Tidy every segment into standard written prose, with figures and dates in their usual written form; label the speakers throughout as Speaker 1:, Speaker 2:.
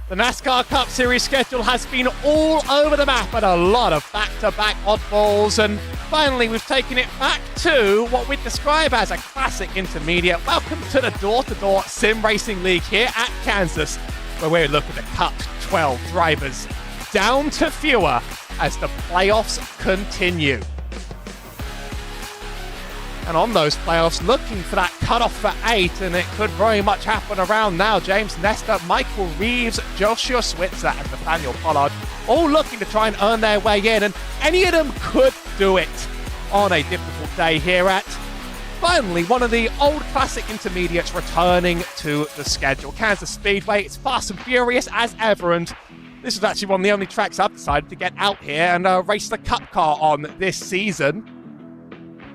Speaker 1: The NASCAR Cup Series schedule has been all over the map and a lot of back-to-back oddballs, and finally we've taken it back to what we'd describe as a classic intermediate. Welcome to the Door Sim Racing League here at Kansas, where we're looking to cut 12 drivers down to fewer as the playoffs continue. And on those playoffs, looking for that cutoff for 8, and it could very much happen around now. James Nestor, Michael Reeves, Joshua Switzer, and Nathaniel Pollard all looking to try and earn their way in, and any of them could do it on a difficult day here at, finally, one of the old classic intermediates returning to the schedule. Kansas Speedway, it's fast and furious as ever, and this is actually one of the only tracks I've decided to get out here and race the Cup car on this season.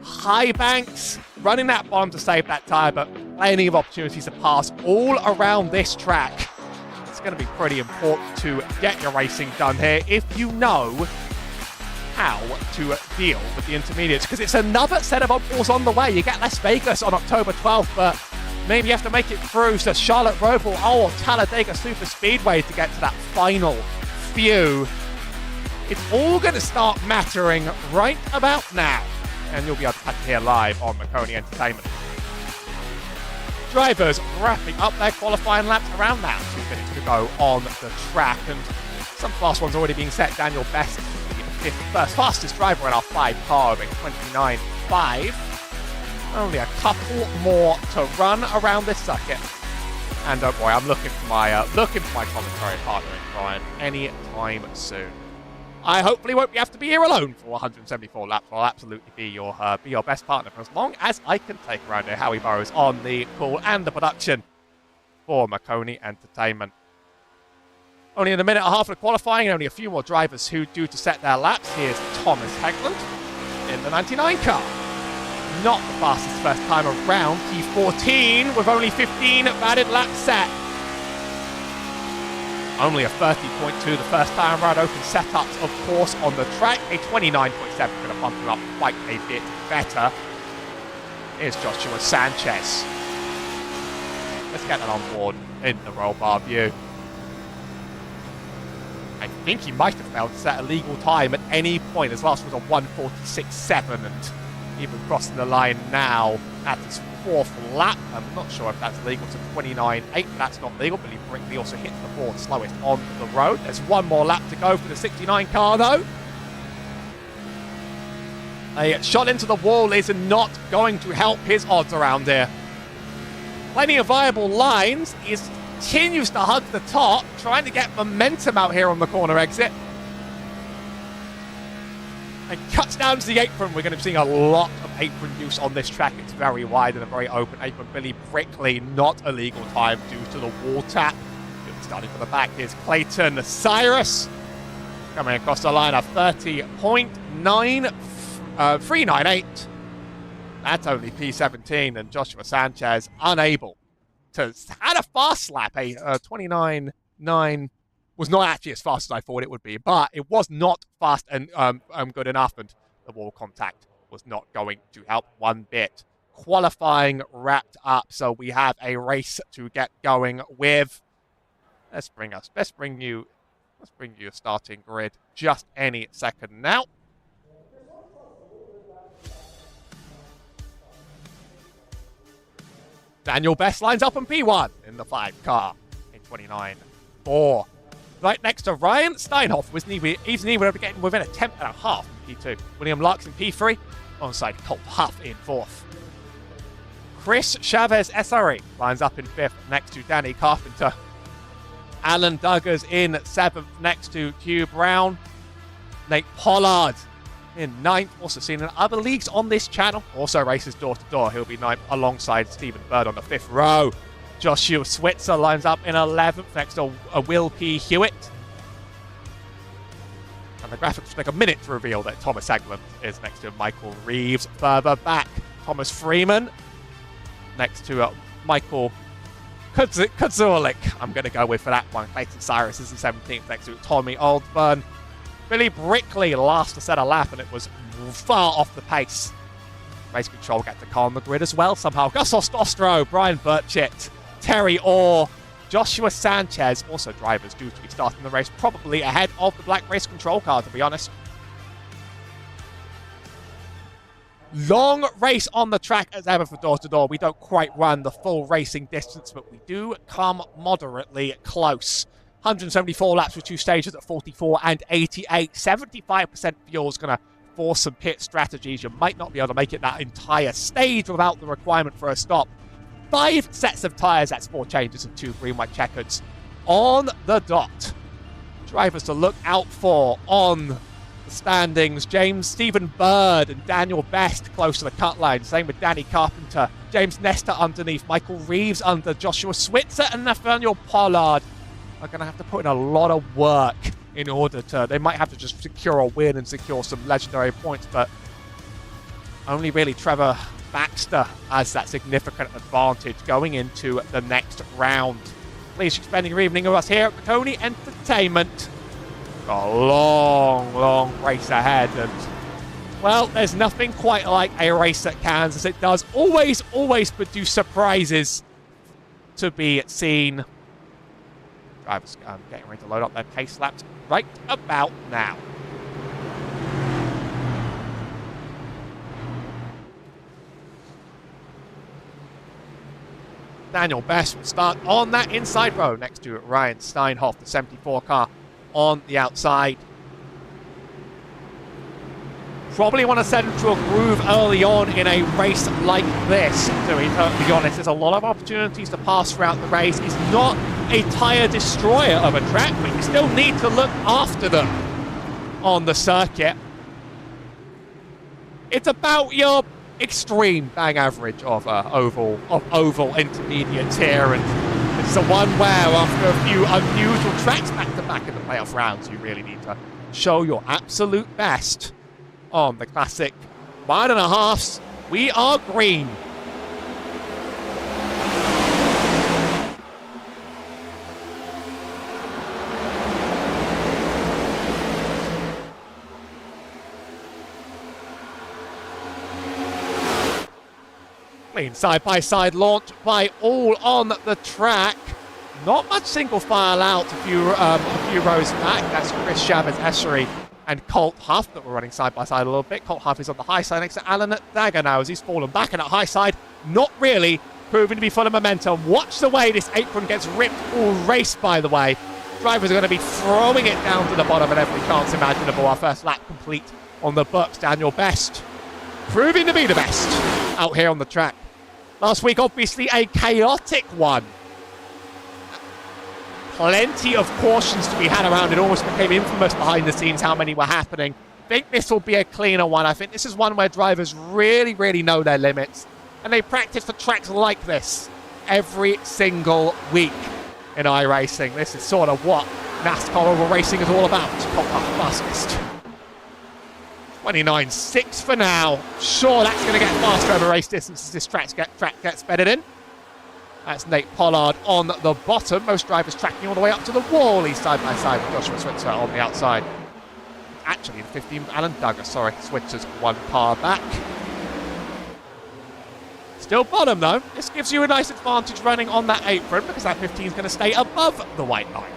Speaker 1: High banks, running that bottom to save that tyre, but plenty of opportunities to pass all around this track. It's going to be pretty important to get your racing done here if you know how to deal with the intermediates, because it's another set of oddballs on the way. You get Las Vegas on October 12th, but maybe you have to make it through to Charlotte Roval or Talladega Super Speedway to get to that final few. It's all going to start mattering right about now, and you'll be able to catch it here live on Maconi Entertainment. Drivers wrapping up their qualifying laps around now. 2 minutes to go on the track, and some fast ones already being set. Daniel Best, the first fastest driver in our 5 car, over 29.5. Only a couple more to run around this circuit. And oh boy, I'm looking for my commentary partner in crime any time soon. I hopefully won't have to be here alone for 174 laps. I'll absolutely be your best partner for as long as I can take around here. Howie Burrows on the call and the production for Maconi Entertainment. Only in a minute and a half of qualifying, only a few more drivers who due to set their laps. Here's Thomas Hegland in the 99 car. Not the fastest first time around. P14 with only 15 valid laps set. Only a 30.2 the first time around. Open setups, of course, on the track. A 29.7 going to bump him up quite a bit better. Here's Joshua Sanchez. Let's get that on board in the roll bar view. I think he might have failed to set a legal time at any point. His last was a 1:46.7, and even crossing the line now at his 4th lap. I'm not sure if that's legal to 29.8. That's not legal. Billy Brickley also hits the 4th slowest on the road. There's one more lap to go for the 69 car, though. A shot into the wall is not going to help his odds around here. Plenty of viable lines. He continues to hug the top, trying to get momentum out here on the corner exit. And cuts down to the apron. We're going to be seeing a lot of apron use on this track. It's very wide and a very open apron. Billy Brickley, not a legal time due to the wall tap. Starting from the back, here's Clayton Cyrus. Coming across the line of 30.398. That's only P17, and Joshua Sanchez unable to had a fast lap. A 29.9 was not actually as fast as I thought it would be, but it was not fast and good enough, and the wall contact was not going to help one bit. Qualifying wrapped up, so we have a race to get going with. Let's bring you a starting grid just any second now. Daniel Best lines up on P1 in the 5 car in 29.4. Right next to Ryan Steinhoff, wasn't he? He's able to get within a 10th and a half in P2. William Larks in P3, alongside Colt Huff in 4th. Chris Chavez SRE lines up in 5th next to Danny Carpenter. Alan Duggars in 7th next to Hugh Brown. Nate Pollard in 9th, also seen in other leagues on this channel. Also races door to door. He'll be 9th alongside Stephen Bird on the 5th row. Joshua Switzer lines up in 11th next to Will P. Hewitt. And the graphics take a minute to reveal that Thomas Hegland is next to Michael Reeves. Further back, Thomas Freeman next to Michael Kuzulik. I'm going to go with for that one. Clayton Cyrus is in 17th next to Tommy Oldburn. Billy Brickley last to set a lap, and it was far off the pace. Race control get to car on the grid as well somehow. Gus Ostro, Brian Burchett, Terry Orr, Joshua Sanchez, also drivers due to be starting the race, probably ahead of the black race control car, to be honest. Long race on the track as ever for Door to Door. We don't quite run the full racing distance, but we do come moderately close. 174 laps with 2 stages at 44 and 88. 75% fuel is going to force some pit strategies. You might not be able to make it that entire stage without the requirement for a stop. 5 sets of tyres, that's 4 changes and 2 green-white checkers on the dot. Drivers to look out for on the standings: Stephen Bird and Daniel Best close to the cut line. Same with Danny Carpenter. James Nestor underneath. Michael Reeves under. Joshua Switzer and Nathaniel Pollard are going to have to put in a lot of work in order to... They might have to just secure a win and secure some legendary points, but only really Trevor Baxter has that significant advantage going into the next round. Please spending your evening with us here at Maconi Entertainment. Got a long race ahead, and well, there's nothing quite like a race at Kansas. It does always produce surprises to be seen. Drivers getting ready to load up their pace laps right about now. Daniel Best will start on that inside row next to Ryan Steinhoff, the 74 car on the outside. Probably want to set him to a groove early on in a race like this, to be totally honest. There's a lot of opportunities to pass throughout the race. It's not a tyre destroyer of a track, but you still need to look after them on the circuit. It's about your extreme bang average of oval intermediates here, and it's the one where after a few unusual tracks back to back in the playoff rounds, you really need to show your absolute best on the classic 1.5s. We are green. Clean side-by-side launch by all on the track. Not much single file out a few rows back. That's Chris Chavez-Essery and Colt Huff that were running side-by-side a little bit. Colt Huff is on the high side next to Alan Dagger now as he's fallen back, and at high side, not really proving to be full of momentum. Watch the way this apron gets ripped all race, by the way. Drivers are going to be throwing it down to the bottom at every chance imaginable. Our first lap complete on the books. Daniel Best proving to be the best out here on the track. Last week, obviously, a chaotic one. Plenty of cautions to be had around. It almost became infamous behind the scenes how many were happening. I think this will be a cleaner one. I think this is one where drivers really know their limits. And they practice for tracks like this every single week in iRacing. This is sort of what NASCAR oval racing is all about. Colt Huff fastest. 29.6 for now. Sure, that's going to get faster over race distance as this track gets bedded in. That's Nate Pollard on the bottom. Most drivers tracking all the way up to the wall. He's side by side with Joshua Switzer on the outside. Actually, in 15, Alan Duggar, sorry. Switzer's 1 car back. Still bottom, though. This gives you a nice advantage running on that apron because that 15 is going to stay above the white line.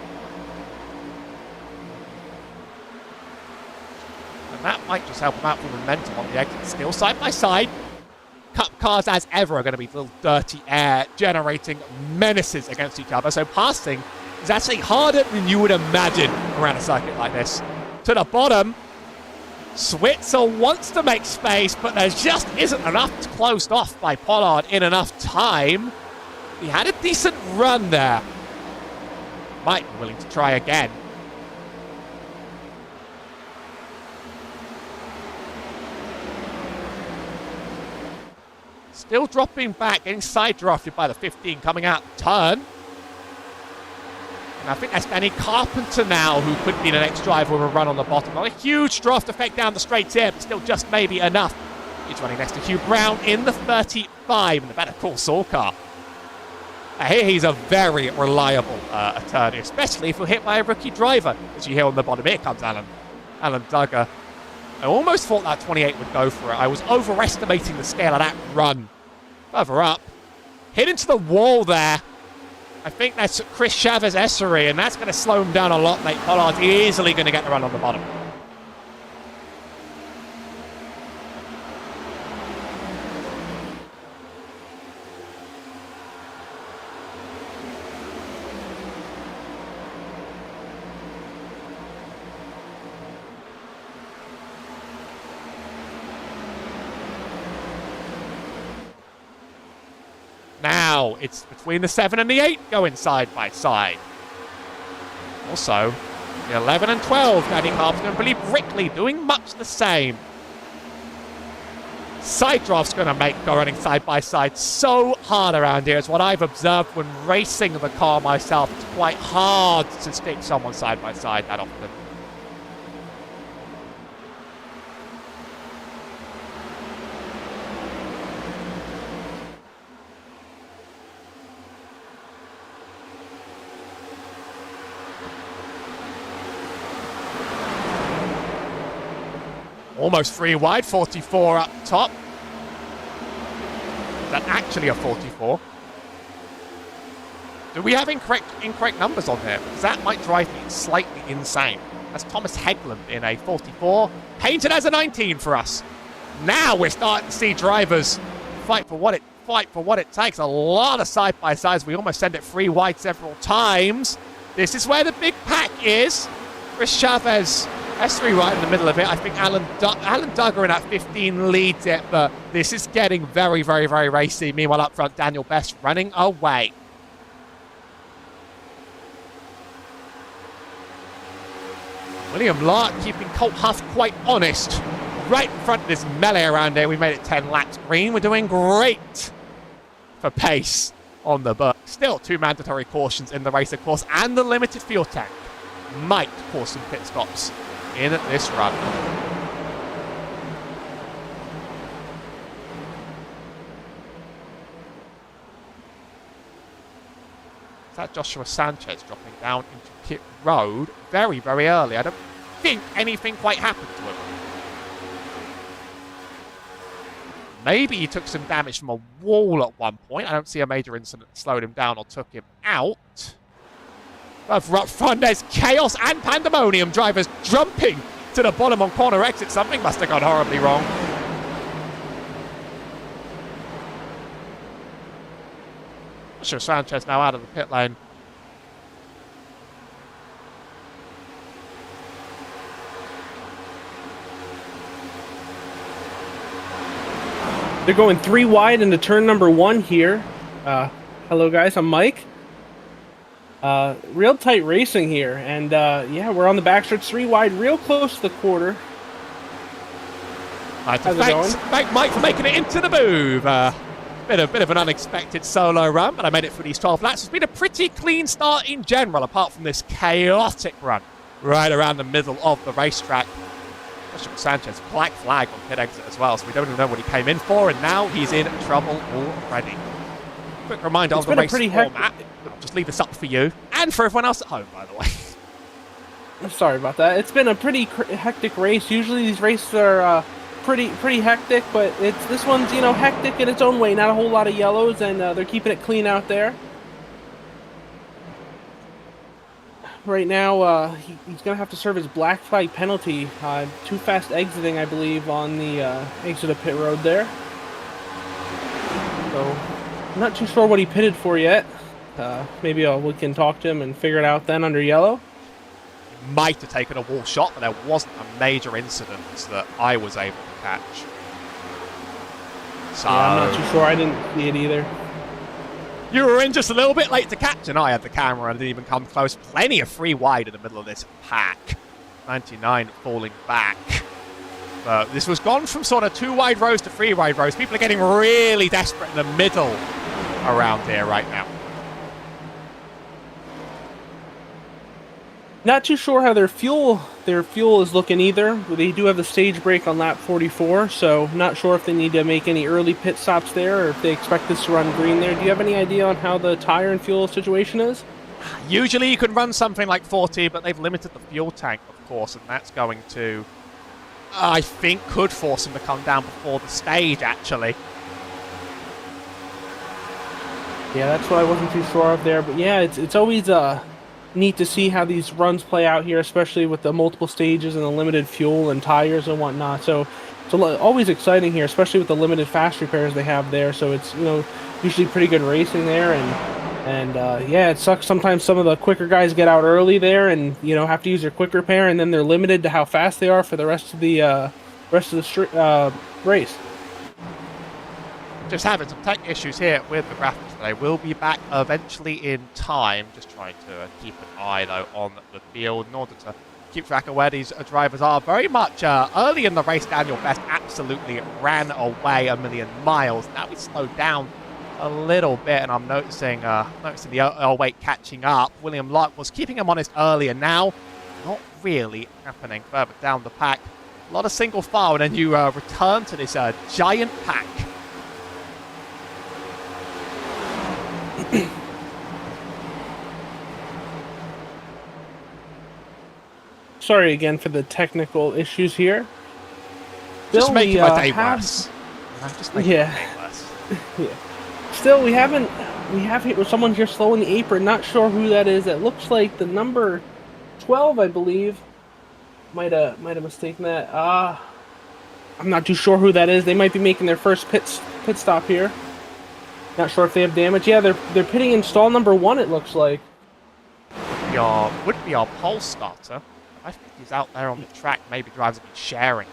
Speaker 1: And that might just help him out with momentum on the exit. Still side by side. Cup cars, as ever, are going to be little dirty air, generating menaces against each other. So passing is actually harder than you would imagine around a circuit like this. To the bottom, Switzer wants to make space, but there just isn't enough closed off by Pollard in enough time. He had a decent run there. Might be willing to try again. Still dropping back, getting side drafted by the 15 coming out the turn. And I think that's Danny Carpenter now, who could be the next driver with a run on the bottom. Not a huge draft effect down the straights here, but still just maybe enough. He's running next to Hugh Brown in the 35 in the Better Call Saul car. Here he's a very reliable attorney, especially if we're hit by a rookie driver. As you hear on the bottom, here comes Alan Duggar. I almost thought that 28 would go for it. I was overestimating the scale of that run. Further up, hit into the wall there. I think that's Chris Chavez Essery, and that's going to slow him down a lot. Nate Pollard's easily going to get the run on the bottom. Now it's between the 7 and the 8 going side by side. Also, the 11 and 12, Danny Carpenter, and Billy Brickley doing much the same. Side draft's going to make running side by side so hard around here. It's what I've observed when racing the car myself. It's quite hard to stick someone side by side that often. Almost 3 wide, 44 up top. Is that actually a 44? Do we have incorrect numbers on here? Because that might drive me slightly insane. That's Thomas Hegland in a 44, painted as a 19 for us. Now we're starting to see drivers fight for what it takes. A lot of side-by-sides. We almost send it 3 wide several times. This is where the big pack is. Chris Chavez, S3 right in the middle of it. I think Alan Duggar in that 15 leads it, but this is getting very, very, very racy. Meanwhile, up front, Daniel Best running away. William Lark keeping Colt Huff quite honest. Right in front of this melee around here. We made it 10 laps green. We're doing great for pace on the book. Still 2 mandatory cautions in the race, of course, and the limited fuel tank might cause some pit stops in this run. Is that Joshua Sanchez dropping down into pit road very, very early? I don't think anything quite happened to him. Maybe he took some damage from a wall at one point. I don't see a major incident that slowed him down or took him out. But up front, there's chaos and pandemonium. Drivers jumping to the bottom on corner exit. Something must have gone horribly wrong. Joshua Sanchez now out of the pit lane.
Speaker 2: They're going 3 wide into turn number 1 here. Hello guys, I'm Mike. Real tight racing here, and yeah, we're on the backstretch 3 wide, real close to the quarter.
Speaker 1: Thank Mike for making it into the move. Bit of an unexpected solo run, but I made it through these 12 laps. It's been a pretty clean start in general, apart from this chaotic run right around the middle of the racetrack. Joshua Sanchez, black flag on pit exit as well, so we don't even know what he came in for, and now he's in trouble already. Quick reminder of the race format. I'll just leave this up for you, and for everyone else at home, by the way.
Speaker 2: I'm sorry about that. It's been a pretty hectic race. Usually these races are pretty hectic, but this one's, you know, hectic in its own way. Not a whole lot of yellows, and they're keeping it clean out there. Right now, he's going to have to serve his black flag penalty. Too fast exiting, I believe, on the exit of pit road there. So, I'm not too sure what he pitted for yet. Maybe we can talk to him and figure it out then under yellow.
Speaker 1: Might have taken a wall shot, but there wasn't a major incident that I was able to catch. So,
Speaker 2: yeah, I'm not too sure. I didn't see it either.
Speaker 1: You were in just a little bit late to catch, and I had the camera and didn't even come close. Plenty of 3 wide in the middle of this pack. 99 falling back. But this was gone from sort of 2 wide rows to 3 wide rows. People are getting really desperate in the middle around here right now.
Speaker 2: Not too sure how their fuel is looking either. They do have the stage break on lap 44, so not sure if they need to make any early pit stops there or if they expect this to run green there. Do you have any idea on how the tire and fuel situation is?
Speaker 1: Usually you can run something like 40, but they've limited the fuel tank, of course, and that's going to, I think, could force them to come down before the stage, actually.
Speaker 2: Yeah, that's what I wasn't too sure of there. But yeah, it's always neat to see how these runs play out here, especially with the multiple stages and the limited fuel and tires and whatnot. So it's always exciting here, especially with the limited fast repairs they have there. So it's usually pretty good racing there, and yeah, it sucks sometimes some of the quicker guys get out early there and have to use their quick repair, and then they're limited to how fast they are for the rest of the race.
Speaker 1: Just having some tech issues here with the graphics today. We'll be back eventually in time. Just trying to keep an eye, though, on the field in order to keep track of where these drivers are. Very much early in the race, Daniel Best absolutely ran away a million miles. Now we slowed down a little bit, and I'm noticing the weight catching up. William Locke was keeping him honest earlier. Now, not really happening further down the pack. A lot of single file, and then you return to this giant pack.
Speaker 2: Sorry again for the technical issues here.
Speaker 1: Just making my day worse. Just making my day worse.
Speaker 2: Yeah. Still, we have someone here slowing the apron. Not sure who that is. It looks like the number 12, I believe. Might have mistaken that. I'm not too sure who that is. They might be making their first pit stop here. Not sure if they have damage. Yeah, they're pitting in stall number 1. It looks like.
Speaker 1: Would be our pole starter. I think he's out there on the track. Maybe drivers have been sharing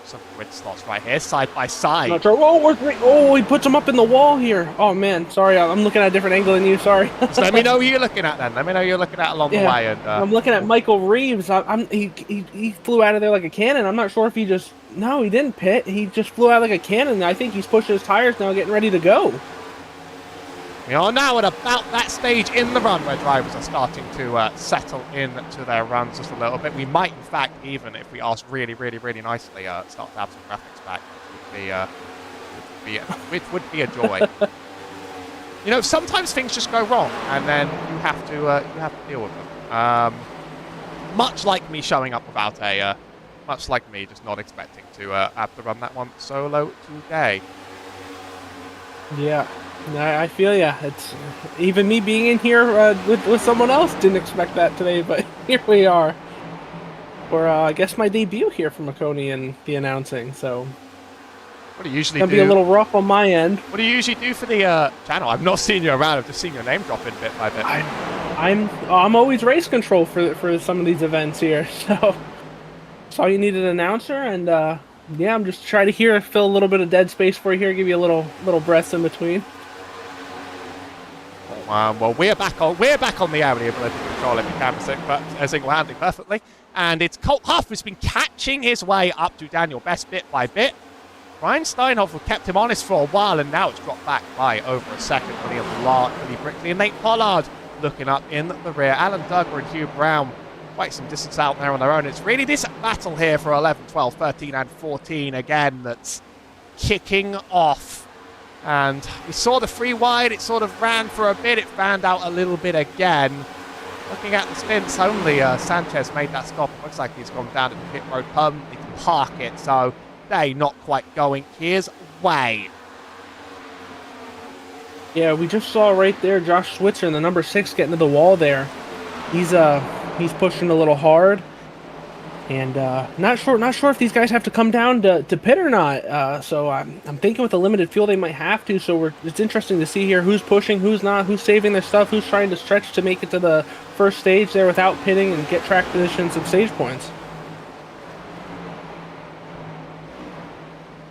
Speaker 1: some grid slots right here, side by side.
Speaker 2: Not sure. Oh, he puts him up in the wall here. Oh man, sorry, I'm looking at a different angle than you. Sorry.
Speaker 1: So let me know who you're looking at then. Let me know who you're looking at along the way. And
Speaker 2: I'm looking at Michael Reeves. He flew out of there like a cannon. I'm not sure if he didn't pit. He just flew out like a cannon. I think he's pushing his tires now, getting ready to go.
Speaker 1: We are now at about that stage in the run where drivers are starting to settle into their runs just a little bit. We might, in fact, even if we ask really, really, really nicely, start to have some graphics back. It would be a joy. Sometimes things just go wrong, and then you have to deal with them. Much like me showing up without much like me just not expecting to have to run that one solo today.
Speaker 2: Yeah. I feel ya. It's even me being in here with someone else didn't expect that today, but here we are. For I guess my debut here for Maconi and the announcing. So
Speaker 1: what do you usually
Speaker 2: gonna
Speaker 1: do?
Speaker 2: Be a little rough on my end.
Speaker 1: What do you usually do for the channel? I've not seen you around. I've just seen your name drop in bit by bit.
Speaker 2: I'm always race control for some of these events here. So all you need an announcer, and yeah, I'm just trying to fill a little bit of dead space for you here, give you a little breaths in between.
Speaker 1: Well, we're back on the air with the ability to control every camera single-handedly perfectly. And it's Colt Huff who's been catching his way up to Daniel Best bit by bit. Ryan Steinhoff kept him honest for a while, and now it's dropped back by over a second. Billy Brickley and Nate Pollard looking up in the rear. Alan Duggar and Hugh Brown quite some distance out there on their own. It's really this battle here for 11, 12, 13 and 14 again that's kicking off. And we saw the free wide, it sort of ran for a bit, it fanned out a little bit again. Looking at the stints, only Sanchez made that stop. It looks like he's gone down to the pit road permanently to park it, so they not quite going his way.
Speaker 2: Yeah, we just saw right there Josh Switzer in the number 6 getting to the wall there. He's pushing a little hard. And not sure if these guys have to come down to pit or not. So I'm thinking with the limited fuel they might have to. So it's interesting to see here who's pushing, who's not, who's saving their stuff, who's trying to stretch to make it to the first stage there without pitting and get track positions and stage points.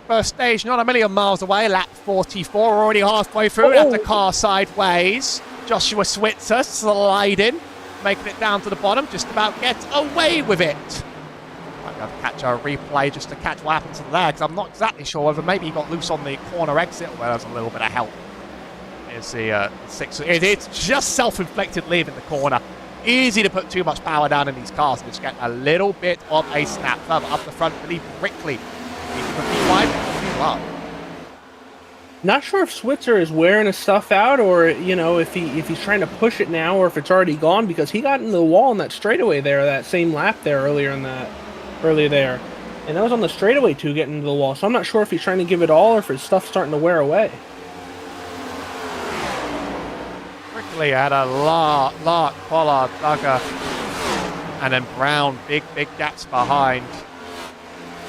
Speaker 1: First stage, not a million miles away. Lap 44, already halfway through. That's the car sideways. Joshua Switzer sliding, making it down to the bottom. Just about gets away with it. Might be able to catch a replay just to catch what happens there, because I'm not exactly sure whether maybe he got loose on the corner exit where there's a little bit of help. Here's the 6. It's just self-inflicted leave in the corner. Easy to put too much power down in these cars and just get a little bit of a snap. Further up the front, Billy Brickley.
Speaker 2: Not sure if Switzer is wearing his stuff out, or if he's trying to push it now, or if it's already gone, because he got into the wall in that straightaway there, that same lap there earlier there, and that was on the straightaway too, getting into the wall. So I'm not sure if he's trying to give it all, or if his stuff's starting to wear away.
Speaker 1: Brickley had a lot, Pollard, Duggar, and then Brown, big gaps behind.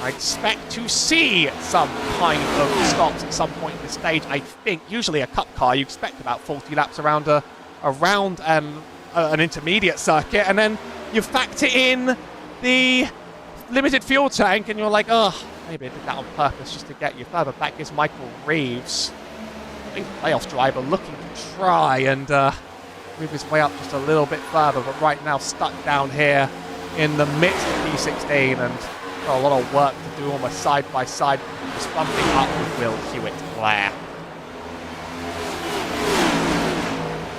Speaker 1: I expect to see some kind of stops at some point in the stage. I think usually a cup car, you expect about 40 laps around an intermediate circuit, and then you factor in the limited fuel tank, and you're like, oh, maybe I did that on purpose just to get you further back. Is Michael Reeves, I think playoff driver, looking to try and move his way up just a little bit further, but right now stuck down here in the midst of P16, and got a lot of work to do almost side by side, just bumping up with Will Hewitt Blair.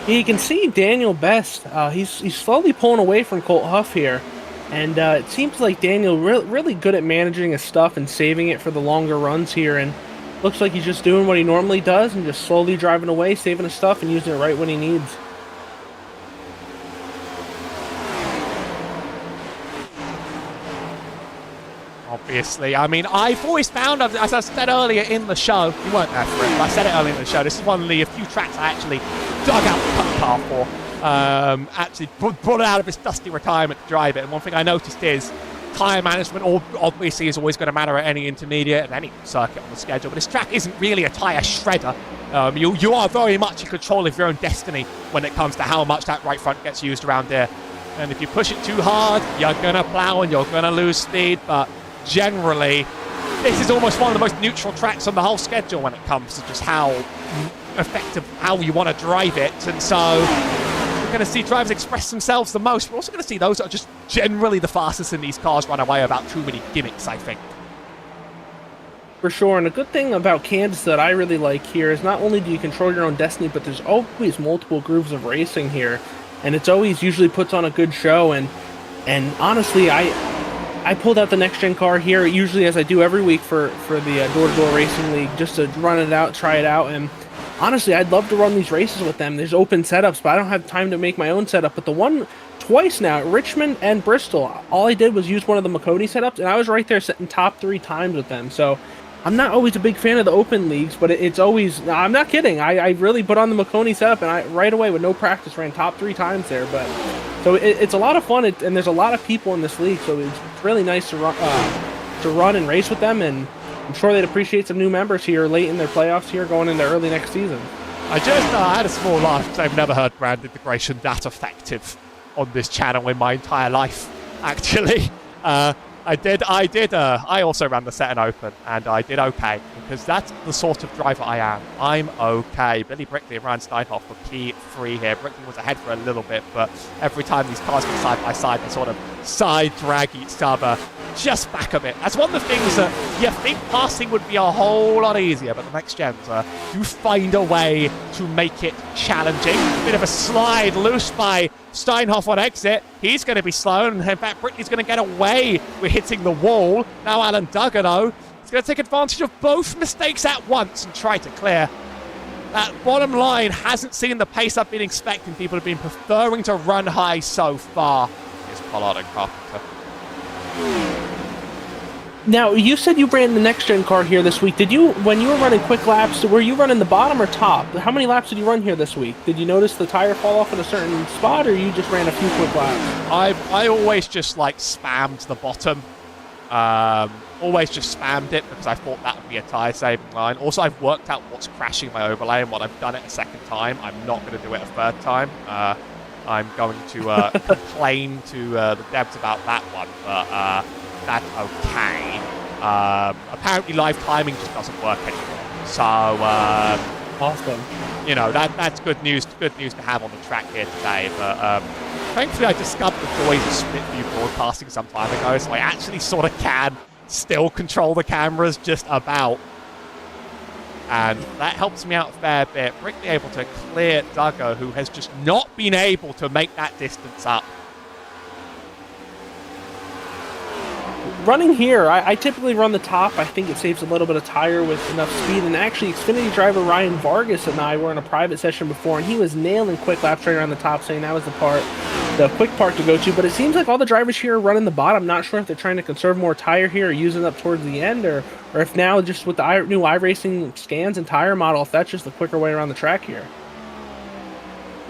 Speaker 2: You can see Daniel Best. He's slowly pulling away from Colt Huff here, and it seems like Daniel really good at managing his stuff and saving it for the longer runs here, and looks like he's just doing what he normally does and just slowly driving away, saving his stuff and using it right when he needs.
Speaker 1: Obviously, I mean, I've always found, as I said earlier in the show, you weren't there for it, but I said it earlier in the show, this is one of the few tracks I actually dug out the cup car for. Actually brought it out of its dusty retirement to drive it, and one thing I noticed is tyre management obviously is always going to matter at any intermediate and any circuit on the schedule, but this track isn't really a tyre shredder. You are very much in control of your own destiny when it comes to how much that right front gets used around here. And if you push it too hard, you're going to plow and you're going to lose speed, but generally, this is almost one of the most neutral tracks on the whole schedule when it comes to just how effective, how you want to drive it. And so we're going to see drivers express themselves the most. We're also going to see those that are just generally the fastest in these cars run away without too many gimmicks, I think.
Speaker 2: For sure, and a good thing about Kansas that I really like here is not only do you control your own destiny, but there's always multiple grooves of racing here, and it's always usually puts on a good show. And honestly, I pulled out the next-gen car here, usually as I do every week for the Door Racing League, just to run it out, try it out, and honestly, I'd love to run these races with them. There's open setups, but I don't have time to make my own setup. But the one twice now, at Richmond and Bristol, all I did was use one of the Maconi setups, and I was right there sitting top 3 times with them. So I'm not always a big fan of the open leagues, but it's always, I'm not kidding, I really put on the Maconi setup, and I right away with no practice ran top 3 times there. But so it's a lot of fun, and there's a lot of people in this league, so it's really nice to run and race with them, and I'm sure they'd appreciate some new members here late in their playoffs here going into early next season.
Speaker 1: I just had a small laugh because I've never heard brand integration that effective on this channel in my entire life, actually. I also ran the set and open, and I did okay, because that's the sort of driver I am. I'm okay. Billy Brickley and Ryan Steinhoff were P3 here. Brickley was ahead for a little bit, but every time these cars go side by side, they sort of side drag each other just back a bit. That's one of the things that you think passing would be a whole lot easier, but the next gens do find a way to make it challenging. Bit of a slide loose by Steinhoff on exit. He's going to be slow, and in fact, Brickley's going to get away with hitting the wall. Now Alan Duggar, though, is going to take advantage of both mistakes at once and try to clear. That bottom line hasn't seen the pace I've been expecting. People have been preferring to run high so far. Here's Pollard and Carpenter.
Speaker 2: Now, you said you ran the next-gen car here this week. Did you, when you were running quick laps, were you running the bottom or top? How many laps did you run here this week? Did you notice the tire fall off in a certain spot, or you just ran a few quick laps?
Speaker 1: I always just, like, spammed the bottom. Always just spammed it because I thought that would be a tire-saving line. Also, I've worked out what's crashing my overlay, and what I've done it a second time. I'm not going to do it a third time. I'm going to complain to the devs about that one, but that's okay. Apparently live timing just doesn't work anymore. So,
Speaker 2: awesome.
Speaker 1: You know, that's good news to have on the track here today. But thankfully I discovered the joys of split view broadcasting some time ago, so I actually sort of can still control the cameras just about. And that helps me out a fair bit. Brickley able to clear Duggar, who has just not been able to make that distance up.
Speaker 2: Running here, I typically run the top. I think it saves a little bit of tire with enough speed. And actually, Xfinity driver Ryan Vargas and I were in a private session before, and he was nailing quick laps right around the top, saying that was the quick part to go to. But it seems like all the drivers here are running the bottom. Not sure if they're trying to conserve more tire here or using up towards the end, or if now just with the new iRacing scans and tire model, if that's just the quicker way around the track here.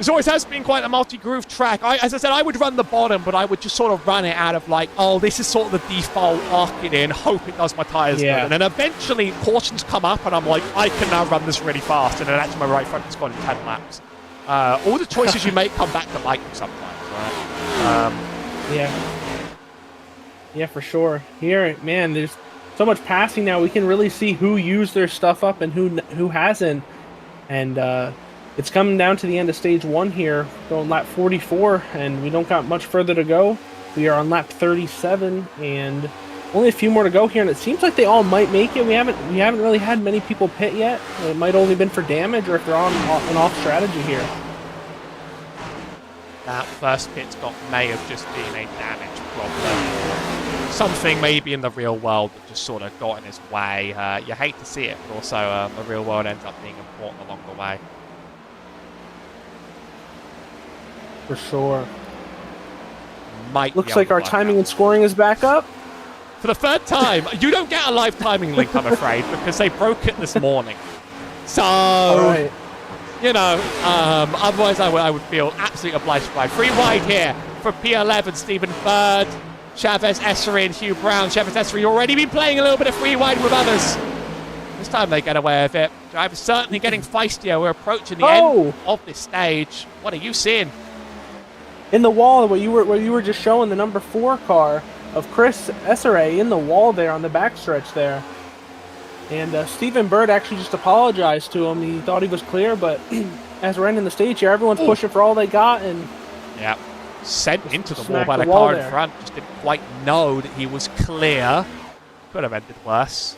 Speaker 1: This always has been quite a multi-groove track. As I said, I would run the bottom, but I would just sort of run it out of like, oh, this is sort of the default, arc it in, hope it does my tyres good. And then eventually cautions come up and I'm like, I can now run this really fast. And then actually my right front has gone in 10 laps. All the choices you make come back to bite you sometimes, right?
Speaker 2: Yeah, for sure. Here, man, there's so much passing now. We can really see who used their stuff up and who hasn't. And it's coming down to the end of stage 1 here, going lap 44, and we don't got much further to go. We are on lap 37, and only a few more to go here, and it seems like they all might make it. We haven't really had many people pit yet. It might only been for damage, or if they're on an off strategy here.
Speaker 1: That first pit stop may have just been a damage problem. Something maybe in the real world that just sort of got in his way. You hate to see it, but also the real world ends up being important along the way.
Speaker 2: For sure.
Speaker 1: Might
Speaker 2: Looks like our timing and scoring is back up.
Speaker 1: For the third time. You don't get a live timing link, I'm afraid, because they broke it this morning. So, you know, otherwise I would feel absolutely obliged by. Free wide here for P11, Stephen Bird, Chavez Essery and Hugh Brown. Chavez Essery already been playing a little bit of free wide with others. This time they get away with it. Driver's certainly getting feistier. We're approaching the end of this stage. What are you seeing?
Speaker 2: In the wall, where you were just showing the number 4 car of Chris Esseray in the wall there on the backstretch there. And Stephen Bird actually just apologized to him. He thought he was clear, but as we're ending the stage here, everyone's pushing for all they got. And
Speaker 1: sent into the wall by the car in front. Just didn't quite know that he was clear. Could have ended worse.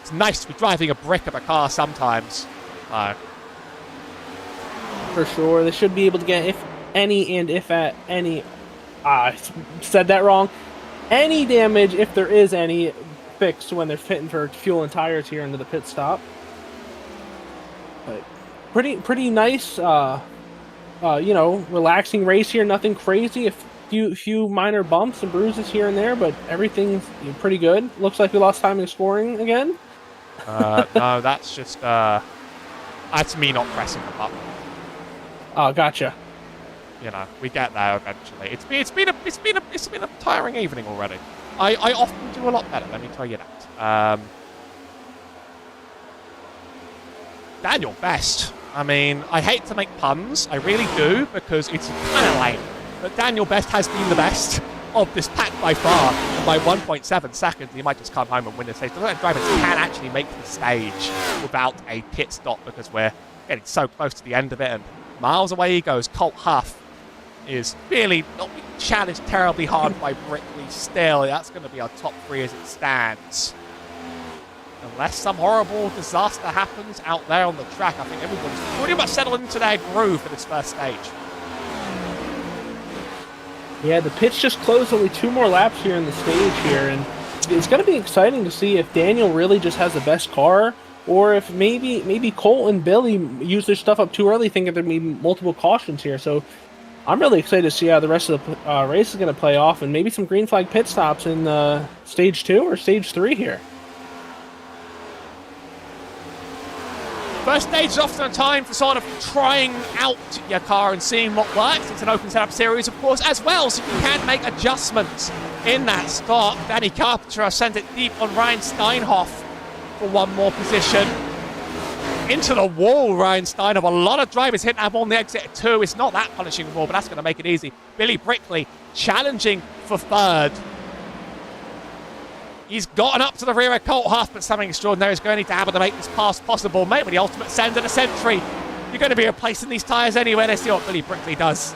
Speaker 1: It's nice to be driving a brick of a car sometimes.
Speaker 2: For sure. They should be able to get, if at any, I said that wrong, any damage, if there is any, fixed when they're fitting for fuel and tires here into the pit stop. But pretty nice, you know, relaxing race here. Nothing crazy. A few minor bumps and bruises here and there, but everything's pretty good. Looks like we lost timing and scoring again.
Speaker 1: No, that's just that's me not pressing the button.
Speaker 2: Oh, gotcha.
Speaker 1: You know, we get there eventually. It's been a tiring evening already. I often do a lot better, let me tell you that. Daniel Best. I mean, I hate to make puns, I really do, because it's kind of lame. But Daniel Best has been the best of this pack by far. And by 1.7 seconds, he might just come home and win the stage. The drivers can actually make the stage without a pit stop because we're getting so close to the end of it. And miles away he goes. Colt Huff is really not being challenged terribly hard by Brickley still. That's going to be our top 3 as it stands. Unless some horrible disaster happens out there on the track, I think everyone's pretty much settled into their groove for this first stage.
Speaker 2: Yeah, the pit's just closed, only 2 more laps here in the stage here, and it's going to be exciting to see if Daniel really just has the best car, or if maybe Colt and Billy use their stuff up too early, thinking there'd be multiple cautions here. So I'm really excited to see how the rest of the race is going to play off, and maybe some green flag pit stops in stage 2 or stage 3 here.
Speaker 1: First stage is often a time for sort of trying out your car and seeing what works. It's an open setup series, of course, as well, so you can make adjustments in that start. Danny Carpenter sent it deep on Ryan Steinhoff for one more position. Into the wall, Ryan Steinhoff. A lot of drivers hitting up on the exit at 2. It's not that punishing at all, but that's going to make it easy. Billy Brickley challenging for 3rd. He's gotten up to the rear of Colt Huff, but something extraordinary is going to need to happen to make this pass possible. Maybe the ultimate send and a century. You're going to be replacing these tyres anyway. Let's see what Billy Brickley does.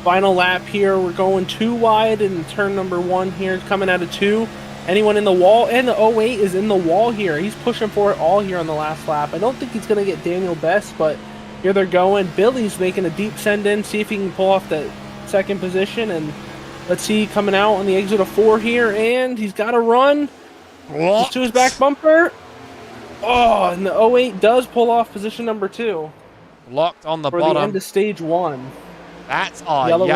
Speaker 2: Final lap here. We're going 2 wide in turn number 1 here, coming out of 2. Anyone in the wall? And the 08 is in the wall here. He's pushing for it all here on the last lap. I don't think he's going to get Daniel Best, but here they're going. Billy's making a deep send in, see if he can pull off that 2nd position, and let's see, coming out on the exit of 4 here, and he's got to run. Just to his back bumper. Oh, and the 08 does pull off position number 2.
Speaker 1: Locked on the
Speaker 2: for
Speaker 1: bottom.
Speaker 2: For the end of stage 1.
Speaker 1: That's our
Speaker 2: yellow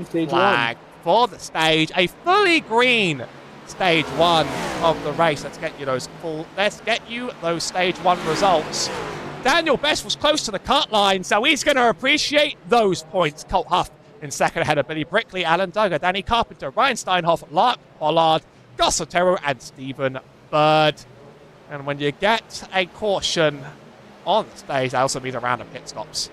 Speaker 1: flag for the stage. A fully green stage 1 of the race. Let's get you those stage 1 results. Daniel Best was close to the cut line, so he's going to appreciate those points. Colt Huff in second ahead of Billy Brickley, Alan Duggar, Danny Carpenter, Ryan Steinhoff, Lark Pollard, Gus Otero, and Stephen Bird. And when you get a caution on the stage, that also means a round of pit stops.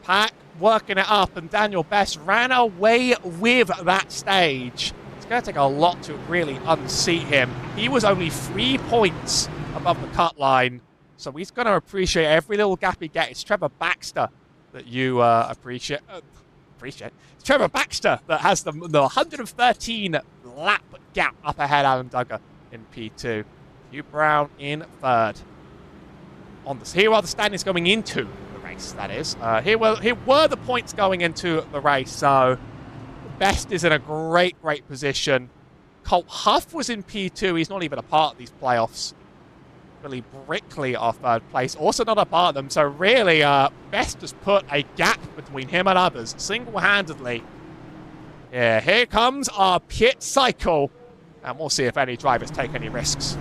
Speaker 1: Pack working it up, and Daniel Best ran away with that stage. It's going to take a lot to really unseat him. He was only 3 points above the cut line, so he's going to appreciate every little gap he gets. It's Trevor Baxter that you appreciate. It's Trevor Baxter that has the 113 lap gap up ahead Alan Duggar in P2. Hugh Brown in third. Here are the standings going into that is. Here were the points going into the race, so Best is in a great position. Colt Huff was in P2. He's not even a part of these playoffs. Billy Brickley are third place, also not a part of them, so really Best has put a gap between him and others single-handedly. Yeah, here comes our pit cycle, and we'll see if any drivers take any risks.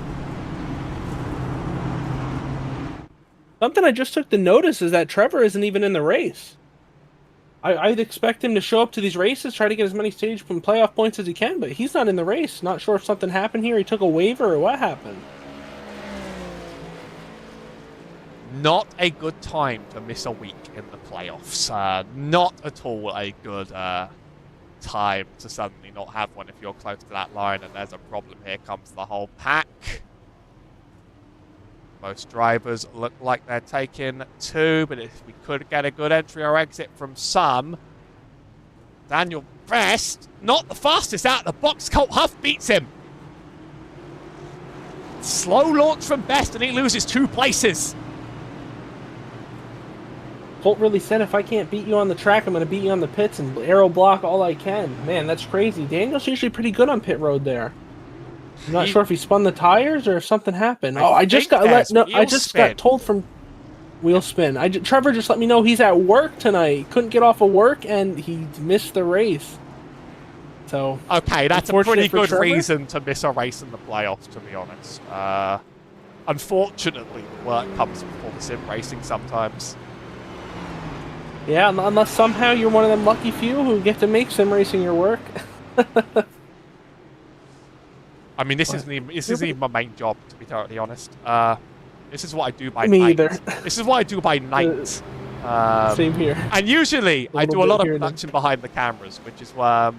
Speaker 2: Something I just took to notice is that Trevor isn't even in the race. I'd expect him to show up to these races, try to get as many stage and playoff points as he can, but he's not in the race. Not sure if something happened here. He took a waiver or what happened.
Speaker 1: Not a good time to miss a week in the playoffs. Not at all a good time to suddenly not have one if you're close to that line, and there's a problem. Here comes the whole pack. Most drivers look like they're taking 2, but if we could get a good entry or exit from some. Daniel Best, not the fastest out of the box. Colt Huff beats him. Slow launch from Best, and he loses 2 places.
Speaker 2: Colt really said, if I can't beat you on the track, I'm going to beat you on the pits and aero block all I can. Man, that's crazy. Daniel's usually pretty good on pit road there. I'm not sure if he spun the tires or if something happened. I just got told from wheel spin. Trevor just let me know he's at work tonight. Couldn't get off of work and he missed the race. So
Speaker 1: okay, that's a pretty good reason to miss a race in the playoffs, to be honest. Unfortunately, work comes before the sim racing sometimes.
Speaker 2: Yeah, unless somehow you're one of them lucky few who get to make sim racing your work.
Speaker 1: I mean, this isn't even my main job, to be totally honest. This is what I do by night. This is what I do by night.
Speaker 2: Same here.
Speaker 1: And usually, I do a lot of production behind the cameras, which is why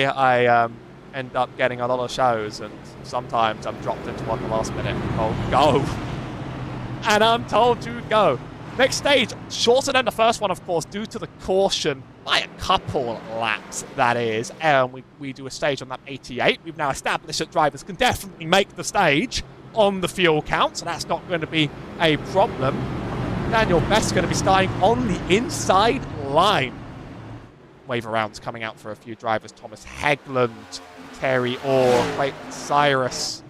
Speaker 1: I end up getting a lot of shows, and sometimes I'm dropped into one the last minute and told go, and I'm told to go. Next stage, shorter than the first one, of course, due to the caution. By a couple laps, that is. And we do a stage on lap 88. We've now established that drivers can definitely make the stage on the fuel count, so that's not going to be a problem. Daniel Best is going to be starting on the inside line. Wave arounds coming out for a few drivers. Thomas Hegland, Terry Orr, Clayton Cyrus.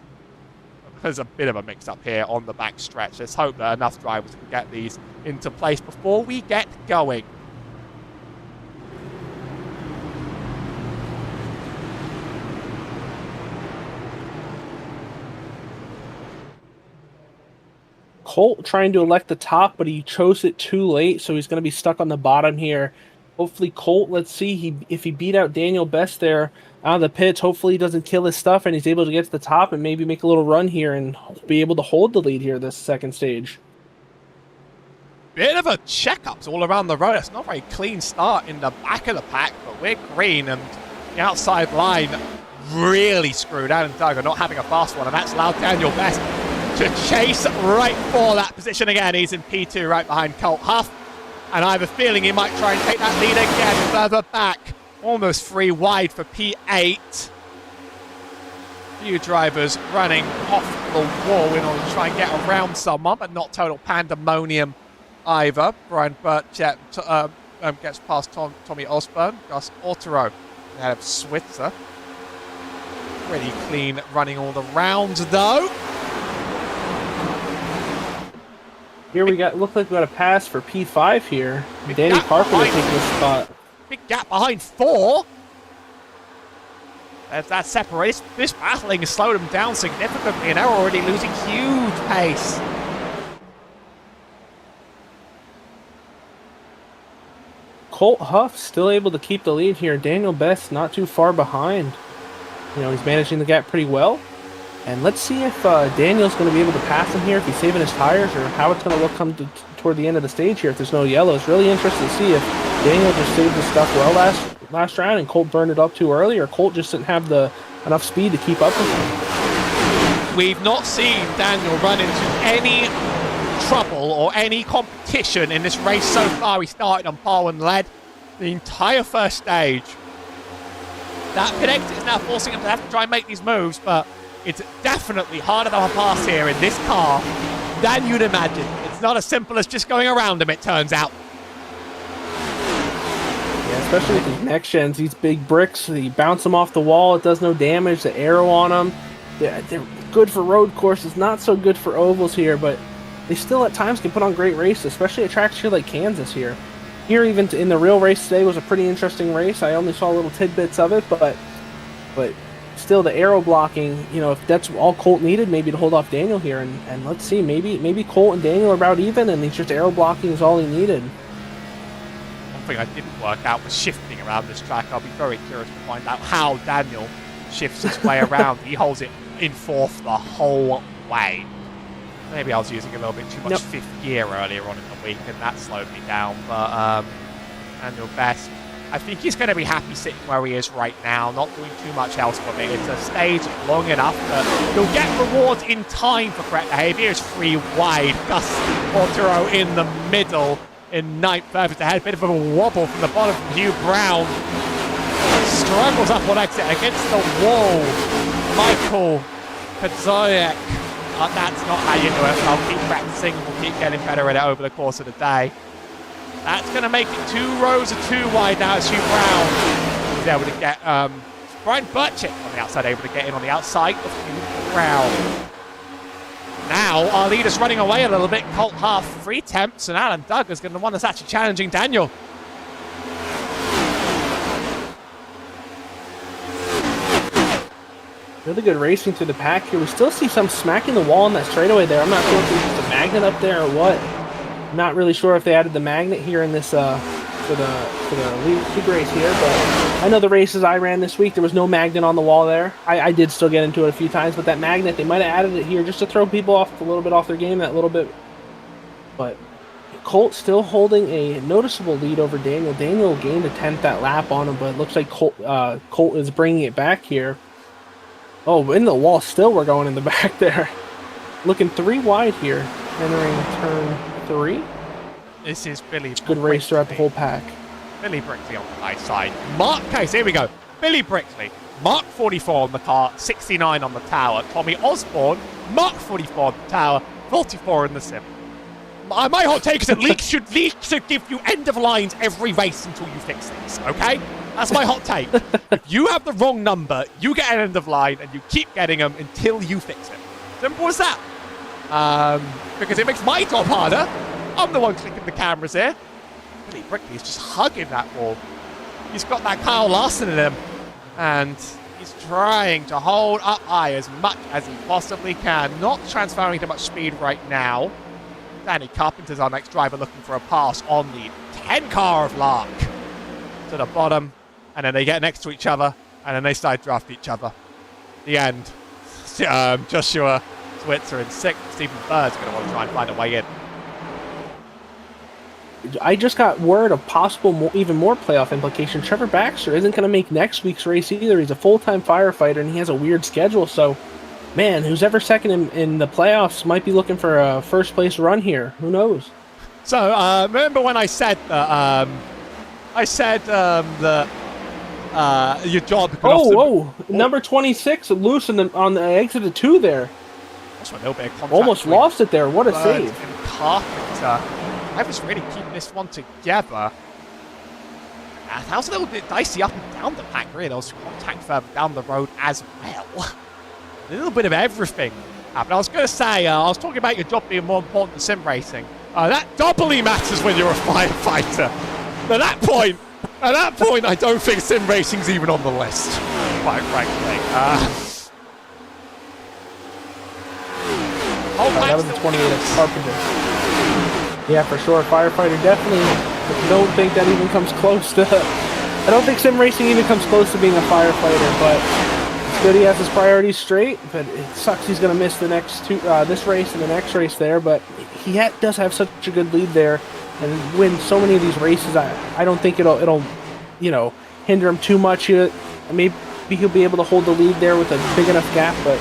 Speaker 1: There's a bit of a mix-up here on the back stretch. Let's hope that enough drivers can get these into place before we get going.
Speaker 2: Colt trying to elect the top, but he chose it too late, so he's going to be stuck on the bottom here. Hopefully Colt, let's see, if he beat out Daniel Best there out of the pits, hopefully he doesn't kill his stuff and he's able to get to the top and maybe make a little run here and be able to hold the lead here this second stage.
Speaker 1: Bit of a checkups all around the road. It's not a very clean start in the back of the pack, but we're green, and the outside line really screwed out, and Duggar not having a fast one, and that's allowed Daniel Best to chase right for that position again. He's in P2 right behind Colt Huff, and I have a feeling he might try and take that lead again further back. Almost 3 wide for P8. Few drivers running off the wall in order to try and get around someone, but not total pandemonium either. Brian Burchett gets past Tommy Osborne. Gus Otero ahead of Switzer. Pretty clean running all the rounds though.
Speaker 2: Here we got, looks like we got a pass for P5 here.
Speaker 1: Big
Speaker 2: Danny
Speaker 1: gap
Speaker 2: Carpenter
Speaker 1: behind.
Speaker 2: taking the spot.
Speaker 1: Big gap behind 4. There's that separation. This battling has slowed them down significantly, and they're already losing huge pace.
Speaker 2: Colt Huff still able to keep the lead here. Daniel Best not too far behind. You know, he's managing the gap pretty well. And let's see if Daniel's going to be able to pass him here, if he's saving his tires, or how it's going to look toward the end of the stage here if there's no yellow. It's really interesting to see if Daniel just saved his stuff well last round and Colt burned it up too early, or Colt just didn't have enough speed to keep up with him.
Speaker 1: We've not seen Daniel run into any trouble or any competition in this race so far. He started on pole and led the entire first stage. That pit exit is now forcing him to have to try and make these moves, but it's definitely harder to pass here in this car than you'd imagine. It's not as simple as just going around him, it turns out.
Speaker 2: Yeah, especially with these next gens, these big bricks, you bounce them off the wall, it does no damage, the arrow on them. They're good for road courses, not so good for ovals here, but they still at times can put on great races, especially at tracks here like Kansas here. Here, even in the real race today, was a pretty interesting race. I only saw little tidbits of it, but still the arrow blocking, you know, if that's all Colt needed, maybe to hold off Daniel here, and let's see, maybe Colt and Daniel are about even, and he's just arrow blocking is all he needed.
Speaker 1: One thing I didn't work out was shifting around this track. I'll be very curious to find out how Daniel shifts his way around. He holds it in 4th the whole way. Maybe I was using a little bit too much 5th gear earlier on in the week, and that slowed me down. But Daniel Best, I think he's going to be happy sitting where he is right now, not doing too much else for me. It's a stage long enough that he'll get rewards in time for correct behavior. It's 3 wide. Gus Portero in the middle in 9th, furthest ahead. Bit of a wobble from the bottom from Hugh Brown. Struggles up on exit against the wall. Michael Kadzoyek. That's not how you do it, but I'll keep practicing. We'll keep getting better at it over the course of the day. That's going to make it 2 rows of 2 wide now. It's Hugh Brown. He's able to get Brian Burchett on the outside, able to get in on the outside of Hugh Brown. Now our leader's running away a little bit. Colt Huff, 3 temps, and Alan Douglas going to the one that's actually challenging Daniel.
Speaker 2: Really good racing through the pack here. We still see some smacking the wall on that straightaway there. I'm not sure if there's just a magnet up there or what. I'm not really sure if they added the magnet here in this for the league race here, but I know the races I ran this week, there was no magnet on the wall there. I did still get into it a few times, but that magnet, they might have added it here just to throw people off a little bit off their game, that little bit. But Colt still holding a noticeable lead over Daniel. Daniel gained a 10th that lap on him, but it looks like Colt is bringing it back here. Oh, in the wall still, we're going in the back there. Looking 3 wide here, entering turn 3.
Speaker 1: This is Billy.
Speaker 2: Good race throughout the whole pack.
Speaker 1: Billy Brickley on the high side. Mark Case, here we go. Billy Brickley. Mark 44 on the car, 69 on the tower. Tommy Osborne, Mark 44 on the tower, 44 in the sim. My hot take is that leaks should give you end of lines every race until you fix things, okay? That's my hot take. If you have the wrong number, you get an end of line and you keep getting them until you fix it. Simple as that. Because it makes my job harder. I'm the one clicking the cameras here. Billy Brickley is just hugging that wall. He's got that Kyle Larson in him. And he's trying to hold up high as much as he possibly can. Not transferring to much speed right now. Danny Carpenter's our next driver looking for a pass on the 10 car of Lark. To the bottom. And then they get next to each other. And then they side draft each other. The end. Joshua Switzer in 6th. Stephen Bird's going to want to try and find a way in.
Speaker 2: I just got word of possible even more playoff implication. Trevor Baxter isn't going to make next week's race either. He's a full-time firefighter, and he has a weird schedule. So, man, who's ever second in the playoffs might be looking for a first-place run here. Who knows?
Speaker 1: So, remember when I said that your job could
Speaker 2: number 26 loose on the exit of 2 there.
Speaker 1: That's a little bit of contact.
Speaker 2: Almost lost it there. What a save.
Speaker 1: And Carpenter. I was really keeping this one together. That was a little bit dicey up and down the pack, really. There was contact further down the road as well. A little bit of everything happened. I was going to say, I was talking about your job being more important than sim racing. That doubly matters when you're a firefighter. At that point, I don't think sim racing's even on the list, quite frankly.
Speaker 2: That was the 28 of Carpenter. Yeah, for sure. Firefighter definitely. I don't think that even comes close to. I don't think sim racing even comes close to being a firefighter, but it's good he has his priorities straight. But it sucks he's going to miss the next two, this race and the next race there. But he does have such a good lead there, and win so many of these races. I don't think it'll hinder him too much. Maybe he'll be able to hold the lead there with a big enough gap. But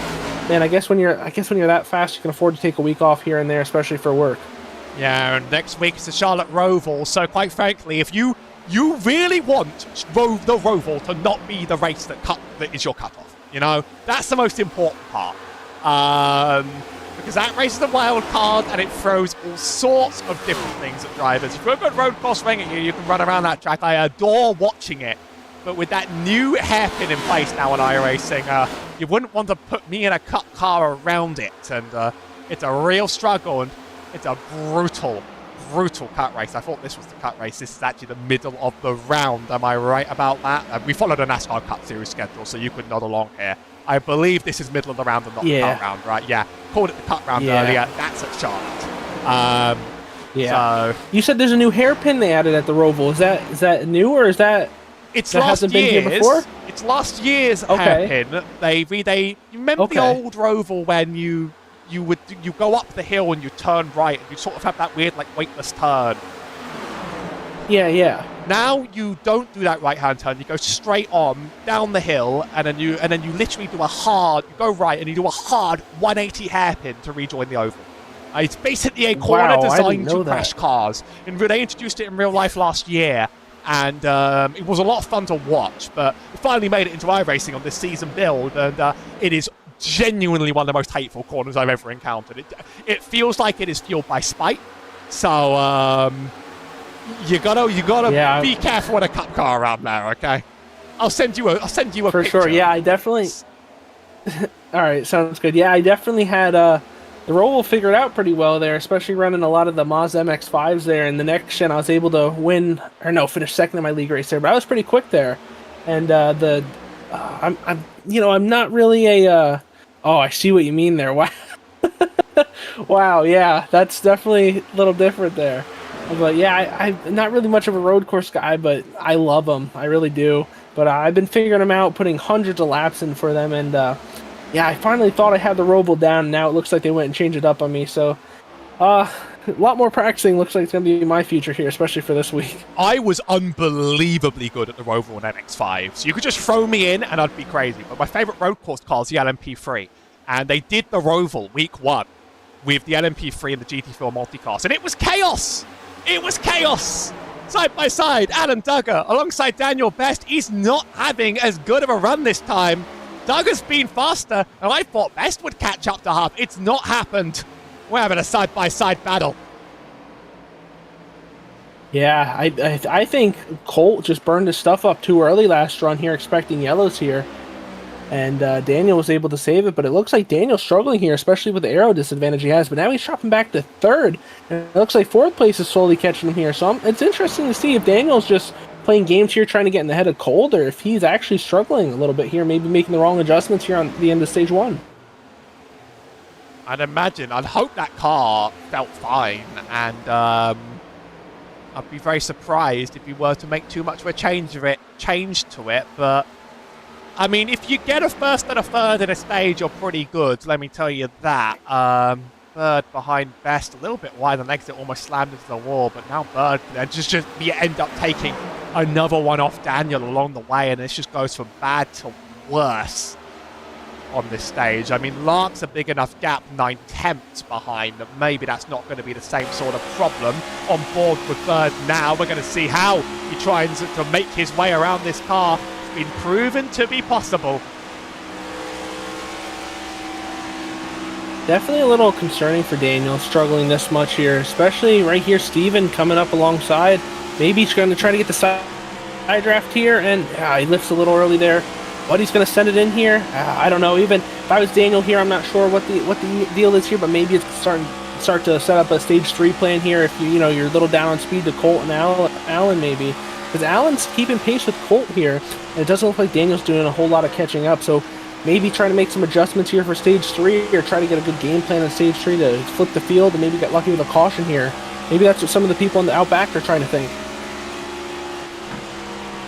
Speaker 2: man, I guess when you're that fast, you can afford to take a week off here and there, especially for work.
Speaker 1: Yeah, and next week is the Charlotte Roval. So quite frankly, if you really want the Roval to not be the race that is your cutoff, that's the most important part. Because that race is a wild card and it throws all sorts of different things at drivers. If you've got a good road course ring at you, you can run around that track. I adore watching it. But with that new hairpin in place now on iRacing, you wouldn't want to put me in a cut car around it. And it's a real struggle, and it's a brutal cut race. I thought this was the cut race. This is actually the middle of the round. Am I right about that? We followed a NASCAR Cup Series schedule, so you could nod along here. I believe this is middle of the round and not the cut round, right? Yeah. Called it the cut round earlier. That's at Charlotte. So
Speaker 2: you said there's a new hairpin they added at the Roval. Is that new, or is that...
Speaker 1: It's
Speaker 2: that
Speaker 1: last
Speaker 2: hasn't been here before?
Speaker 1: It's last year's hairpin. You remember the old Roval when you go up the hill and you turn right and you sort of have that weird weightless turn.
Speaker 2: Yeah.
Speaker 1: Now you don't do that right-hand turn. You go straight on down the hill, and then you literally do you go right and you do a hard 180 hairpin to rejoin the oval. It's basically a corner designed to crash cars. And they introduced it in real life last year, and it was a lot of fun to watch. But it finally made it into iRacing on this season build, and it is genuinely one of the most hateful corners I've ever encountered. It feels like it is fueled by spite. So you gotta be careful with a cup car around there, okay? I'll send you a
Speaker 2: for
Speaker 1: picture.
Speaker 2: Sure. Yeah, I definitely. All right, sounds good. Yeah, I definitely had the Roval figured out pretty well there, especially running a lot of the Mazda MX-5s there. And the next gen, I was able to finish second in my league race there, but I was pretty quick there. And I'm not really a. I see what you mean there. Wow. Wow. Yeah, that's definitely a little different there. But yeah, I'm not really much of a road course guy, but I love them. I really do. But I've been figuring them out, putting hundreds of laps in for them, and I finally thought I had the Roval down, and now it looks like they went and changed it up on me. So a lot more practicing looks like it's going to be my future here, especially for this week.
Speaker 1: I was unbelievably good at the Roval and NX5, so you could just throw me in and I'd be crazy. But my favourite road course car is the LMP3, and they did the Roval week 1 with the LMP3 and the GT4 multicast, and it was chaos! It was chaos! Side by side, Alan Duggar alongside Daniel Best. He's not having as good of a run this time. Duggar's been faster, and I thought Best would catch up to Huff. It's not happened. We're having a side-by-side battle.
Speaker 2: Yeah, I think Colt just burned his stuff up too early last run here, expecting yellows here. And Daniel was able to save it, but it looks like Daniel's struggling here, especially with the aero disadvantage he has. But now he's dropping back to third, and it looks like fourth place is slowly catching him here. So it's interesting to see if Daniel's just playing games here, trying to get in the head of Colt, or if he's actually struggling a little bit here, maybe making the wrong adjustments here on the end of stage 1.
Speaker 1: I'd hope that car felt fine, and I'd be very surprised if you were to make too much of a change to it, but I mean, if you get a first and a third in a stage, you're pretty good, let me tell you that. Bird behind Best, a little bit wide on exit, almost slammed into the wall, but now Bird just you end up taking another one off Daniel along the way, and this just goes from bad to worse on this stage. I mean, Lark's a big enough gap, 9/10 behind, that maybe that's not going to be the same sort of problem. On board with Bird now, we're going to see how he tries to make his way around this car. Been proven to be possible.
Speaker 2: Definitely a little concerning for Daniel, struggling this much here, especially right here. Steven coming up alongside. Maybe he's going to try to get the side draft here, and he lifts a little early there. But he's going to send it in here. I don't know. Even if I was Daniel here, I'm not sure what the deal is here, but maybe it's starting start to set up a stage 3 plan here if you're a little down on speed to Colt and Allen maybe. Because Allen's keeping pace with Colt here, and it doesn't look like Daniel's doing a whole lot of catching up. So maybe try to make some adjustments here for stage 3, or try to get a good game plan in stage 3 to flip the field and maybe get lucky with a caution here. Maybe that's what some of the people in the Outback are trying to think.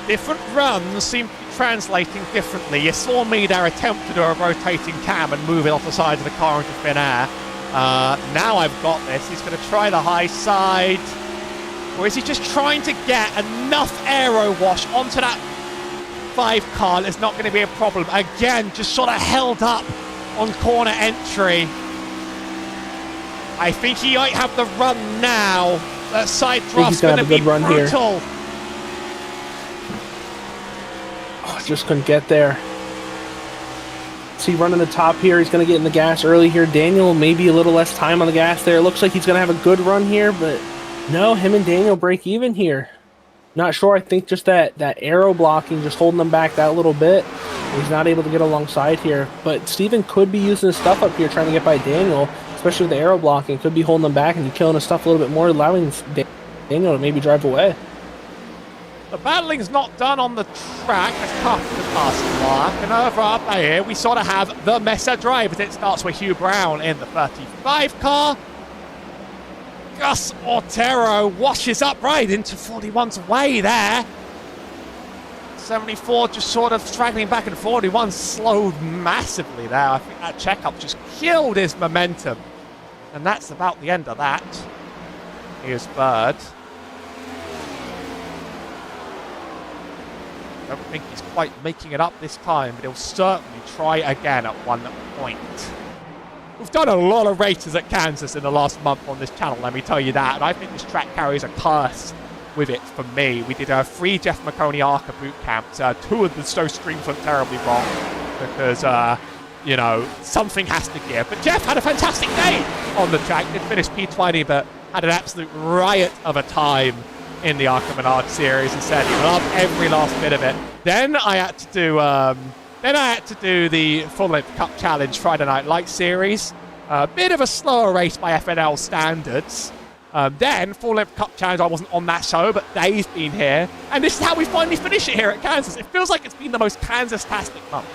Speaker 1: Different runs seem to be translating differently. You saw me there attempt to do a rotating cam and move it off the side of the car into thin air. Now I've got this. He's going to try the high side. Or is he just trying to get enough aero wash onto that 5 car? There's not going to be a problem. Again, just sort of held up on corner entry. I think he might have the run now. That side thrust's going to be brutal.
Speaker 2: Here. Oh, just couldn't get there. See, running the top here. He's going to get in the gas early here. Daniel, maybe a little less time on the gas there. Looks like he's going to have a good run here, but no, him and Daniel break even here. Not sure. I think just that aero blocking just holding them back that little bit. He's not able to get alongside here. But Steven could be using his stuff up here trying to get by Daniel, especially with the aero blocking. Could be holding them back and killing his stuff a little bit more, allowing Daniel to maybe drive away.
Speaker 1: The battling's not done on the track. Let's cut the passing mark. And over up here, we sort of have the Messer drive as it starts with Hugh Brown in the 35 car. Gus Otero washes up right into 41's way there. 74 just sort of straggling back, and 41 slowed massively there. I think that checkup just killed his momentum. And that's about the end of that. Here's Bird. I don't think he's quite making it up this time, but he'll certainly try again at one point. We've done a lot of races at Kansas in the last month on this channel, let me tell you that. And I think this track carries a curse with it for me. We did 3 Jeff Maconi ARCA boot camps. 2 of the so streams went terribly wrong because, something has to give. But Jeff had a fantastic day on the track. Did finish P20, but had an absolute riot of a time in the ARCA Menard series and said he loved every last bit of it. Then I had to do the Full Length Cup Challenge Friday Night Lights series. A bit of a slower race by FNL standards. Then Full Length Cup Challenge, I wasn't on that show, but Dave's been here. And this is how we finally finish it here at Kansas. It feels like it's been the most Kansas-tastic month.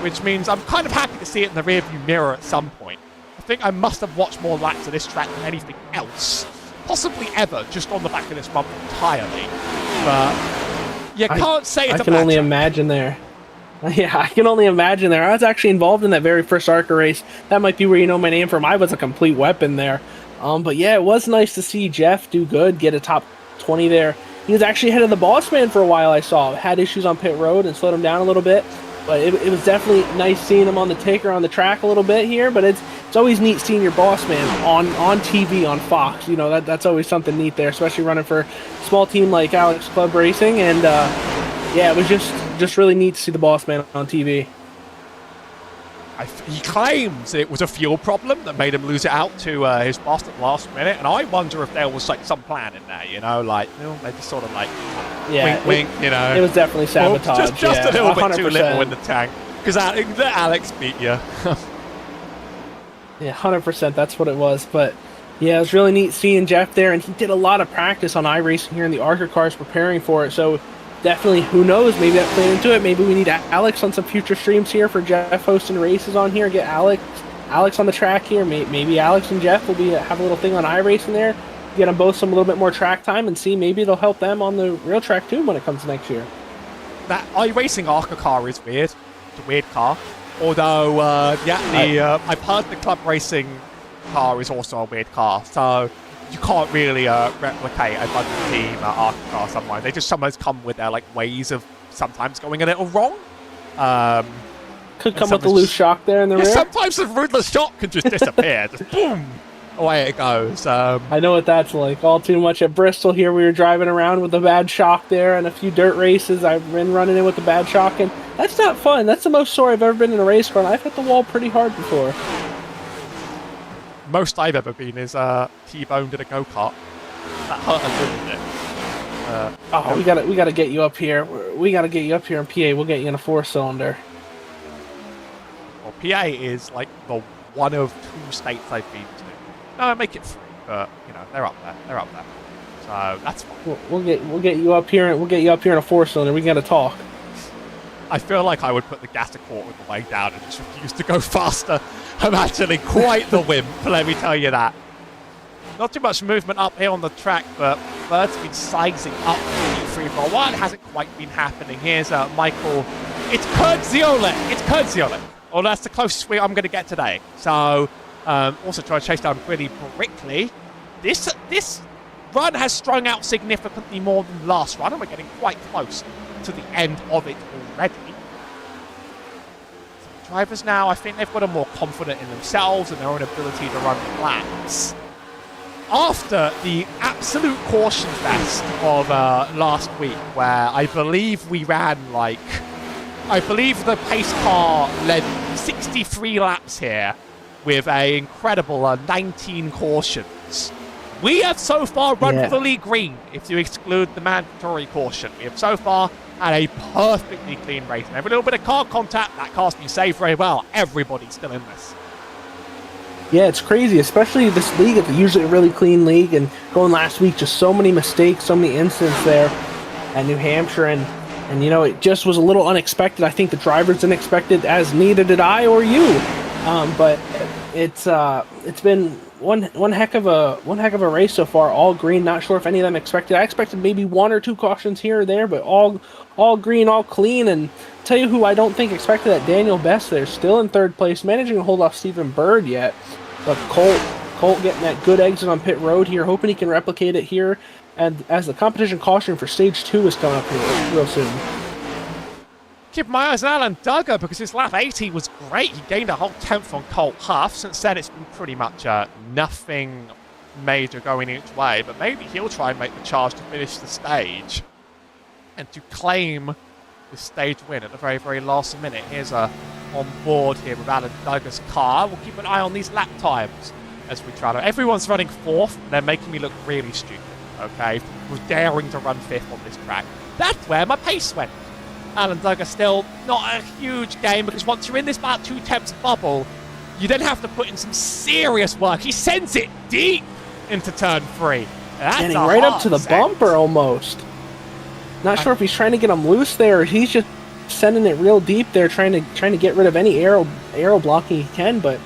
Speaker 1: Which means I'm kind of happy to see it in the rearview mirror at some point. I think I must have watched more laps of this track than anything else. Possibly ever, just on the back of this month entirely. But you can't say it's a bad
Speaker 2: I can only
Speaker 1: track.
Speaker 2: imagine there. Yeah, I can only imagine there. I was actually involved in that very first ARCA race. That might be where you know my name from. I was a complete weapon there. But yeah, it was nice to see Jeff do good, get a top 20 there. He was actually ahead of the boss man for a while, I saw. Had issues on pit road and slowed him down a little bit. But it was definitely nice seeing him on the taker on the track a little bit here. But it's always neat seeing your boss man on TV on Fox. You know, that's always something neat there, especially running for a small team like Alex Club Racing. And yeah, it was just really neat to see the boss man on TV.
Speaker 1: He claims it was a fuel problem that made him lose it out to his boss at the last minute, and I wonder if there was like some plan in there, maybe sort of like wink, wink,
Speaker 2: It was definitely sabotage.
Speaker 1: Just a little
Speaker 2: 100%.
Speaker 1: bit too little in the tank, because Alex beat you.
Speaker 2: Yeah, 100%, that's what it was. But yeah, it was really neat seeing Jeff there, and he did a lot of practice on iRacing here in the ARCA cars preparing for it, so definitely, who knows, maybe that played into it. Maybe we need Alex on some future streams here for Jeff hosting races on here. Get Alex on the track here. Maybe Alex and Jeff will have a little thing on iRacing there. Get them both some a little bit more track time and see maybe it'll help them on the real track too when it comes next year. That
Speaker 1: iRacing ARCA car is weird. It's a weird car. Although, I've heard the Club Racing car is also a weird car. So you can't really replicate a Budget Team ARCA car somewhere. They just sometimes come with their ways of sometimes going a little wrong.
Speaker 2: Could come with a loose shock there in the rear.
Speaker 1: Sometimes the rootless shock can just disappear. Just boom, away it goes.
Speaker 2: I know what that's like. All too much at Bristol here. We were driving around with a bad shock there, and a few dirt races. I've been running in with a bad shock, and that's not fun. That's the most sore I've ever been in a race car, and I've hit the wall pretty hard before.
Speaker 1: Most I've ever been is T-boned in a go-kart. That hurt a little bit.
Speaker 2: We gotta get you up here. We gotta get you up here in PA. We'll get you in a 4-cylinder.
Speaker 1: Well, PA is like the one of 2 states I've been to. No, I make it 3, but you know they're up there. They're up there. So that's fine.
Speaker 2: We'll get you up here, and we'll get you up here in a 4-cylinder. We got to talk.
Speaker 1: I feel like I would put the gas a quarter of the way down and just refuse to go faster. I'm actually quite the wimp, let me tell you that. Not too much movement up here on the track, but Bird's been sizing up the free for a while. It hasn't quite been happening. Here's Michael. It's Kurdziolet. It's Kurdziolet. Well, that's the closest I'm going to get today. So, also trying to chase down Gritty Brickley. This run has strung out significantly more than the last run, and we're getting quite close to the end of it already. So the drivers now, I think they've got a more confident in themselves and their own ability to run laps. After the absolute caution fest of last week, where I believe we ran I believe the pace car led 63 laps here with an incredible 19 cautions. We have so far run fully green, if you exclude the mandatory caution. We have so far had a perfectly clean race. And every little bit of car contact, that car's been saved very well. Everybody's still in this.
Speaker 2: Yeah, it's crazy, especially this league. It's usually a really clean league, and going last week, just so many mistakes, so many incidents there at New Hampshire, and you know, it just was a little unexpected. I think the drivers didn't expect it, as neither did I or you. But it's been one heck of a race so far. All green. Not sure if any of them expected. I expected maybe 1 or 2 cautions here or there, but all green, all clean. And tell you who I don't think expected that, Daniel Best there, still in 3rd place, managing to hold off Stephen Bird yet. But Colt getting that good exit on pit road here, hoping he can replicate it here. And as the competition caution for stage 2 is coming up here real soon.
Speaker 1: Keep my eyes on Alan Duggar, because his lap 80 was great. He gained a whole 10th on Colt Huff. Since then, it's been pretty much nothing major going each way. But maybe he'll try and make the charge to finish the stage and to claim the stage win at the very, very last minute. Here's on board here with Alan Duggar's car. We'll keep an eye on these lap times as we try to. Everyone's running 4th. They're making me look really stupid. Okay, we're daring to run 5th on this track. That's where my pace went. Alan Duggar still not a huge game, because once you're in this about 2 tenths bubble, you then have to put in some serious work. He sends it deep into turn 3. That's
Speaker 2: getting right up to the bumper almost. Not sure if he's trying to get him loose there, or he's just sending it real deep there, trying to get rid of any aero blocking he can. But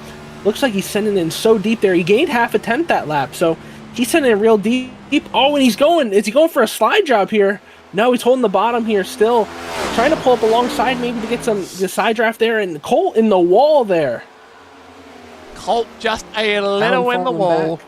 Speaker 2: looks like he's sending it in so deep there. He gained half a tenth that lap, so he's sending it real deep. Oh, and is he going for a slide job here? No, he's holding the bottom here still. Trying to pull up alongside maybe to get the side draft there, and Colt in the wall there.
Speaker 1: Colt just a little in the wall,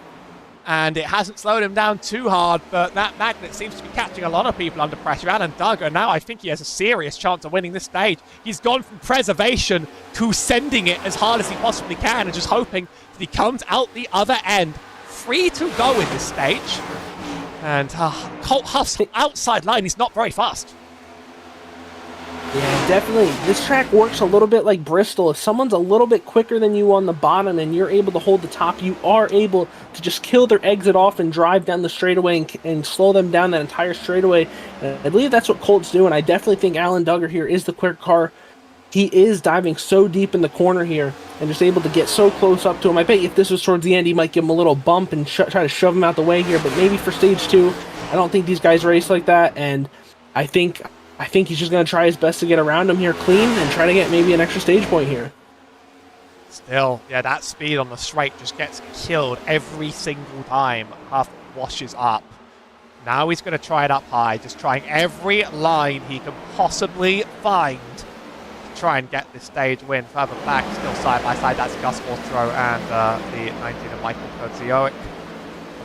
Speaker 1: and it hasn't slowed him down too hard, but that magnet seems to be catching a lot of people under pressure. Alan Duggar, now I think he has a serious chance of winning this stage. He's gone from preservation to sending it as hard as he possibly can and just hoping that he comes out the other end free to go in this stage. And Colt Huff's outside line, he's not very fast.
Speaker 2: Yeah, definitely. This track works a little bit like Bristol. If someone's a little bit quicker than you on the bottom and you're able to hold the top, you are able to just kill their exit off and drive down the straightaway and slow them down that entire straightaway. I believe that's what Colt's doing. I definitely think Alan Duggar here is the quick car. He is diving so deep in the corner here and just able to get so close up to him. I bet if this was towards the end, he might give him a little bump and try to shove him out the way here. But maybe for stage 2, I don't think these guys race like that. And I think he's just going to try his best to get around him here clean and try to get maybe an extra stage point here.
Speaker 1: Still, yeah, that speed on the straight just gets killed every single time Huff washes up. Now he's going to try it up high, just trying every line he can possibly find to try and get this stage win. Further back, still side by side, that's Gus Austro and the 19 of Michael Kurdziolet.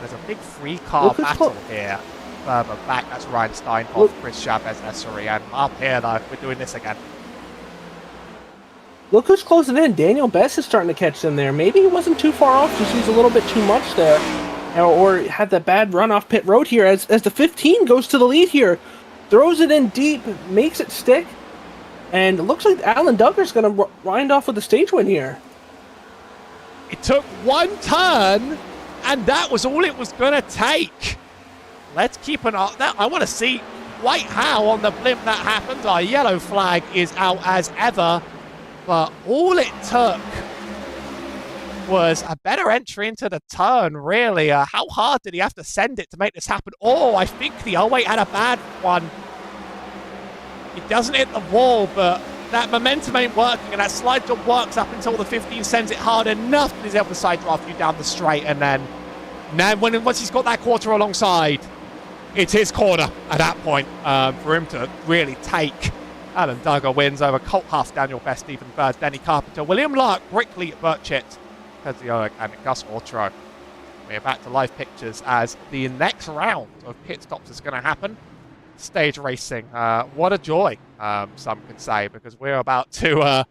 Speaker 1: There's a big three-car battle here. Further back, that's Ryan Steinhoff, Chris Chavez, Essery, and up here, though, we're doing this again.
Speaker 2: Look who's closing in. Daniel Bess is starting to catch them there. Maybe he wasn't too far off, just used a little bit too much there. Or had that bad run off pit road here as the 15 goes to the lead here. Throws it in deep, makes it stick. And it looks like Alan Duggar's going to wind off with the stage win here.
Speaker 1: It took one turn, and that was all it was going to take. Let's keep an eye. I want to see quite how on the blimp that happened. Our yellow flag is out as ever. But all it took was a better entry into the turn, really. How hard did he have to send it to make this happen? Oh, I think the 08 had a bad one. He doesn't hit the wall, but that momentum ain't working, and that slide jump works up until the 15 sends it hard enough that he's able to side draft you down the straight, and then once he's got that quarter alongside, it's his corner at that point for him to really take. Alan Duggar wins over Colt Huff, Daniel Best, Stephen Bird, Denny Carpenter, William Lark, Brickley, Burchett, Kezioik, and Gus Autro. We're back to live pictures as the next round of pit stops is going to happen. Stage racing. What a joy, some could say, because we're about to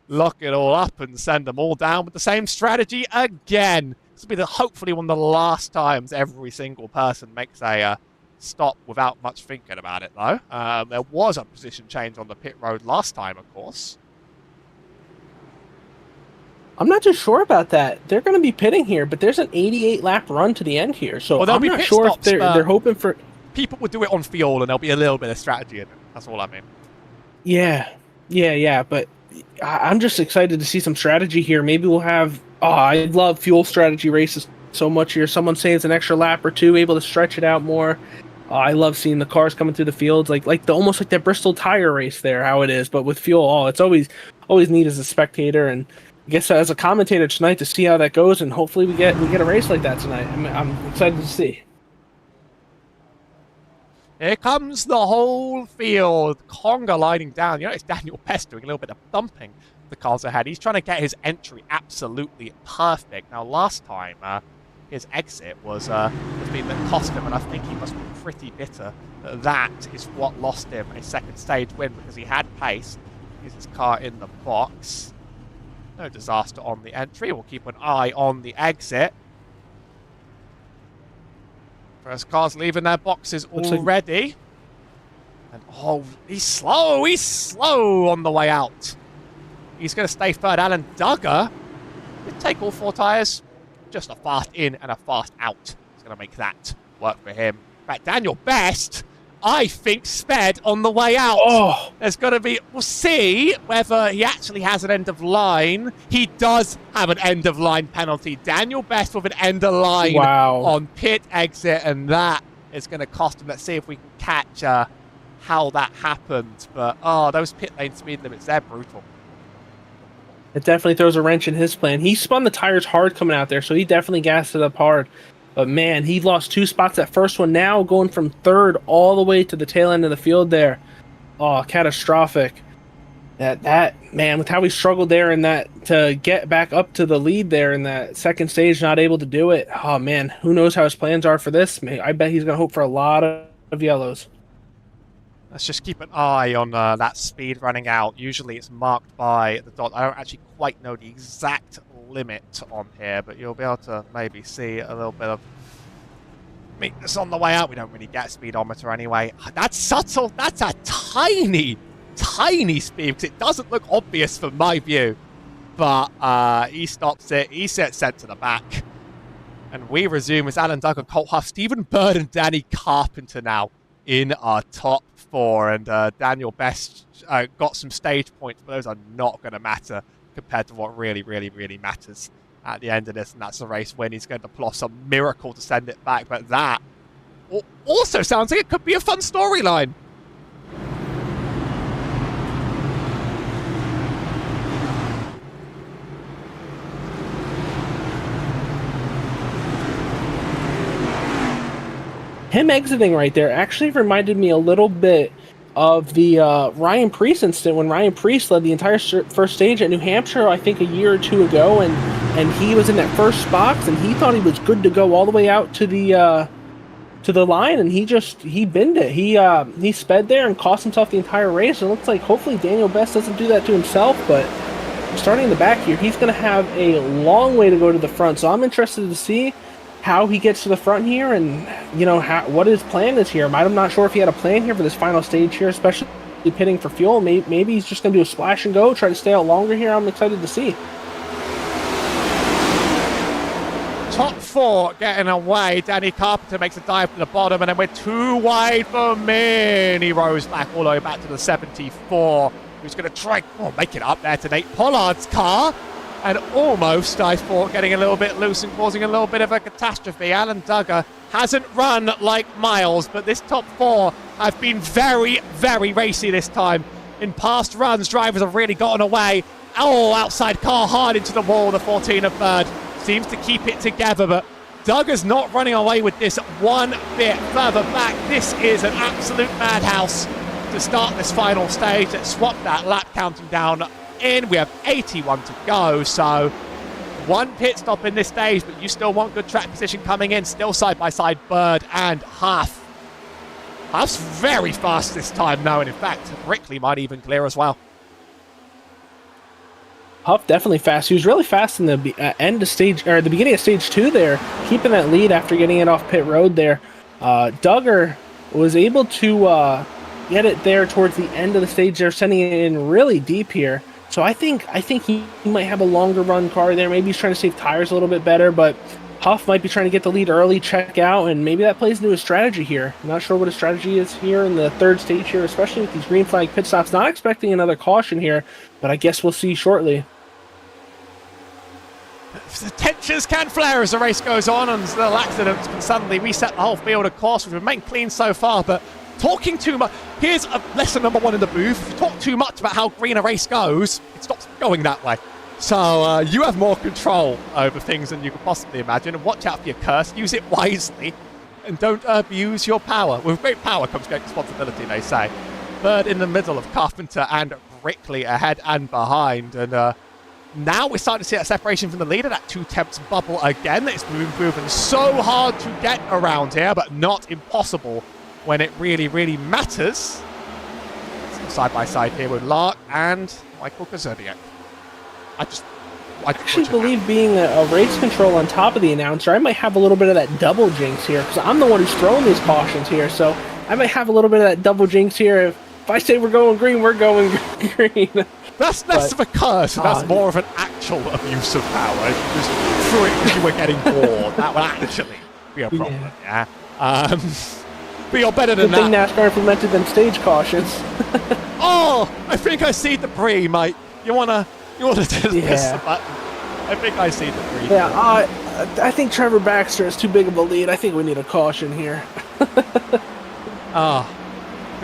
Speaker 1: lock it all up and send them all down with the same strategy again. This will be hopefully one of the last times every single person makes a stop without much thinking about it, though. There was a position change on the pit road last time, of course.
Speaker 2: I'm not too sure about that. They're going to be pitting here, but there's an 88-lap run to the end here, so well, I'm not sure if they're hoping for...
Speaker 1: People would do it on fuel, and there'll be a little bit of strategy in it. That's all I mean.
Speaker 2: Yeah, but I'm just excited to see some strategy here. Maybe we'll have... Oh, I love fuel strategy races so much here. Someone saves an extra lap or two, able to stretch it out more. Oh, I love seeing the cars coming through the fields, almost like that Bristol tire race there, how it is, but with fuel. Oh, it's always neat as a spectator, and I guess as a commentator tonight to see how that goes, and hopefully we get a race like that tonight. I'm excited to see.
Speaker 1: Here comes the whole field. Conga lining down. You know, it's Daniel Best doing a little bit of thumping the cars ahead. He's trying to get his entry absolutely perfect. Now, last time, his exit was being that cost him, and I think he must be pretty bitter that is what lost him a second stage win, because he had pace. Here's his car in the box. No disaster on the entry. We'll keep an eye on the exit. First cars leaving their boxes already. And oh, he's slow on the way out. He's going to stay third. Alan Duggar did take all four tyres. Just a fast in and a fast out. He's going to make that work for him. In fact, Daniel Best, I think, sped on the way out.
Speaker 2: Oh.
Speaker 1: There's going to be... We'll see whether he actually has an end of line. He does have an end of line penalty. Daniel Best with an end of line on pit exit, and that is going to cost him. Let's see if we can catch how that happened. But, those pit lane speed limits, they're brutal.
Speaker 2: It definitely throws a wrench in his plan. He spun the tires hard coming out there, so he definitely gassed it up hard. But, man, he lost 2 spots that first one. Now going from third all the way to the tail end of the field there. Oh, catastrophic. That man, with how he struggled there in that to get back up to the lead there in that second stage, not able to do it. Oh, man, who knows how his plans are for this. I bet he's going to hope for a lot of yellows.
Speaker 1: Let's just keep an eye on that speed running out. Usually it's marked by the dot. I don't actually quite know the exact limit on here, but you'll be able to maybe see a little bit of meekness on the way out. We don't really get a speedometer anyway. That's subtle. That's a tiny speed, because it doesn't look obvious from my view. But he stops it. He sets sent to the back. And we resume as Alan Duggar, Colt Huff, Stephen Bird, and Danny Carpenter now in our top 4, and Daniel Best got some stage points, but those are not going to matter compared to what really matters at the end of this, and that's the race win. He's going to pull off some miracle to send it back, but that also sounds like it could be a fun storyline.
Speaker 2: Him exiting right there actually reminded me a little bit of the Ryan Preece incident when Ryan Preece led the entire first stage at New Hampshire, I think a year or two ago, and he was in that first box, and he thought he was good to go all the way out to the line, and he binned it. He sped there and cost himself the entire race. It looks like hopefully Daniel Best doesn't do that to himself, but starting in the back here, he's going to have a long way to go to the front, so I'm interested to see how he gets to the front here, and what his plan is here. I'm not sure if he had a plan here for this final stage here, especially pitting for fuel. Maybe he's just going to do a splash and go, try to stay out longer here. I'm excited to see.
Speaker 1: Top 4 getting away. Danny Carpenter makes a dive to the bottom, and then we're too wide for Min. He rose back all the way back to the 74. Who's going to try make it up there to Nate Pollard's car. and almost, I thought, getting a little bit loose and causing a little bit of a catastrophe. Alan Duggar hasn't run like Miles, but this top 4 have been very, very racy this time. In past runs, drivers have really gotten away. Oh, outside car hard into the wall. The 14 of Bird seems to keep it together, but Duggar's not running away with this one bit further back. This is an absolute madhouse to start this final stage. Let's swap that lap counting down in. We have 81 to go, so 1 pit stop in this stage, but you still want good track position coming in. Still side by side, Bird and Huff. Huff's very fast this time now, and in fact, Brickley might even clear as well.
Speaker 2: Huff definitely fast. He was really fast in the end of stage, or the beginning of stage 2 there, keeping that lead after getting it off pit road there. Duggar was able to get it there towards the end of the stage. They're sending it in really deep here. So I think he might have a longer run car there. Maybe he's trying to save tires a little bit better, but Huff might be trying to get the lead early, check out, and maybe that plays into his strategy here. I'm not sure what his strategy is here in the 3rd stage here, especially with these green flag pit stops. Not expecting another caution here, but I guess we'll see shortly.
Speaker 1: The tensions can flare as the race goes on, and little accidents can suddenly reset the whole field. Of course, we've remained clean so far, but talking too much... Here's a lesson number 1 in the booth. If you talk too much about how green a race goes, it stops going that way. So you have more control over things than you could possibly imagine. And watch out for your curse. Use it wisely. And don't abuse your power. With great power comes great responsibility, they say. Bird in the middle of Carpenter and Brickley ahead and behind. And now we're starting to see that separation from the leader. That 2 temps bubble again. It's been proven so hard to get around here, but not impossible when it really, really matters. Side by side here with Lark and Michael Kazerniak. I actually believe
Speaker 2: being a race control on top of the announcer, I might have a little bit of that double jinx here, because I'm the one who's throwing these cautions here, so I might have a little bit of that double jinx here. If I say we're going green, we're going green.
Speaker 1: That's less of a curse, and that's more of an actual abuse of power. If you just threw it because you were getting bored, that would actually be a problem, yeah. But you're better than that.
Speaker 2: Good thing NASCAR implemented them stage cautions.
Speaker 1: Oh, I think I see debris, mate. You wanna just press the button. I think I see debris.
Speaker 2: Yeah, I think Trevor Baxter is too big of a lead. I think we need a caution here.
Speaker 1: Good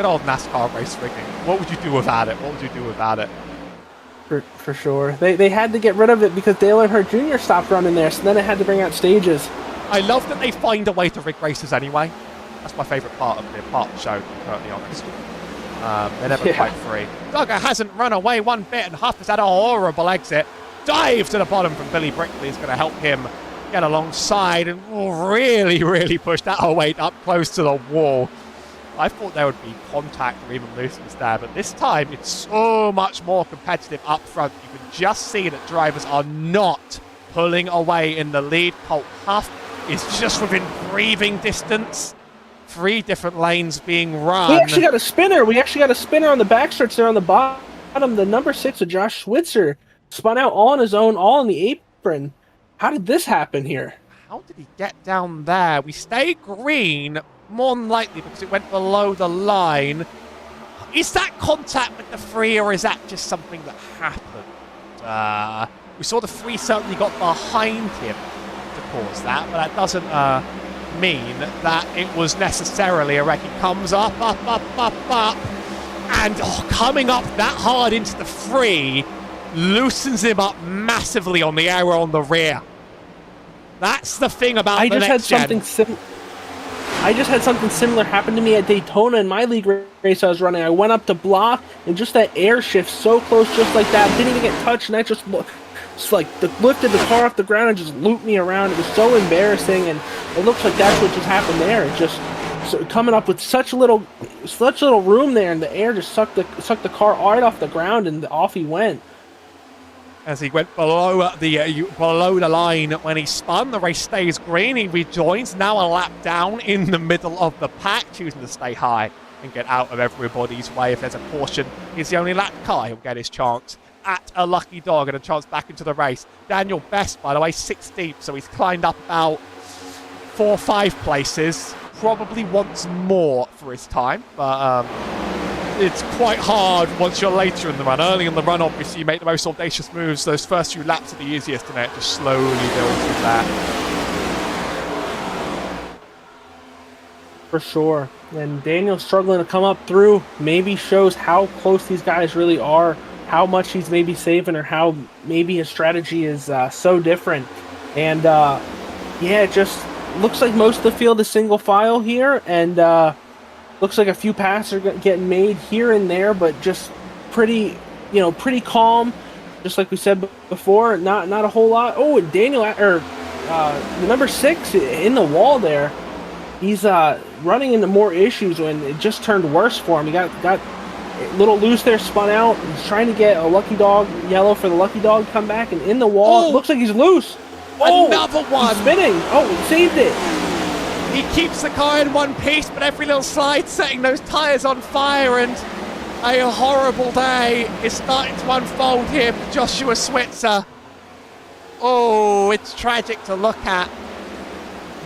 Speaker 1: old NASCAR race rigging. What would you do without it?
Speaker 2: For sure. They had to get rid of it because Dale Earnhardt Jr. stopped running there, so then it had to bring out stages.
Speaker 1: I love that they find a way to rig races anyway. That's my favourite part of the show, to be perfectly honest. They're never quite free. Duggar hasn't run away one bit, and Huff has had a horrible exit. Dive to the bottom from Billy Brickley is going to help him get alongside and really, really push that weight up close to the wall. I thought there would be contact or even looseness there, but this time it's so much more competitive up front. You can just see that drivers are not pulling away in the lead. Colt Huff is just within breathing distance. 3 different lanes being run.
Speaker 2: We actually got a spinner. On the backstretch there on the bottom. The number 6 of Josh Switzer spun out all on his own, all on the apron. How did this happen here?
Speaker 1: How did he get down there? We stay green, more than likely because it went below the line. Is that contact with the 3, or is that just something that happened? We saw the 3 certainly got behind him to cause that, but that doesn't mean that it was necessarily a wreck. He comes up, and coming up that hard into the 3 loosens him up massively on the aero on the rear. That's the thing about I just
Speaker 2: had something similar happen to me at Daytona in my league race I was running. I went up to block, and just that air shift so close, just like that, didn't even get touched, and I just lifted the car off the ground and just looped me around. It was so embarrassing, and it looks like that's what just happened there. It just coming up with such little room there, and the air just sucked the car right off the ground, and off he went.
Speaker 1: As he went below the line when he spun, the race stays green. He rejoins, now a lap down in the middle of the pack, choosing to stay high and get out of everybody's way. If there's a caution, he's the only lap car. He'll get his chance at a lucky dog and a chance back into the race. Daniel Best, by the way, 6 deep, so he's climbed up about 4 or 5 places. Probably wants more for his time, but it's quite hard once you're later in the run. Early in the run, obviously, you make the most audacious moves. Those first few laps are the easiest, and it just slowly builds with that.
Speaker 2: For sure. And Daniel's struggling to come up through. Maybe shows how close these guys really are, how much he's maybe saving, or how maybe his strategy is so different. And yeah, it just looks like most of the field is single file here, and looks like a few passes are getting made here and there, but just pretty, pretty calm. Just like we said before, not a whole lot. Oh, and Daniel, the number 6 in the wall there. He's running into more issues when it just turned worse for him. He got a little loose there, spun out. He's trying to get a lucky dog yellow for the lucky dog to come back, and in the wall, it looks like he's loose.
Speaker 1: Another one.
Speaker 2: He's spinning. Oh, he saved it.
Speaker 1: He keeps the car in one piece, but every little slide setting those tires on fire, and a horrible day is starting to unfold here for Joshua Switzer. Oh, it's tragic to look at.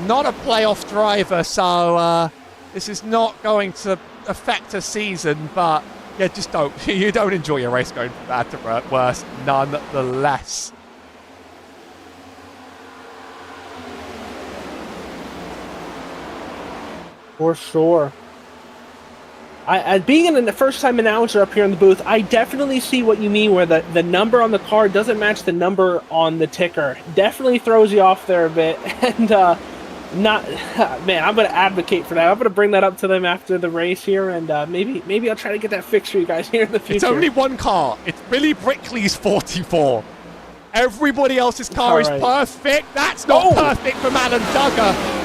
Speaker 1: Not a playoff driver, so this is not going to affect a season, but yeah, just don't. You don't enjoy your race going from bad to worse, nonetheless.
Speaker 2: For sure. Being the first-time announcer up here in the booth, I definitely see what you mean, where the number on the car doesn't match the number on the ticker. Definitely throws you off there a bit, and man, I'm going to advocate for that. I'm going to bring that up to them after the race here, and maybe I'll try to get that fixed for you guys here in the future.
Speaker 1: It's only one car. It's Billy Brickley's 44. Everybody else's car is perfect. That's not perfect for Alan Duggar.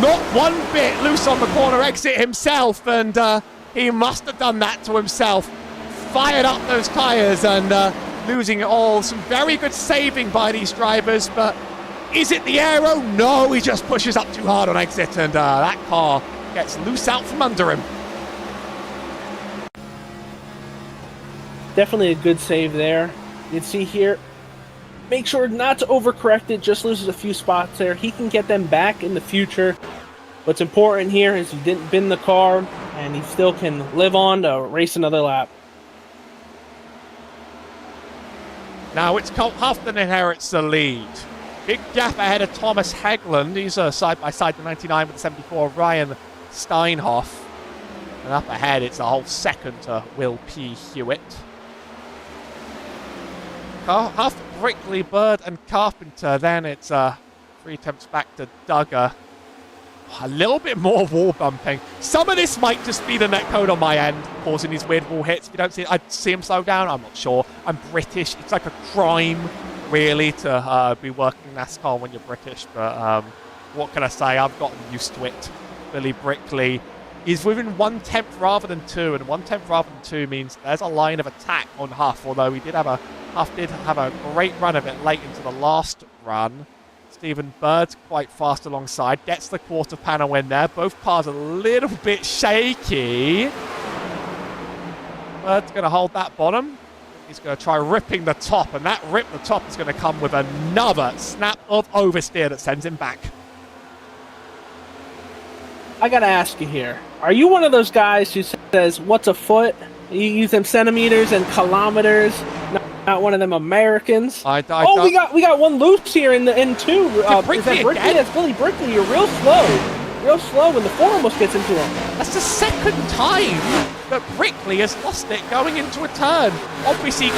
Speaker 1: Not one bit loose on the corner exit himself, and he must have done that to himself. Fired up those tyres and losing it all. Some very good saving by these drivers, but is it the aero? No, he just pushes up too hard on exit, and that car gets loose out from under him.
Speaker 2: Definitely a good save there. You can see here, make sure not to overcorrect it, just loses a few spots there. He can get them back in the future. What's important here is he didn't bin the car, and he still can live on to race another lap.
Speaker 1: Now it's Colt Huffman inherits the lead. Big gap ahead of Thomas Hegland. He's side-by-side the 99 with the 74, Ryan Steinhoff. And up ahead, it's a whole second to Will P. Hewitt. Huff, Brickley, Bird, and Carpenter. Then it's 3 attempts back to Duggar. A little bit more wall bumping. Some of this might just be the netcode on my end, causing these weird wall hits. If you don't see it, I'd see him slow down. I'm not sure. I'm British. It's like a crime, really, to be working NASCAR when you're British. But what can I say? I've gotten used to it. Billy Brickley is within 1/10 rather than 2, and 1/10 rather than 2 means there's a line of attack on Huff, although Huff did have a great run of it late into the last run. Stephen Bird's quite fast alongside, gets the quarter panel in there. Both cars a little bit shaky. Bird's going to hold that bottom. He's going to try ripping the top, and that rip the top is going to come with another snap of oversteer that sends him back.
Speaker 2: I got to ask you here, are you one of those guys who says, what's a foot? You use them centimeters and kilometers. Not one of them Americans.
Speaker 1: We
Speaker 2: got one loose here in 2. Is that
Speaker 1: Brickley?
Speaker 2: That's Billy Brickley. You're real slow when the 4 almost gets into him.
Speaker 1: That's the second time that Brickley has lost it going into a turn. Obviously,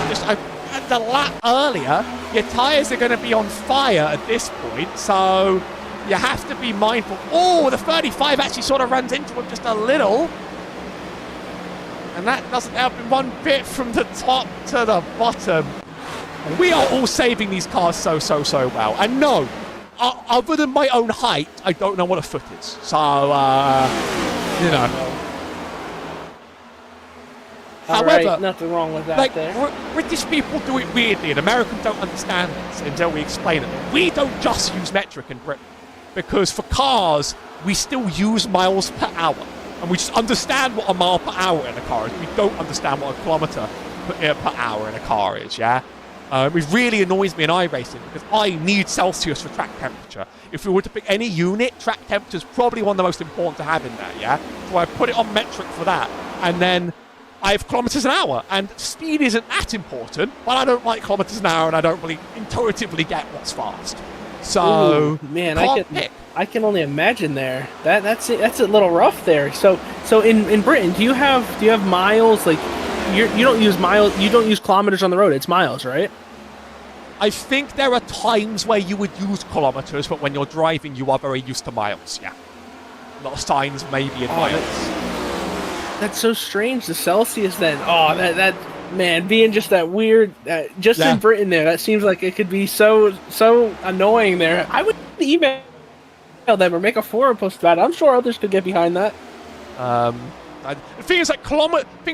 Speaker 1: just the lap earlier, your tyres are going to be on fire at this point, so you have to be mindful. Oh, the 35 actually sort of runs into him just a little. And that doesn't help him one bit from the top to the bottom. We are all saving these cars so well. And no, other than my own height, I don't know what a foot is. So, However,
Speaker 2: nothing wrong with that there.
Speaker 1: British people do it weirdly, and Americans don't understand this until we explain it. We don't just use metric in Britain, because for cars, we still use miles per hour. And we just understand what a mile per hour in a car is. We don't understand what a kilometre per hour in a car is, yeah? It really annoys me in iRacing because I need Celsius for track temperature. If we were to pick any unit, track temperature is probably one of the most important to have in there, yeah? So I put it on metric for that. And then I have kilometers an hour, and speed isn't that important, but I don't like kilometers an hour, and I don't really intuitively get what's fast. So,
Speaker 2: ooh, man, I can only imagine there. That's a little rough there. So in Britain, do you have miles? Like you don't use miles, you don't use kilometers on the road. It's miles, right?
Speaker 1: I think there are times where you would use kilometers, but when you're driving, you are very used to miles. Yeah, a lot of signs maybe in miles.
Speaker 2: That's so strange. The Celsius then. Oh, that man, being just that weird. In Britain there, that seems like it could be so annoying there. I would email them or make a forum post about it. I'm sure others could get behind that.
Speaker 1: The thing is,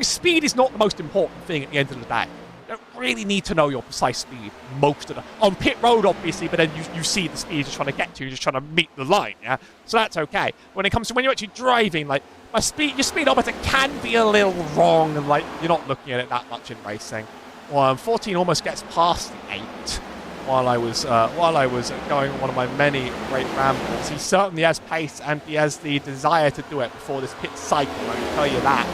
Speaker 1: speed is not the most important thing at the end of the day. You don't really need to know your precise speed most of the on pit road, obviously, but then you see the speed you're trying to get to, you're just trying to meet the line, yeah? So that's okay. When it comes to when you're actually driving, like, your speedometer can be a little wrong, and like you're not looking at it that much in racing. Well, 14 almost gets past the 8 while I was going on one of my many great rambles. He certainly has pace, and he has the desire to do it before this pit cycle, I can tell you that.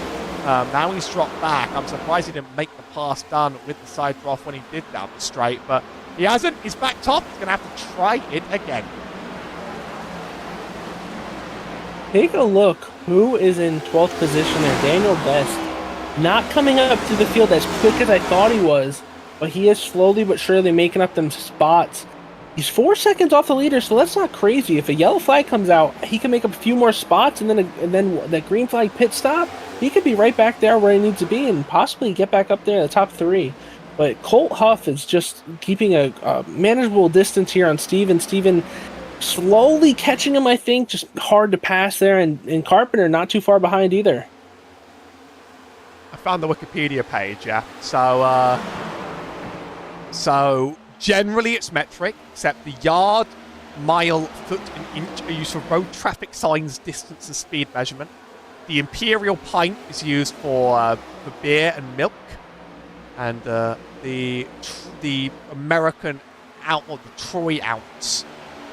Speaker 1: Now he's dropped back. I'm surprised he didn't make the pass done with the side draft when he did down the straight, but he hasn't. He's back top. He's going to have to try it again.
Speaker 2: Take a look. Who is in 12th position there? Daniel Best. Not coming up to the field as quick as I thought he was, but he is slowly but surely making up them spots. He's 4 seconds off the leader, so that's not crazy. If a yellow flag comes out, he can make up a few more spots, and then that green flag pit stop, he could be right back there where he needs to be and possibly get back up there in the top 3. But Colt Huff is just keeping a manageable distance here on Steven. Steven slowly catching him, I think. Just hard to pass there, and Carpenter not too far behind either.
Speaker 1: I found the Wikipedia page, yeah. So generally it's metric, except the yard, mile, foot, and inch are used for road traffic signs, distance, and speed measurement. The imperial pint is used for beer and milk, and the American the Troy ounce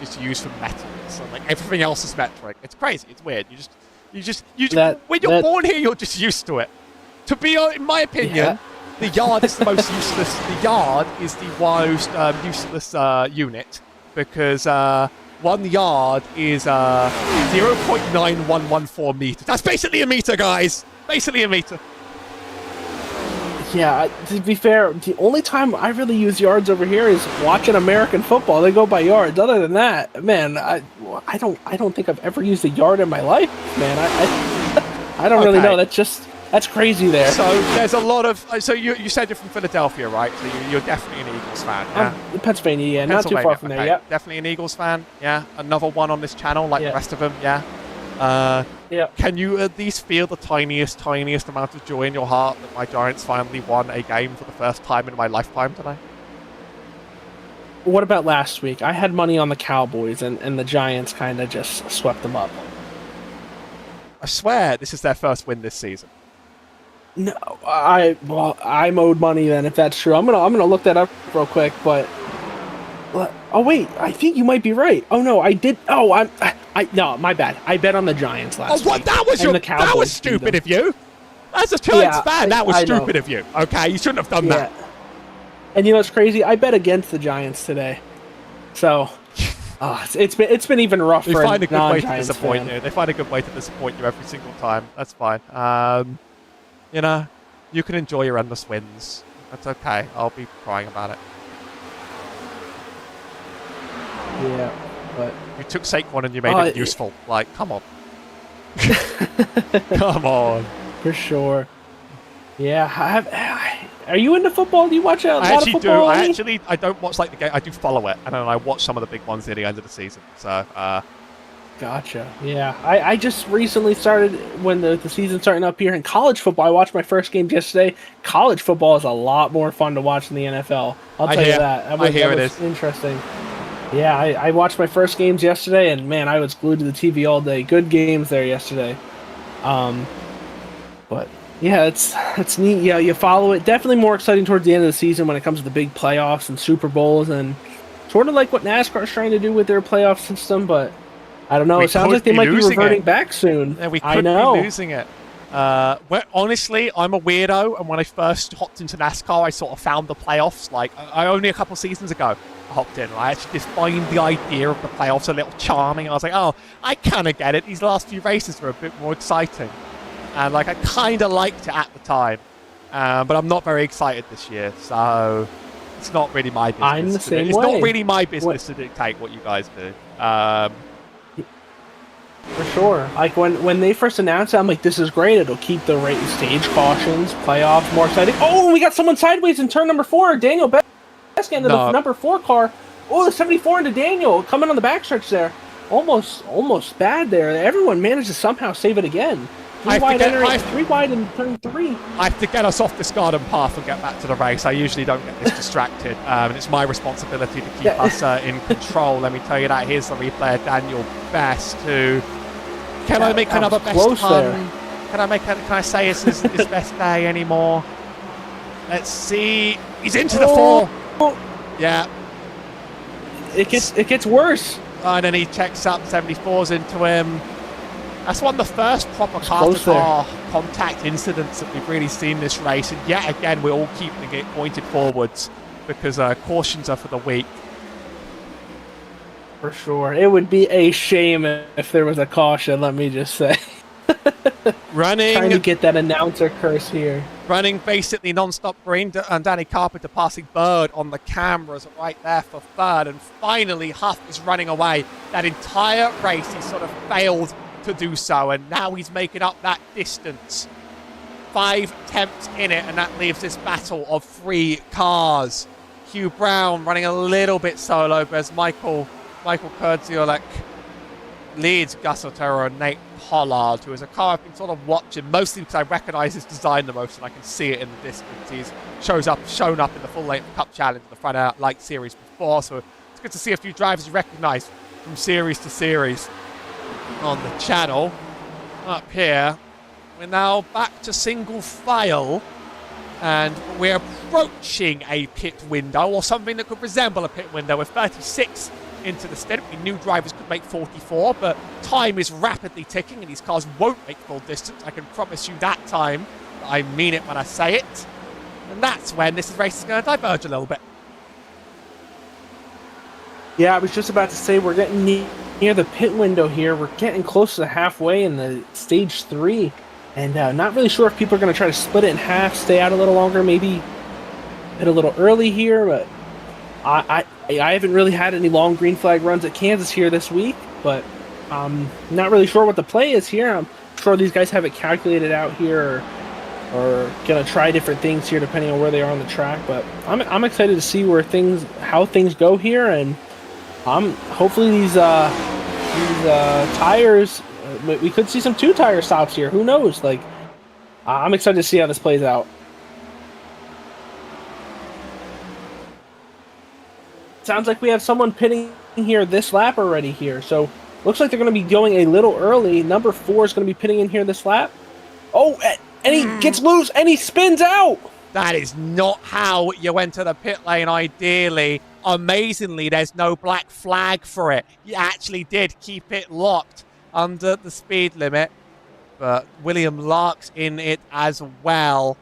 Speaker 1: is used for metal. So like everything else is metric. It's crazy. It's weird. When you're born here, you're just used to it. To be, in my opinion, the yard is the most useless. The yard is the most useless unit because 1 yard is 0.9114 meters. That's basically a meter, guys. Basically a meter.
Speaker 2: Yeah, to be fair, the only time I really use yards over here is watching American football. They go by yards. Other than that, man, I don't think I've ever used a yard in my life, man. I don't really know. That's crazy there.
Speaker 1: So there's a lot of. So you said you're from Philadelphia, right? So you're definitely an Eagles fan. Yeah?
Speaker 2: Pennsylvania, yeah, not too far from there. Yeah,
Speaker 1: definitely an Eagles fan. Yeah, another one on this channel, like the rest of them. Yeah. Can you at least feel the tiniest amount of joy in your heart that my Giants finally won a game for the first time in my lifetime today?
Speaker 2: What about last week? I had money on the Cowboys, and the Giants kind of just swept them up.
Speaker 1: I swear this is their first win this season.
Speaker 2: No, I owed money then, if that's true. I'm gonna look that up real quick, but oh wait, I think you might be right. Oh no, I did. Oh, no, my bad. I bet on the Giants last week.
Speaker 1: That was stupid of you. As a Giants fan, that was stupid of you. Okay, you shouldn't have done that.
Speaker 2: And you know what's crazy? I bet against the Giants today. So, it's been even rougher.
Speaker 1: They find a good way to disappoint you. They find a good way to disappoint you every single time. That's fine. You know, you can enjoy your endless wins. That's okay. I'll be crying about it.
Speaker 2: Yeah, but
Speaker 1: you took Saquon and you made it useful. Like, come on. Come on.
Speaker 2: For sure. Yeah. Are you into football? Do you watch a lot of football?
Speaker 1: I don't watch like the game. I do follow it, and then I watch some of the big ones near the end of the season. So.
Speaker 2: Gotcha. Yeah, I just recently started when the season's starting up here in college football. I watched my first game yesterday. College football is a lot more fun to watch than the NFL. I'll tell you that.
Speaker 1: I hear it is
Speaker 2: interesting. Yeah, I watched my first games yesterday, and man, I was glued to the TV all day. Good games there yesterday. But yeah, it's neat. Yeah, you follow it. Definitely more exciting towards the end of the season when it comes to the big playoffs and Super Bowls, and sort of like what NASCAR is trying to do with their playoff system, but. I don't know. It sounds like they might be reverting back soon.
Speaker 1: Yeah, we could be losing it. Honestly, I'm a weirdo, and when I first hopped into NASCAR, I sort of found the playoffs. Like, I only a couple seasons ago hopped in, and I actually just find the idea of the playoffs a little charming. I was like, oh, I kind of get it. These last few races were a bit more exciting, and like I kind of liked it at the time. But I'm not very excited this year, so it's not really my business.
Speaker 2: I'm the same way.
Speaker 1: It's not really my business to dictate what you guys do.
Speaker 2: For sure. Like when they first announced it, I'm like, this is great. It'll keep the stage cautions, playoffs more exciting. Oh, we got someone sideways in turn number 4. Daniel Best into the number 4 car. Oh, the 74 into Daniel coming on the backstretch there. Almost bad there. Everyone managed to somehow save it again. 3 wide in turn 3.
Speaker 1: I have to get us off this garden path and get back to the race. I usually don't get this distracted, and it's my responsibility to keep us in control. Let me tell you that. Here's the replay of Daniel Best, who... Can I make another best pun? Can I say it's his best day anymore? Let's see. He's into the 4. Yeah.
Speaker 2: It gets worse.
Speaker 1: And then he checks up, 74's into him. That's one of the first proper car-to-car contact incidents that we've really seen this race. And yet again, we're all keeping it pointed forwards because cautions are for the weak.
Speaker 2: For sure. It would be a shame if there was a caution, let me just say. Trying to get that announcer curse here.
Speaker 1: Running basically non-stop green, and Danny Carpenter passing Bird on the cameras right there for third. And finally, Huff is running away. That entire race, he sort of failed to do so, and now he's making up that distance. 5 attempts in it, and that leaves this battle of 3 cars. Hugh Brown running a little bit solo, but as Michael Kurdziolek leads Gus Otero and Nate Pollard, who is a car I've been sort of watching, mostly because I recognise his design the most and I can see it in the distance. He's shown up in the full-length Cup Challenge in the Front Out Light Series before, so it's good to see a few drivers you recognise from series to series on the channel. Up here, we're now back to single file, and we're approaching a pit window, or something that could resemble a pit window. With 36 into the stint, we knew drivers could make 44, but time is rapidly ticking and these cars won't make full distance. I can promise you that time. I mean it when I say it. And that's when this race is going to diverge a little bit.
Speaker 2: Yeah, I was just about to say we're getting near the pit window here. We're getting close to halfway in the stage 3. And not really sure if people are going to try to split it in half, stay out a little longer, maybe hit a little early here, but I haven't really had any long green flag runs at Kansas here this week, but I'm not really sure what the play is here. I'm sure these guys have it calculated out here, or going to try different things here depending on where they are on the track, but I'm excited to see how things go here, and hopefully these tires, we could see some 2-tire stops here. Who knows? Like, I'm excited to see how this plays out. Sounds like we have someone pitting here this lap already here. So, looks like they're going to be going a little early. Number 4 is going to be pitting in here this lap. Oh, and he gets loose, and he spins out!
Speaker 1: That is not how you enter the pit lane, ideally. Amazingly, there's no black flag for it. You actually did keep it locked under the speed limit. But William Lark's in it as well.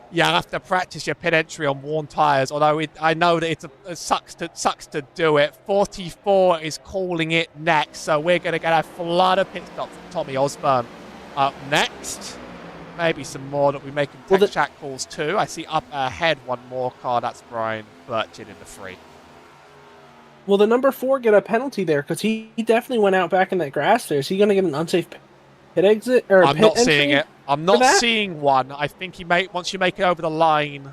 Speaker 1: You have to practice your pit entry on worn tyres, although I know that it sucks to do it. 44 is calling it next, so we're going to get a flood of pit stops from Tommy Osborne up next. Maybe some more that we make in tech chat calls too. I see up ahead one more car. That's Brian Burchin in the 3.
Speaker 2: Will the number 4 get a penalty there? Because he definitely went out back in that grass there. Is he going to get an unsafe pit exit? Or
Speaker 1: I'm not seeing it. I'm not seeing one. I think he may, once you make it over the line,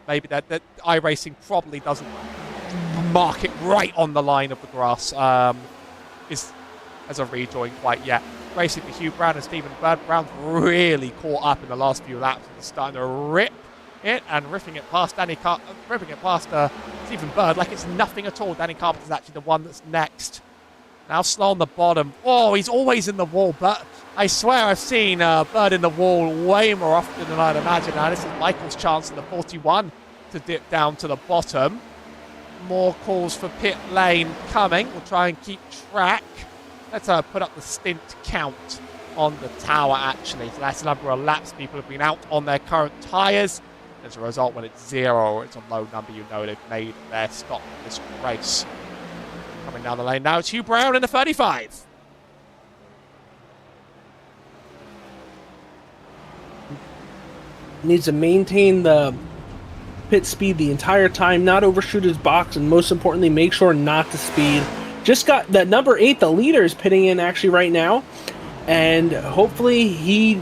Speaker 1: maybe that iRacing probably doesn't mark it right on the line of the grass. As a rejoin quite yet. Racing for Hugh Brown and Stephen Bird. Brown's really caught up in the last few laps and starting to rip it and ripping it past Stephen Bird like it's nothing at all. Danny Carpenter's actually the one that's next. Now slow on the bottom. Oh, he's always in the wall, but I swear I've seen Bird in the wall way more often than I'd imagine. Now this is Michael's chance in the 41 to dip down to the bottom. More calls for pit lane coming. We'll try and keep track. Let's put up the stint count on the tower, actually. So that's the number of laps people have been out on their current tyres. As a result, when it's 0 or it's a low number, you know they've made their stop in this race. Coming down the lane now, it's Hugh Brown in the 35.
Speaker 2: Needs to maintain the pit speed the entire time, not overshoot his box, and most importantly, make sure not to speed. Just got that number 8, the leader, is pitting in actually right now, and hopefully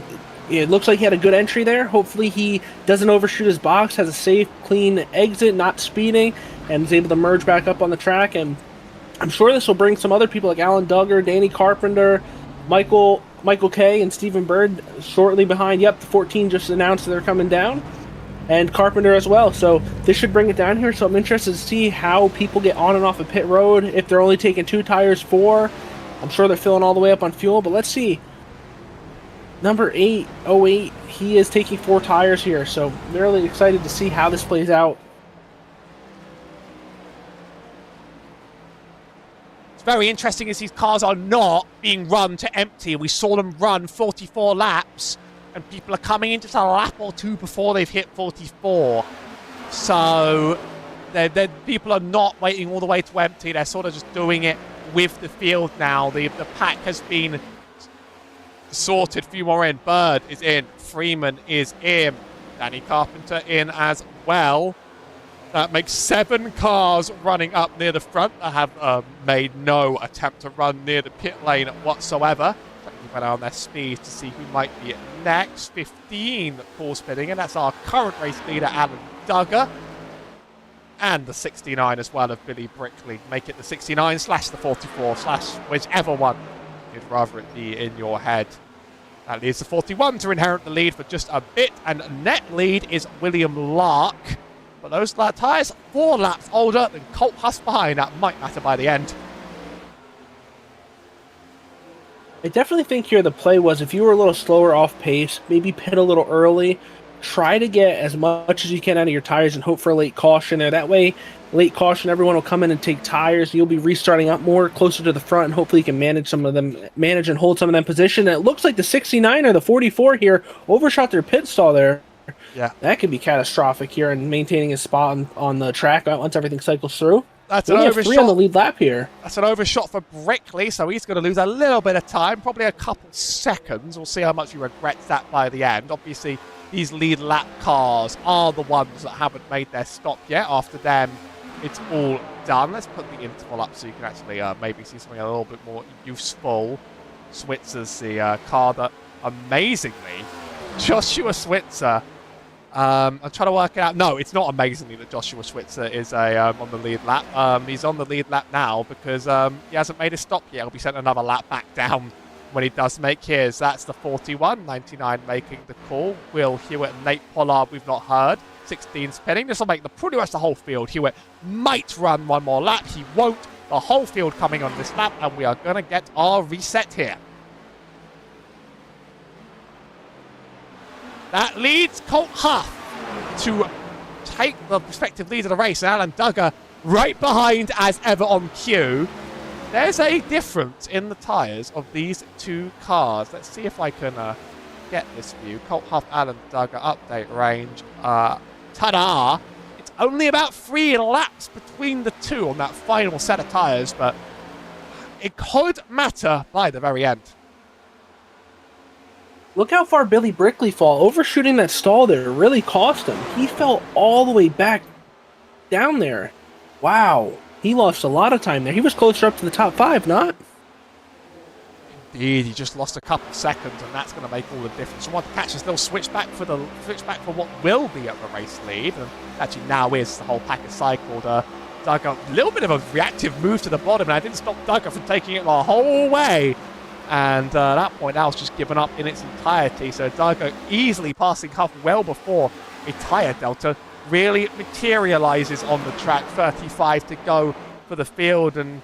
Speaker 2: it looks like he had a good entry there. Hopefully he doesn't overshoot his box, has a safe, clean exit, not speeding, and is able to merge back up on the track. And I'm sure this will bring some other people like Alan Duggar, Danny Carpenter, Michael Kay, and Stephen Bird shortly behind. Yep, the 14 just announced they're coming down, and Carpenter as well. So this should bring it down here. So I'm interested to see how people get on and off of pit road. If they're only taking 2 tires, 4. I'm sure they're filling all the way up on fuel, but let's see. Number 808, he is taking 4 tires here, so really excited to see how this plays out.
Speaker 1: It's very interesting as these cars are not being run to empty. We saw them run 44 laps, and people are coming into a lap or 2 before they've hit 44. So people are not waiting all the way to empty. They're sort of just doing it with the field now. The pack has been sorted. Few more in. Bird is in. Freeman is in. Danny Carpenter in as well. That makes 7 cars running up near the front that have made no attempt to run near the pit lane whatsoever. We went on their speed to see who might be next. 15 Paul spinning, and that's our current race leader, Alan Duggar. And the 69 as well of Billy Brickley. Make it the 69 / the 44 / whichever one you'd rather it be in your head. That leaves the 41 to inherit the lead for just a bit, and net lead is William Lark. But those tyres 4 laps older than Colt Huss behind. That might matter by the end.
Speaker 2: I definitely think here the play was, if you were a little slower off pace, maybe pit a little early, try to get as much as you can out of your tires and hope for a late caution there. That way, late caution, everyone will come in and take tires. You'll be restarting up more closer to the front, and hopefully you can manage and hold some of them position. And it looks like the 69 or the 44 here overshot their pit stall there.
Speaker 1: Yeah,
Speaker 2: that could be catastrophic here in maintaining his spot on the track once everything cycles through.
Speaker 1: That's an overshot.
Speaker 2: 3 on the lead lap here.
Speaker 1: That's an overshot for Brickley, so he's going to lose a little bit of time, probably a couple seconds. We'll see how much he regrets that by the end. Obviously, these lead lap cars are the ones that haven't made their stop yet. After them, it's all done. Let's put the interval up so you can actually maybe see something a little bit more useful. Switzer's the car that, amazingly, Joshua Switzer... I'm trying to work it out. No, it's not amazingly that Joshua Switzer is on the lead lap. He's on the lead lap now because he hasn't made a stop yet. He'll be sent another lap back down when he does make his. That's the 41, 99 making the call. Will Hewitt and Nate Pollard, we've not heard. 16 spinning. This will make pretty much the whole field. Hewitt might run one more lap. He won't. The whole field coming on this lap, and we are going to get our reset here. That leads Colt Huff to take the prospective lead of the race. And Alan Duggar right behind as ever on cue. There's a difference in the tyres of these 2 cars. Let's see if I can get this view. Colt Huff, Alan Duggar, update range. Ta-da! It's only about 3 laps between the 2 on that final set of tyres, but it could matter by the very end.
Speaker 2: Look how far Billy Brickley fall. Overshooting that stall there really cost him. He fell all the way back down there. Wow. He lost a lot of time there. He was closer up to the top 5, not?
Speaker 1: Indeed, he just lost a couple seconds, and that's going to make all the difference. And what catches, they'll switch back for what will be at the race lead, and actually now is the whole pack is cycled. Duggar, a little bit of a reactive move to the bottom, and I didn't stop Duggar from taking it the whole way. And at that point, that was just given up in its entirety. So Duggar easily passing Huff well before a tyre delta really materialises on the track. 35 to go for the field. And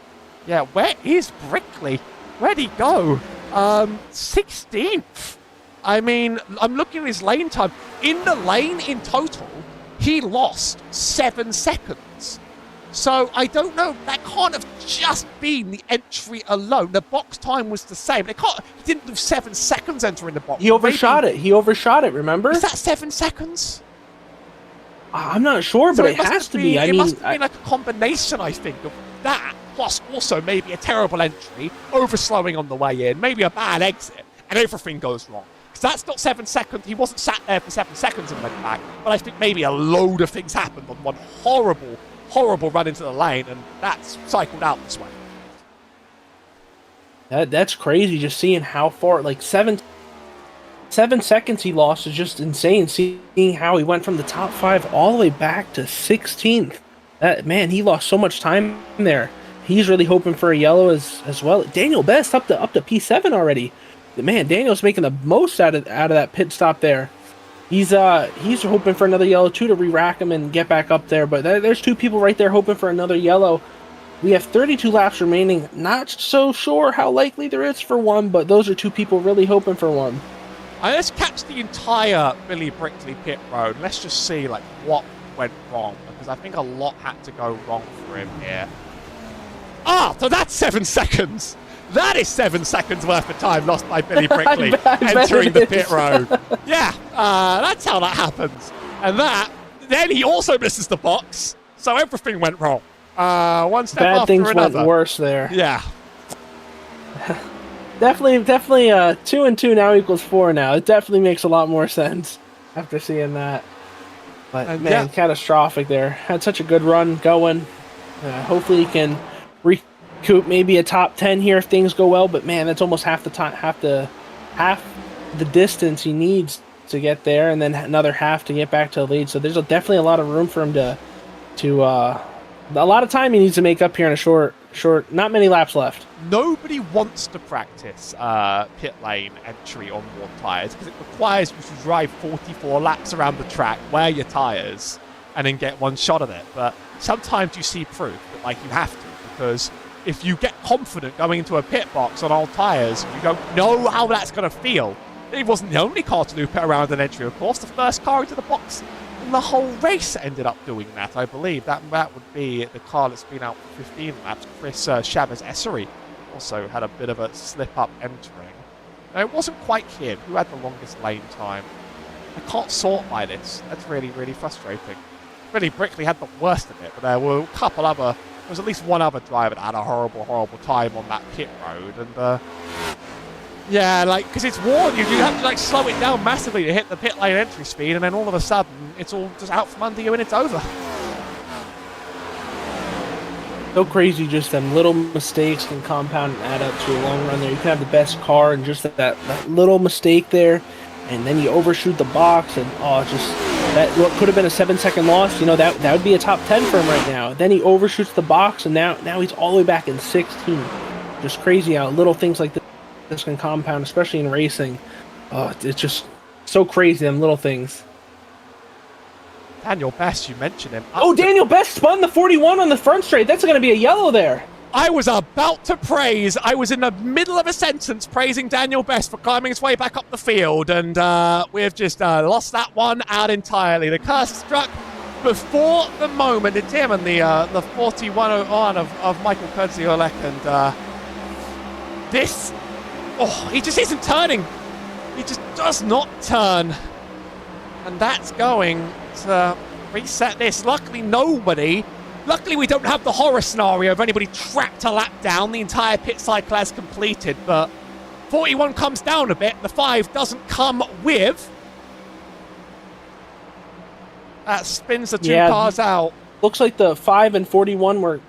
Speaker 1: yeah, where is Brickley? Where'd he go? 16th. I mean, I'm looking at his lane time. In the lane in total, he lost 7 seconds. So I don't know. That can't have just been the entry alone. The box time was the same. He didn't do 7 seconds entering the box.
Speaker 2: He overshot it. He overshot it, remember?
Speaker 1: Is that 7 seconds?
Speaker 2: I'm not sure, but it has to be.
Speaker 1: It must have been like a combination, I think, of that, plus also maybe a terrible entry, overslowing on the way in, maybe a bad exit, and everything goes wrong. Because that's not 7 seconds. He wasn't sat there for 7 seconds and went back, but I think maybe a load of things happened on one horrible run into the lane, and that's cycled out this way.
Speaker 2: That's crazy, just seeing how far, like 7 seconds he lost is just insane. Seeing how he went from the top 5 all the way back to 16th. Man, he lost so much time there. He's really hoping for a yellow as well. Daniel Best up to P7 already. Man, Daniel's making the most out of that pit stop there. He's hoping for another yellow too to re-rack him and get back up there. But there's 2 people right there hoping for another yellow. We have 32 laps remaining. Not so sure how likely there is for one, but those are 2 people really hoping for one.
Speaker 1: Let's catch the entire Billy Brickley pit road. Let's just see like what went wrong, because I think a lot had to go wrong for him here. So that's 7 seconds. That is 7 seconds worth of time lost by Billy Brickley entering the pit road. Yeah, that's how that happens. And then he also misses the box, so everything went wrong. One step
Speaker 2: Bad
Speaker 1: after
Speaker 2: things
Speaker 1: another.
Speaker 2: went worse there.
Speaker 1: Yeah.
Speaker 2: Definitely 2 and 2 now equals 4 now. It definitely makes a lot more sense after seeing that. But man, catastrophic there. Had such a good run going. Hopefully he can recoup maybe a top 10 here if things go well. But man, that's almost half the time, half the distance he needs to get there, and then another half to get back to the lead. So there's definitely a lot of room for him to a lot of time he needs to make up here in a short. Not many laps left.
Speaker 1: Nobody wants to practice pit lane entry on more tyres, because it requires you to drive 44 laps around the track, wear your tyres, and then get one shot at it. But sometimes you see proof that like you have to, because if you get confident going into a pit box on old tyres, you don't know how that's going to feel. It wasn't the only car to do pit around an entry, of course. The first car into the box in the whole race ended up doing that, I believe. That would be the car that's been out for 15 laps. Chris Chavez Essery also had a bit of a slip-up entering. Now, it wasn't quite him who had the longest lane time. I can't sort by this. That's really, really frustrating. Billy Brickley had the worst of it, but there were there was at least one other driver that had a horrible time on that pit road, and yeah, like, because it's worn, you have to like slow it down massively to hit the pit lane entry speed, and then all of a sudden it's all just out from under you and it's over.
Speaker 2: So crazy, just them little mistakes can compound and add up to a long run there. You can have the best car and just that little mistake there, and then you overshoot the box, and that what could have been a 7-second loss, that would be a top 10 for him right now. Then he overshoots the box, and now he's all the way back in 16. Just crazy how little things like this can compound, especially in racing. It's just so crazy, them little things.
Speaker 1: Daniel Best, you mentioned him.
Speaker 2: Daniel Best spun the 41 on the front straight. That's going to be a yellow there.
Speaker 1: I was about to praise. I was in the middle of a sentence praising Daniel Best for climbing his way back up the field, and we've just lost that one out entirely. The curse struck before the moment. It's him and the 4101 of Michael Kurdziolek, and this... he just isn't turning. He just does not turn. And that's going to reset this. Luckily, we don't have the horror scenario of anybody trapped a lap down. The entire pit cycle has completed, but 41 comes down a bit. The 5 doesn't come with. That spins the two cars out.
Speaker 2: Looks like the 5 and 41 were...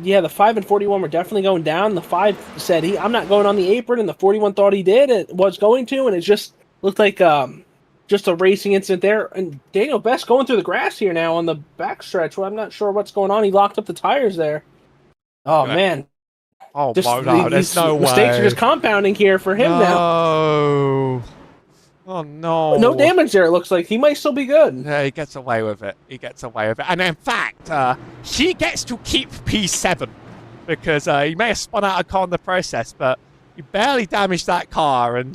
Speaker 2: Yeah, the 5 and 41 were definitely going down. The 5 said, I'm not going on the apron, and the 41 thought he did. It was going to, and it just looked like just a racing incident there. And Daniel Best going through the grass here now on the backstretch. Well, I'm not sure what's going on. He locked up the tires there. Oh, man.
Speaker 1: Oh, no, there's no way.
Speaker 2: Mistakes are just compounding here for him now.
Speaker 1: Oh, no.
Speaker 2: No damage there, it looks like. He might still be good.
Speaker 1: Yeah, he gets away with it. And in fact, he gets to keep P7 because he may have spun out a car in the process, but he barely damaged that car. And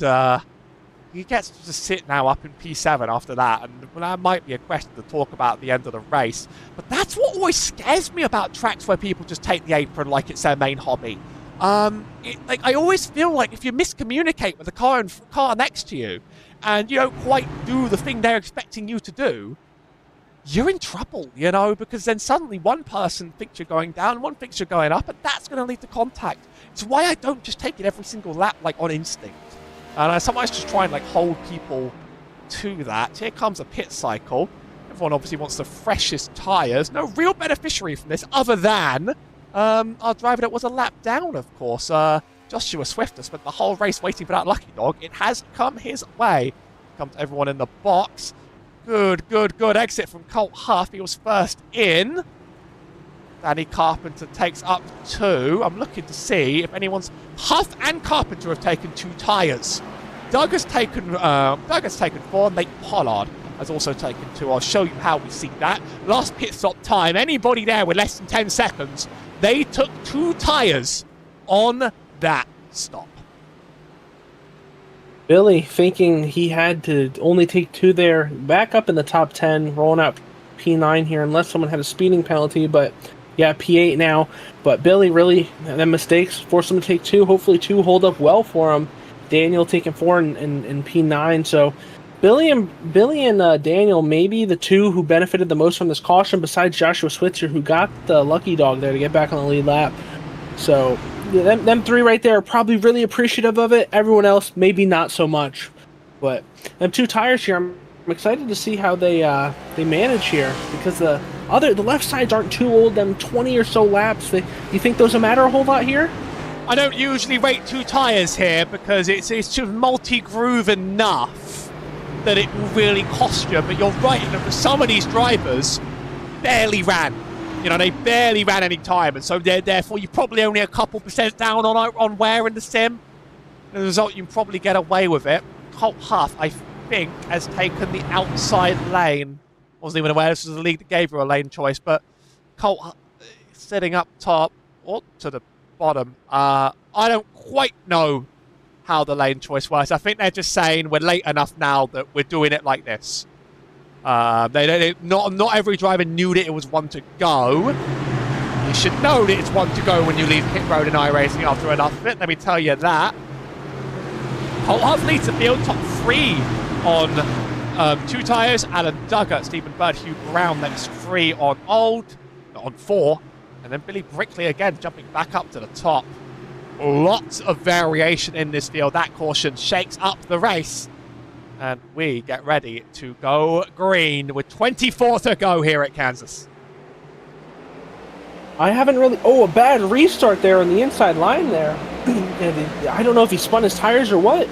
Speaker 1: he gets to just sit now up in P7 after that, and that might be a question to talk about at the end of the race. But that's what always scares me about tracks where people just take the apron like it's their main hobby. Like, I always feel like if you miscommunicate with the car next to you, and you don't quite do the thing they're expecting you to do, you're in trouble, you know, because then suddenly one person thinks you're going down, one thinks you're going up, and that's going to lead to contact. It's why I don't just take it every single lap, like, on instinct. And I sometimes just try and, like, hold people to that. Here comes a pit cycle. Everyone obviously wants the freshest tyres. No real beneficiary from this other than our driver that was a lap down, of course. Joshua Swift has spent the whole race waiting for that lucky dog. It has come his way. Comes everyone in the box. Good exit from Colt Huff. He was first in. Danny Carpenter takes up 2. I'm looking to see if anyone's... Huff and Carpenter have taken 2 tyres. Doug has taken 4. Nate Pollard has also taken 2. I'll show you how we see that. Last pit stop time. Anybody there with less than 10 seconds, they took 2 tyres on that stop.
Speaker 2: Billy thinking he had to only take 2 there. Back up in the top 10, rolling out P9 here, unless someone had a speeding penalty, but... yeah, P8 now, but Billy really, them mistakes forced him to take 2. Hopefully 2 hold up well for him. Daniel taking 4 in P9. So Billy and Daniel maybe the 2 who benefited the most from this caution, besides Joshua Switzer, who got the lucky dog there to get back on the lead lap. So yeah, them 3 right there are probably really appreciative of it. Everyone else maybe not so much. But them 2 tires here, I'm excited to see how they manage here, because the left sides aren't too old. Them 20 or so laps. You think those will matter a whole lot here?
Speaker 1: I don't usually rate 2 tyres here because it's just multi-groove enough that it will really cost you. But you're right, that some of these drivers barely ran. You know, they barely ran any time, and so therefore you're probably only a couple % down on wear in the sim. As a result, you can probably get away with it. Colt Huff, I think, has taken the outside lane. Wasn't even aware this was the league that gave her a lane choice, but Colt sitting up top or to the bottom. I don't quite know how the lane choice works. I think they're just saying we're late enough now that we're doing it like this. Not every driver knew that it was 1 to go. You should know that it's 1 to go when you leave pit road in iRacing after enough of it. Let me tell you that. Colt Huff leads the field, top 3 on 2 tyres. Alan Duggar, Stephen Bird, Hugh Brown next 3 on 4. And then Billy Brickley again jumping back up to the top. Lots of variation in this field. That caution shakes up the race. And we get ready to go green with 24 to go here at Kansas.
Speaker 2: I haven't really... Oh, a bad restart there on the inside line there. I don't know if he spun his tires or what.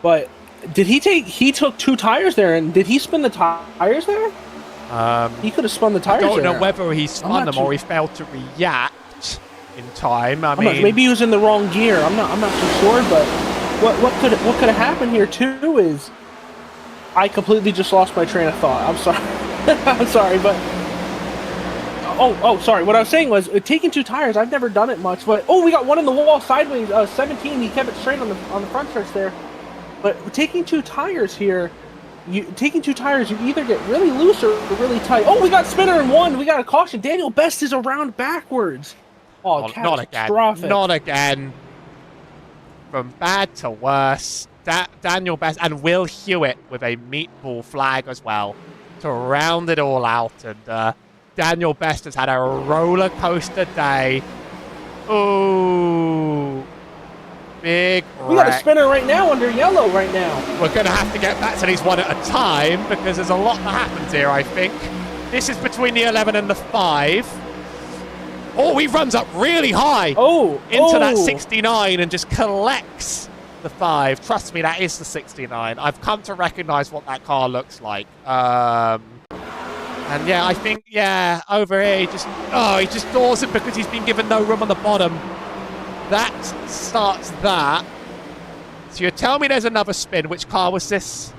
Speaker 2: But did he take... He took 2 tires there, and did he spin the tires there? He could have spun the tires there.
Speaker 1: I don't know whether he spun them or he failed to react in time. I mean...
Speaker 2: maybe he was in the wrong gear. I'm not too sure, but... What could have happened here too is I completely just lost my train of thought. I'm sorry. I'm sorry, but sorry. What I was saying was taking 2 tires. I've never done it much, but we got one in the wall sideways. 17. He kept it straight on the front stretch there. But taking 2 tires here, you either get really loose or really tight. Oh, we got spinner in 1. We got a caution. Daniel Best is around backwards. Oh, catastrophic.
Speaker 1: Not again. From bad to worse, Daniel Best and Will Hewitt with a meatball flag as well to round it all out. And Daniel Best has had a roller coaster day. Ooh, big wreck.
Speaker 2: We got a spinner right now under yellow right now.
Speaker 1: We're going to have to get back to these one at a time because there's a lot that happens here, I think. This is between the 11 and the 5. Oh, he runs up really high into that 69 and just collects the 5. Trust me, that is the 69. I've come to recognize what that car looks like. And yeah, I think, over here, he just doors it because he's been given no room on the bottom. That starts that. So you tell me there's another spin. Which car was this?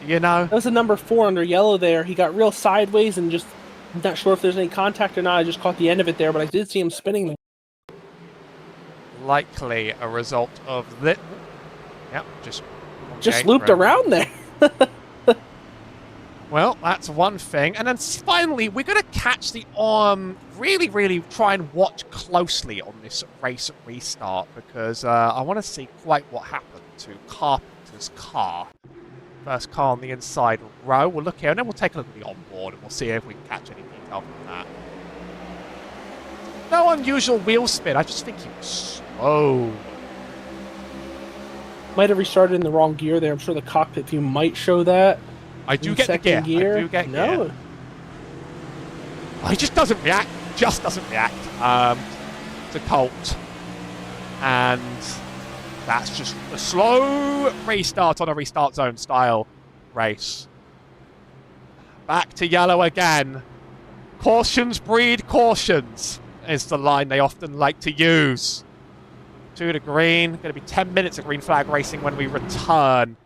Speaker 1: You know?
Speaker 2: That was the number 4 under yellow there. He got real sideways and just... I'm not sure if there's any contact or not. I just caught the end of it there, but I did see him spinning.
Speaker 1: Likely a result of this. Yep,
Speaker 2: just looped around there.
Speaker 1: Well, that's one thing. And then finally, we're going to catch the really, really try and watch closely on this race restart because I want to see quite what happened to Carpenter's car. First car on the inside row. We'll look here and then we'll take a look at the onboard and we'll see if we can catch any detail from that. No unusual wheel spin. I just think he was slow.
Speaker 2: Might have restarted in the wrong gear there. I'm sure the cockpit view might show that.
Speaker 1: I do get the gear. I do get gear. Oh, he just doesn't react. Just doesn't react to Colt. And that's just a slow restart on a restart zone style race. Back to yellow again. Cautions breed cautions is the line they often like to use. 2 to green. Going to be 10 minutes of green flag racing when we return.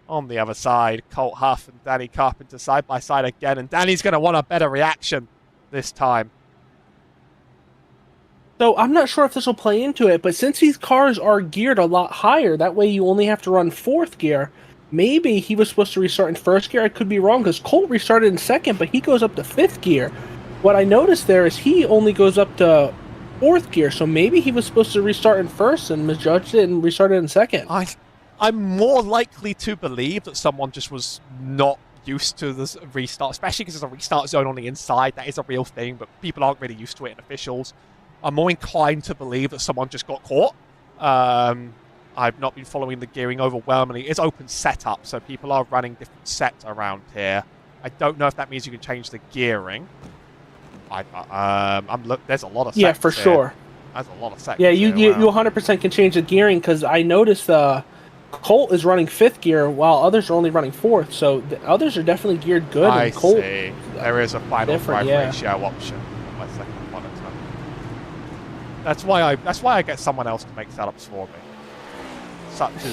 Speaker 1: On the other side, Colt Huff and Danny Carpenter side by side again, and Danny's going to want a better reaction this time.
Speaker 2: So I'm not sure if this will play into it, but since these cars are geared a lot higher, that way you only have to run 4th gear. Maybe he was supposed to restart in 1st gear. I could be wrong because Colt restarted in 2nd, but he goes up to 5th gear. What I noticed there is he only goes up to 4th gear, so maybe he was supposed to restart in 1st and misjudged it and restarted in 2nd.
Speaker 1: I'm more likely to believe that someone just was not used to this restart, especially because there's a restart zone on the inside. That is a real thing, but people aren't really used to it in officials. I'm more inclined to believe that someone just got caught. I've not been following the gearing overwhelmingly. It's open setup, so people are running different sets around here. I don't know if that means you can change the gearing. There's a lot of sets.
Speaker 2: Yeah, for sure.
Speaker 1: There's a lot of sets.
Speaker 2: Yeah, you 100% can change the gearing because I noticed Colt is running 5th gear while others are only running 4th, so the others are definitely geared good.
Speaker 1: I
Speaker 2: and Colt
Speaker 1: see. There is a final drive ratio option on my second monitor. That's why I get someone else to make setups for me.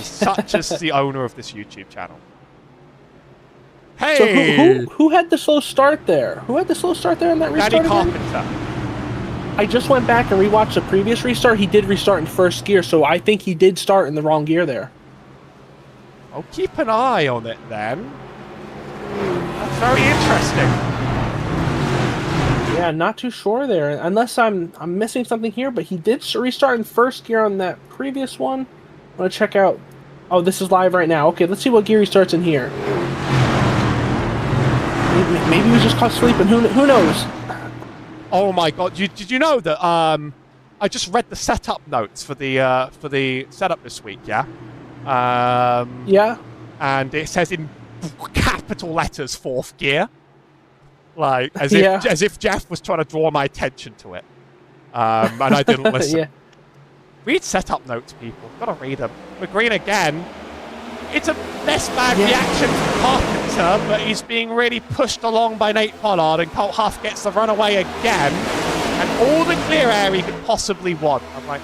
Speaker 1: Such as the owner of this YouTube channel. Hey!
Speaker 2: So who had the slow start there? Who had the slow start there in that restart?
Speaker 1: Danny Carpenter.
Speaker 2: I just went back and rewatched the previous restart. He did restart in 1st gear, so I think he did start in the wrong gear there.
Speaker 1: I'll keep an eye on it then. That's very interesting.
Speaker 2: Yeah, not too sure there. Unless I'm missing something here, but he did restart in 1st gear on that previous one. I'm going to check out... Oh, this is live right now. Okay, let's see what gear he starts in here. Maybe he was just caught sleeping. Who knows?
Speaker 1: Oh my god! Did you know that? I just read the setup notes for the setup this week. Yeah.
Speaker 2: Yeah.
Speaker 1: And it says in capital letters 4th gear, like as if Jeff was trying to draw my attention to it, and I didn't listen. Read setup notes, people. Gotta read them. McGreen again. It's a less bad reaction from Carpenter, but he's being really pushed along by Nate Pollard, and Colt Huff gets the runaway again, and all the clear air he could possibly want. I'd like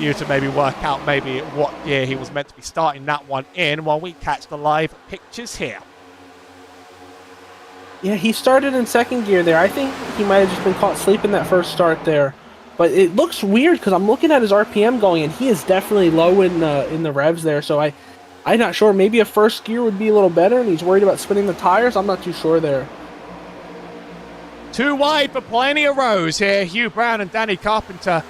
Speaker 1: you to maybe work out maybe what gear he was meant to be starting that one in while we catch the live pictures here.
Speaker 2: Yeah, he started in 2nd gear there. I think he might have just been caught sleeping that first start there. But it looks weird because I'm looking at his RPM going, and he is definitely low in the revs there. So I'm not sure. Maybe a 1st gear would be a little better, and he's worried about spinning the tires. I'm not too sure there.
Speaker 1: Too wide for plenty of rows here. Hugh Brown and Danny Carpenter.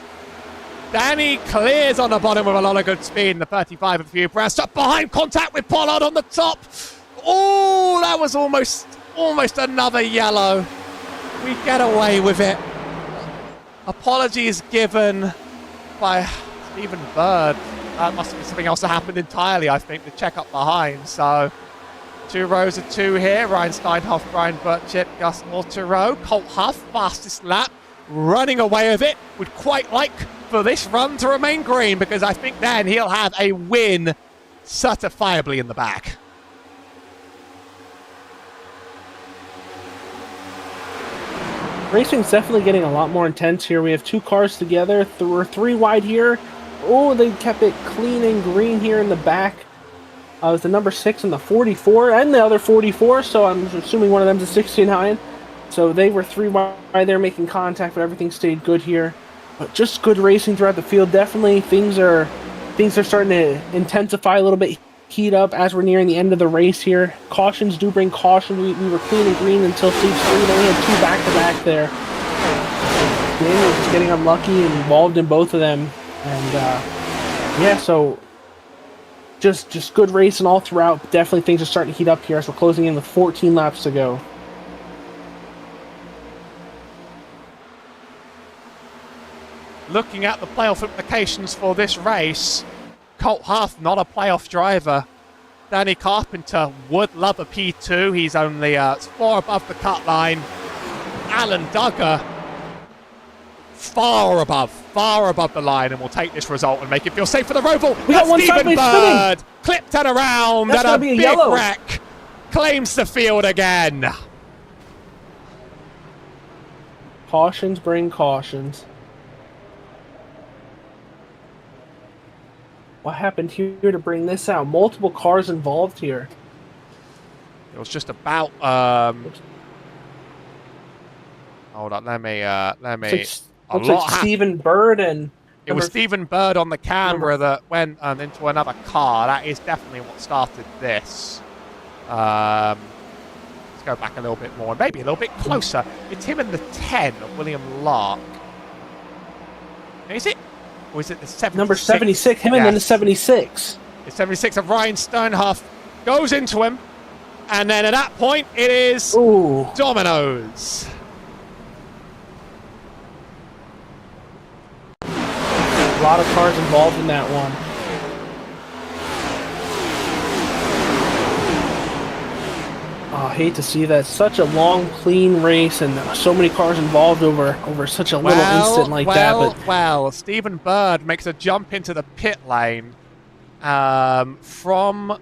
Speaker 1: Danny clears on the bottom with a lot of good speed in the 35 of Hugh Brown. Stuck behind, contact with Pollard on the top. Oh, that was almost another yellow. We get away with it. Apologies given by Stephen Bird. That must be something else that happened entirely, I think, to check up behind. So 2 rows of 2 here. Ryan Steinhoff, Brian Burchett, Gus Mortereau. Colt Huff, fastest lap. Running away with it. Would quite like for this run to remain green because I think then he'll have a win certifiably in the bag.
Speaker 2: Racing's definitely getting a lot more intense here. We have 2 cars together. We're 3 wide here. Oh, they kept it clean and green here in the back. It was the number 6 and the 44 and the other 44, so I'm assuming one of them's a 69. So they were 3 wide there making contact, but everything stayed good here. But just good racing throughout the field. Definitely things are things are starting to intensify a little bit, heat up as we're nearing the end of the race here. Cautions do bring caution. We were clean and green until stage 3. Then we had 2 back-to-back there. Daniel just getting unlucky and involved in both of them. And yeah, so just good racing all throughout. Definitely things are starting to heat up here as we're closing in with 14 laps to go.
Speaker 1: Looking at the playoff implications for this race, Colt Huff, not a playoff driver. Danny Carpenter would love a P2. He's only 4 above the cut line. Alan Duggar, far above the line, and will take this result and make it feel safe for the Roval.
Speaker 2: We got one
Speaker 1: Stephen
Speaker 2: sideways
Speaker 1: Bird,
Speaker 2: spinning.
Speaker 1: clipped and around,
Speaker 2: That's
Speaker 1: and a
Speaker 2: be
Speaker 1: big
Speaker 2: yellow.
Speaker 1: wreck. Claims the field again.
Speaker 2: Cautions bring cautions. What happened here to bring this out? Multiple cars involved here.
Speaker 1: It was just about hold on, let me
Speaker 2: Looks like Stephen Bird and
Speaker 1: it was Stephen Bird on the camera that went into another car. That is definitely what started this. Let's go back a little bit more, maybe a little bit closer. It's him in the 10 of William Lark. Is it? Or is it the 76?
Speaker 2: Number 76, him, yes. And then the 76.
Speaker 1: The 76 of Ryan Sternhoff goes into him. And then at that point, it is dominoes.
Speaker 2: A lot of cars involved in that one. Oh, I hate to see that. Such a long, clean race, and so many cars involved over such a little instant like that.
Speaker 1: But Stephen Bird makes a jump into the pit lane from...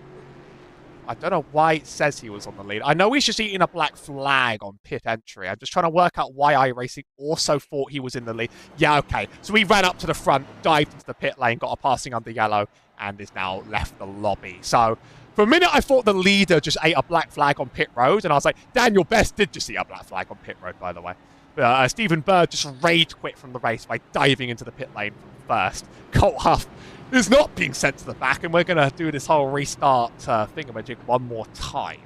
Speaker 1: I don't know why it says he was on the lead. I know he's just eating a black flag on pit entry. I'm just trying to work out why iRacing also thought he was in the lead. Yeah, okay. So he ran up to the front, dived into the pit lane, got a passing under yellow, and is now left the lobby. So for a minute, I thought the leader just ate a black flag on pit road, and I was like, Daniel Best did just eat a black flag on pit road, by the way. Stephen Bird just rage quit from the race by diving into the pit lane first. Colt Huff is not being sent to the back, and we're going to do this whole restart thingamajig one more time.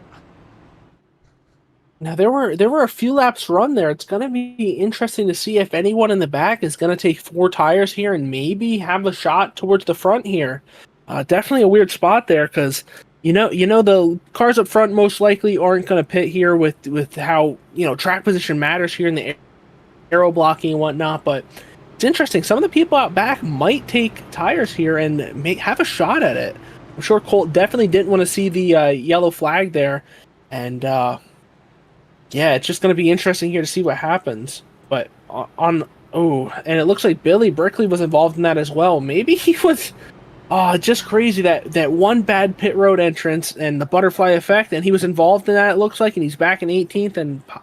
Speaker 2: Now, there were a few laps run there. It's going to be interesting to see if anyone in the back is going to take 4 tires here and maybe have a shot towards the front here. Definitely a weird spot there because, you know the cars up front most likely aren't going to pit here with how, track position matters here in the aero blocking and whatnot, but it's interesting. Some of the people out back might take tires here and have a shot at it. I'm sure Colt definitely didn't want to see the yellow flag there. And, yeah, it's just going to be interesting here to see what happens. But and it looks like Billy Brickley was involved in that as well. Maybe he was just crazy that one bad pit road entrance and the butterfly effect, and he was involved in that, it looks like, and he's back in 18th,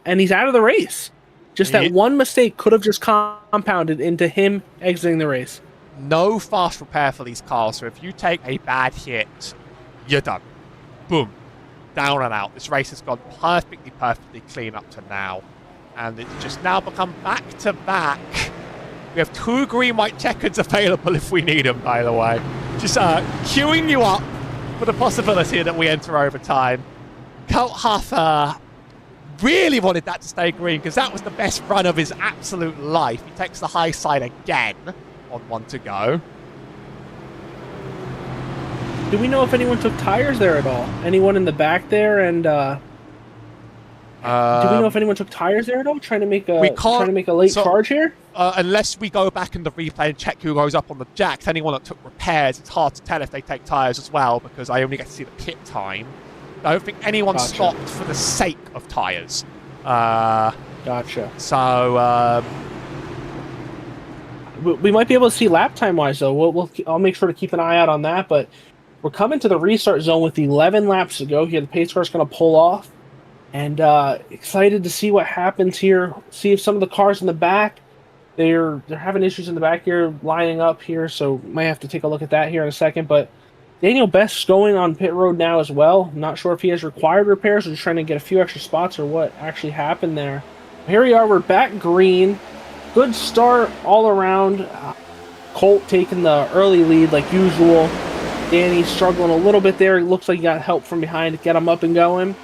Speaker 2: and he's out of the race. Just that one mistake could have just compounded into him exiting the race.
Speaker 1: No fast repair for these cars, so if you take a bad hit, you're done. Boom. Down and out. This race has gone perfectly clean up to now. And it's just now become back-to-back. We have 2 green-white checkers available if we need them, by the way. Just queuing you up for the possibility that we enter overtime. Colt Huff really wanted that to stay green because that was the best run of his absolute life. He takes the high side again on 1 to go.
Speaker 2: Do we know if anyone took tires there at all? Anyone in the back there? And do we know if anyone took tires there at all? Trying to make a late charge here?
Speaker 1: Unless we go back in the replay and check who goes up on the jacks. Anyone that took repairs, it's hard to tell if they take tires as well because I only get to see the pit time. I don't think anyone stopped for the sake of tires.
Speaker 2: Gotcha.
Speaker 1: So
Speaker 2: we might be able to see lap time wise though. I'll make sure to keep an eye out on that. But we're coming to the restart zone with 11 laps to go here. The pace car's going to pull off, and excited to see what happens here. See if some of the cars in the back they're having issues in the back here, lining up here. So might have to take a look at that here in a second. But Daniel Best's going on pit road now as well. Not sure if he has required repairs or just trying to get a few extra spots or what actually happened there. Here we are. We're back green. Good start all around. Colt taking the early lead like usual. Danny's struggling a little bit there. It looks like he got help from behind to get him up and going.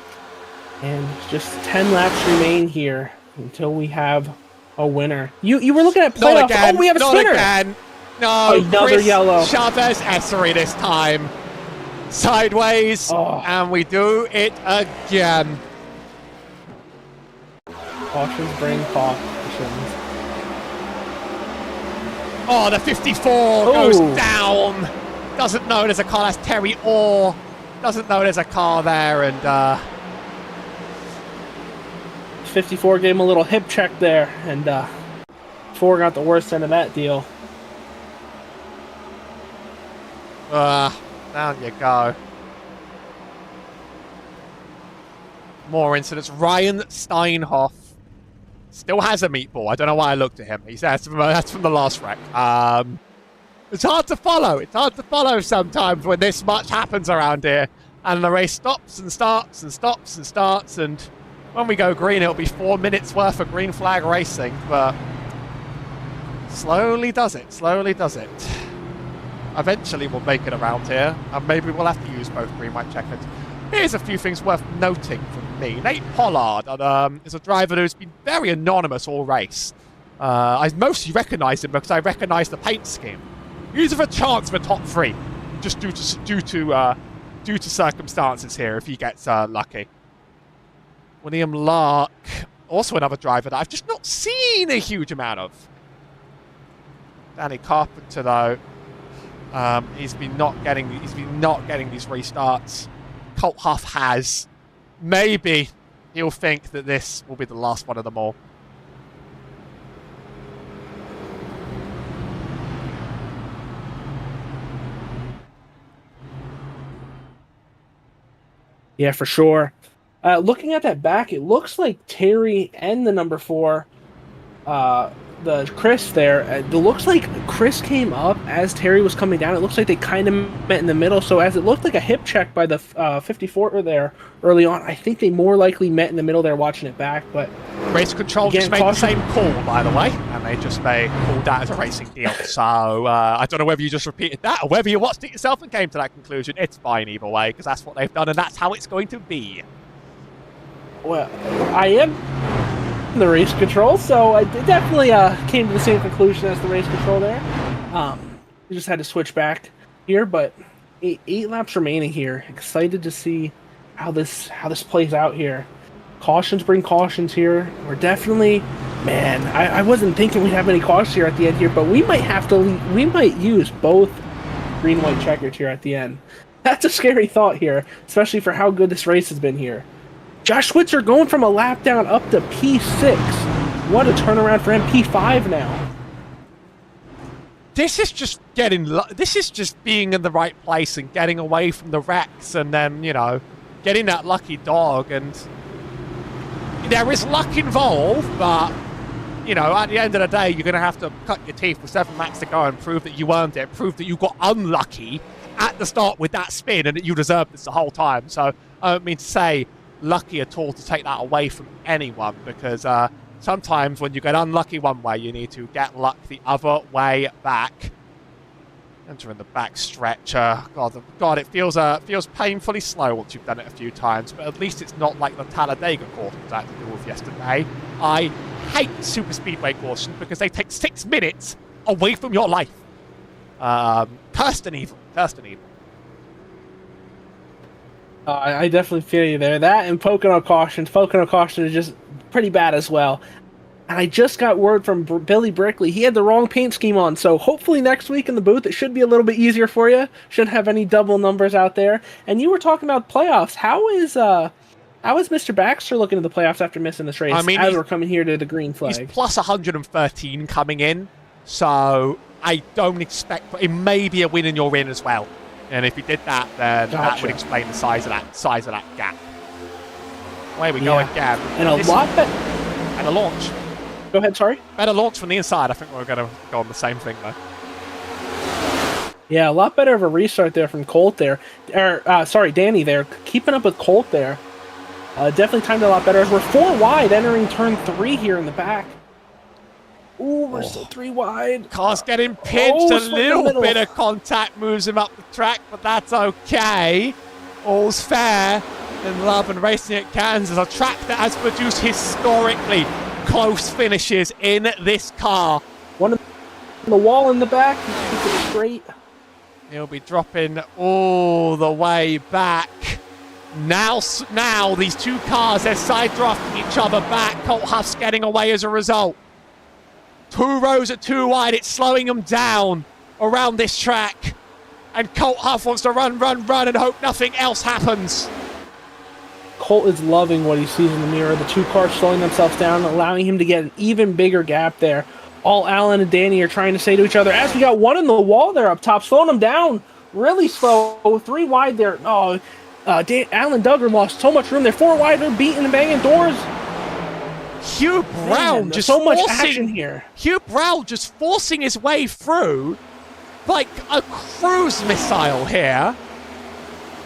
Speaker 2: And just 10 laps remain here until we have a winner. You were looking at playoffs.
Speaker 1: Not again.
Speaker 2: Oh, we have a spinner.
Speaker 1: Not again. No,
Speaker 2: another
Speaker 1: Chris
Speaker 2: yellow.
Speaker 1: Chavez Essery this time. Sideways, and we do it again.
Speaker 2: Cautions bring cautions.
Speaker 1: Oh, the 54 goes down. Doesn't know there's a car. That's Terry Orr. Doesn't know there's a car there, and
Speaker 2: 54 gave him a little hip check there, and 4 got the worst end of that deal.
Speaker 1: Down you go. More incidents. Ryan Steinhoff still has a meatball. I don't know why I looked at him. That's from the last wreck. It's hard to follow. It's hard to follow sometimes when this much happens around here. And the race stops and starts and stops and starts. And when we go green, it'll be 4 minutes worth of green flag racing. But slowly does it. Slowly does it. Eventually we'll make it around here. And maybe we'll have to use both green, white checkers. Here's a few things worth noting from me. Nate Pollard is a driver who's been very anonymous all race. I mostly recognise him because I recognise the paint scheme. He's of a chance of a top 3, just due to circumstances here if he gets lucky. William Lark, also another driver that I've just not seen a huge amount of. Danny Carpenter though, he's been not getting these restarts. Colt Huff has. Maybe he'll think that this will be the last one of them all.
Speaker 2: Yeah, for sure. Looking at that back, it looks like Terry and the number 4, the Chris there, it looks like Chris came up as Terry was coming down. It looks like they kind of met in the middle. So as it looked like a hip check by the 54 there early on, I think they more likely met in the middle there watching it back. But
Speaker 1: race control just made the same call, by the way, and they just called that as a racing deal. So I don't know whether you just repeated that or whether you watched it yourself and came to that conclusion. It's fine either way, because that's what they've done and that's how it's going to be.
Speaker 2: Well, I am the race control, so I definitely came to the same conclusion as the race control there. We just had to switch back here, but eight laps remaining here. Excited to see how this plays out here. Cautions bring cautions here. We're definitely, man, I wasn't thinking we'd have any cautions here at the end here, but we might use both green white checkers here at the end. That's a scary thought here, especially for how good this race has been here. Josh Switzer going from a lap down up to P6. What a turnaround for him. P5 now.
Speaker 1: This is just being in the right place and getting away from the wrecks and then, getting that lucky dog. And there is luck involved, but, at the end of the day, you're going to have to cut your teeth with 7 laps to go and prove that you earned it, prove that you got unlucky at the start with that spin and that you deserved this the whole time. So I don't mean to say lucky at all to take that away from anyone, because sometimes when you get unlucky one way, you need to get luck the other way back. Entering the back stretch. God, it feels painfully slow once you've done it a few times, but at least it's not like the Talladega course I had to deal with yesterday. I hate super speedway courses because they take 6 minutes away from your life. Cursed and evil.
Speaker 2: I definitely feel you there. That and Pocono Caution is just pretty bad as well. And I just got word from Billy Brickley. He had the wrong paint scheme on, so hopefully next week in the booth it should be a little bit easier for you. Shouldn't have any double numbers out there. And you were talking about playoffs. How is Mr. Baxter looking at the playoffs after missing this race? As we're coming here to the green flag.
Speaker 1: He's plus 113 coming in, so I don't expect. It may be a win and you're in as well. And if he did that, then that would explain the size of that gap. Away we go again.
Speaker 2: And a lot better.
Speaker 1: And a launch.
Speaker 2: Go ahead, sorry.
Speaker 1: Better launch from the inside. I think we're going to go on the same thing, though.
Speaker 2: Yeah, a lot better of a restart there from Colt there. Danny there. Keeping up with Colt there. Definitely timed a lot better as we're 4 wide entering turn 3 here in the back. Ooh, we're still 3 wide.
Speaker 1: Car's getting pinched. A
Speaker 2: swing in the
Speaker 1: little
Speaker 2: middle.
Speaker 1: bit of contact moves him up the track, but that's okay. All's fair in love and racing at Kansas, a track that has produced historically close finishes in this car.
Speaker 2: One in the wall in the back. He's keeping it straight.
Speaker 1: He'll be dropping all the way back. Now these two cars, they're side drafting each other back. Colt Huff's getting away as a result. 2 rows at 2 wide. It's slowing them down around this track. And Colt Huff wants to run and hope nothing else happens.
Speaker 2: Colt is loving what he sees in the mirror. The 2 cars slowing themselves down, allowing him to get an even bigger gap there. All Alan and Danny are trying to say to each other, as we got one in the wall there up top, slowing them down really slow. 3 wide there. Oh, Alan Duggar lost so much room there. 4 wide, they're beating and banging doors.
Speaker 1: Hugh Brown just
Speaker 2: so much action here.
Speaker 1: Hugh Brown just forcing his way through like a cruise missile here.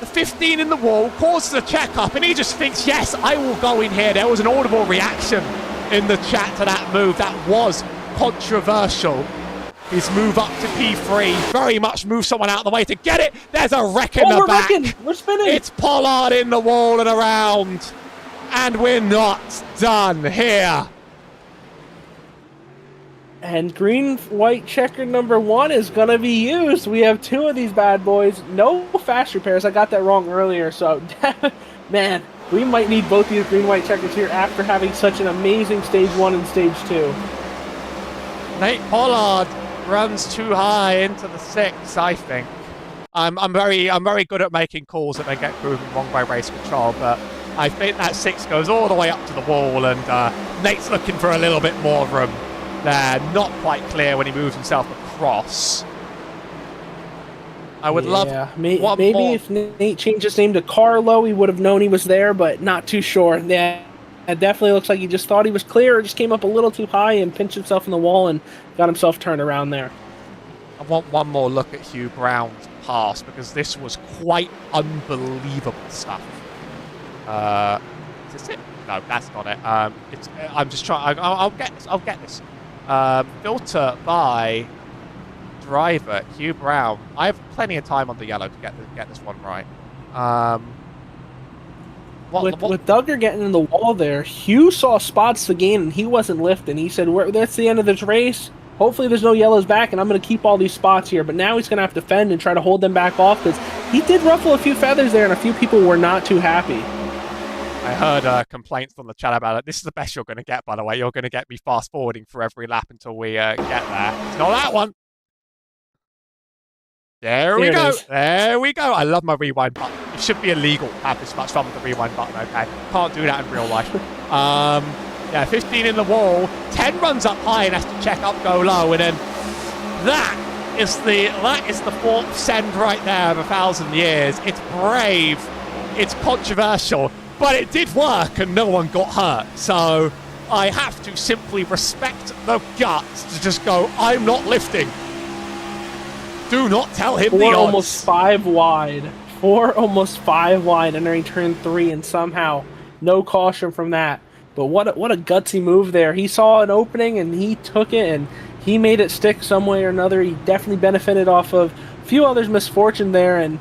Speaker 1: The 15 in the wall causes a check-up, and he just thinks, yes, I will go in here. There was an audible reaction in the chat to that move. That was controversial. His move up to P3 very much moves someone out of the way to get it. There's a wreck in the back.
Speaker 2: We're spinning.
Speaker 1: It's Pollard in the wall and around. And we're not done here.
Speaker 2: And green-white checker number 1 is going to be used. We have 2 of these bad boys. No fast repairs. I got that wrong earlier. So, man, we might need both these green-white checkers here after having such an amazing Stage 1 and Stage 2.
Speaker 1: Nate Pollard runs too high into the 6, I think. I'm very good at making calls that they get proven wrong by race control, but I think that 6 goes all the way up to the wall, and Nate's looking for a little bit more room there. Not quite clear when he moves himself across. I would love
Speaker 2: maybe
Speaker 1: more.
Speaker 2: If Nate changed his name to Carlo, he would have known he was there, but not too sure. Yeah, it definitely looks like he just thought he was clear, or just came up a little too high and pinched himself in the wall and got himself turned around there.
Speaker 1: I want one more look at Hugh Brown's pass, because this was quite unbelievable stuff. Is this it? No, that's not it. I'm just trying. I'll get this. Filter by driver Hugh Brown. I have plenty of time on the yellow to get this one right.
Speaker 2: With Duggar getting in the wall there, Hugh saw spots to gain and he wasn't lifting. He said, that's the end of this race. Hopefully there's no yellows back, and I'm going to keep all these spots here. But now he's going to have to fend and try to hold them back off, because he did ruffle a few feathers there, and a few people were not too happy.
Speaker 1: I heard complaints from the chat about it. This is the best you're going to get, by the way. You're going to get me fast-forwarding for every lap until we get there. It's not that one. There we go. There we go. I love my rewind button. It should be illegal to have this much fun with the rewind button, okay? Can't do that in real life. Yeah, 15 in the wall. 10 runs up high and has to check up, go low. And then that is the 4th send right there of 1,000 years. It's brave. It's controversial. But it did work and no one got hurt. So I have to simply respect the guts to just go, I'm not lifting. Do not tell him the odds.
Speaker 2: Almost 5 wide. 4 almost 5 wide entering turn 3, and somehow no caution from that. But what a gutsy move there. He saw an opening and he took it, and he made it stick some way or another. He definitely benefited off of a few others' misfortune there, and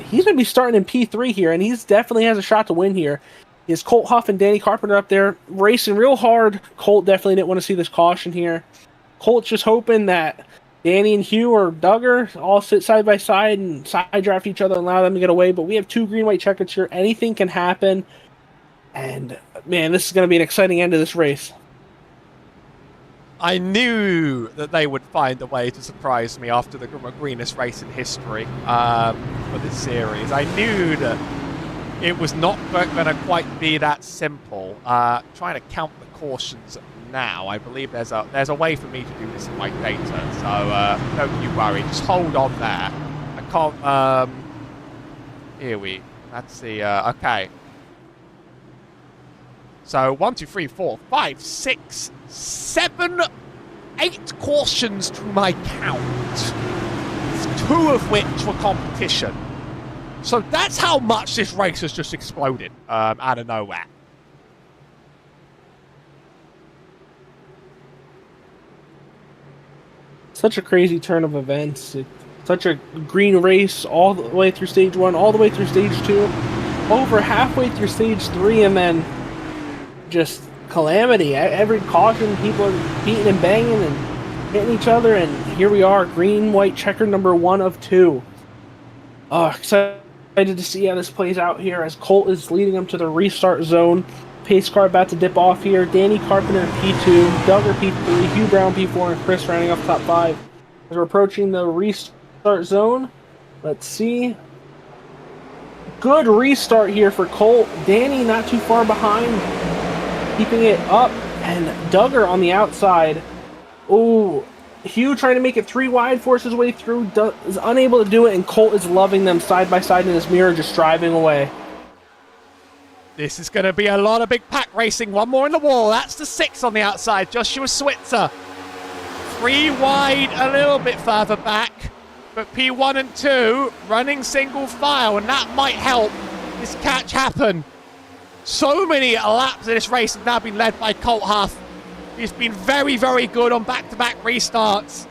Speaker 2: he's going to be starting in P3 here, and he's definitely has a shot to win here. Is Colt Huff and Danny Carpenter up there racing real hard. Colt definitely didn't want to see this caution here. Colt's just hoping that Danny and Hugh or Duggar all sit side by side and side draft each other and allow them to get away. But we have 2 green-white checkers here. Anything can happen. And, man, this is going to be an exciting end to this race.
Speaker 1: I knew that they would find a way to surprise me after the greenest race in history for this series. I knew that it was not going to quite be that simple. Trying to count the cautions now, I believe there's a way for me to do this in my data, so don't you worry. Just hold on there. I can't. Let's see. Okay. So 1, 2, 3, 4, 5, 6, 7, 8 cautions to my count. 2 of which were competition. So that's how much this race has just exploded out of nowhere.
Speaker 2: such a crazy turn of events. Such a green race all the way through stage 1, all the way through stage 2, over halfway through stage 3, and then just calamity. Every caution, people are beating and banging and hitting each other, and here we are, green, white checker number 1 of 2. Excited to see how this plays out here as Colt is leading them to the restart zone. Pace car about to dip off here. Danny Carpenter P2, Duggar P3, Hugh Brown P4, and Chris rounding off top 5. As we're approaching the restart zone, let's see. Good restart here for Colt. Danny not too far behind, keeping it up, and Duggar on the outside. Oh, Hugh trying to make it 3 wide, forces his way through, is unable to do it, and Colt is loving them side by side in his mirror, just driving away.
Speaker 1: This is going to be a lot of big pack racing. One more in the wall. That's the 6 on the outside. Joshua Switzer. 3 wide, a little bit further back. But P1 and 2 running single file, and that might help this catch happen. So many laps of this race have now been led by Colt Huff. He's been very, very good on back-to-back restarts.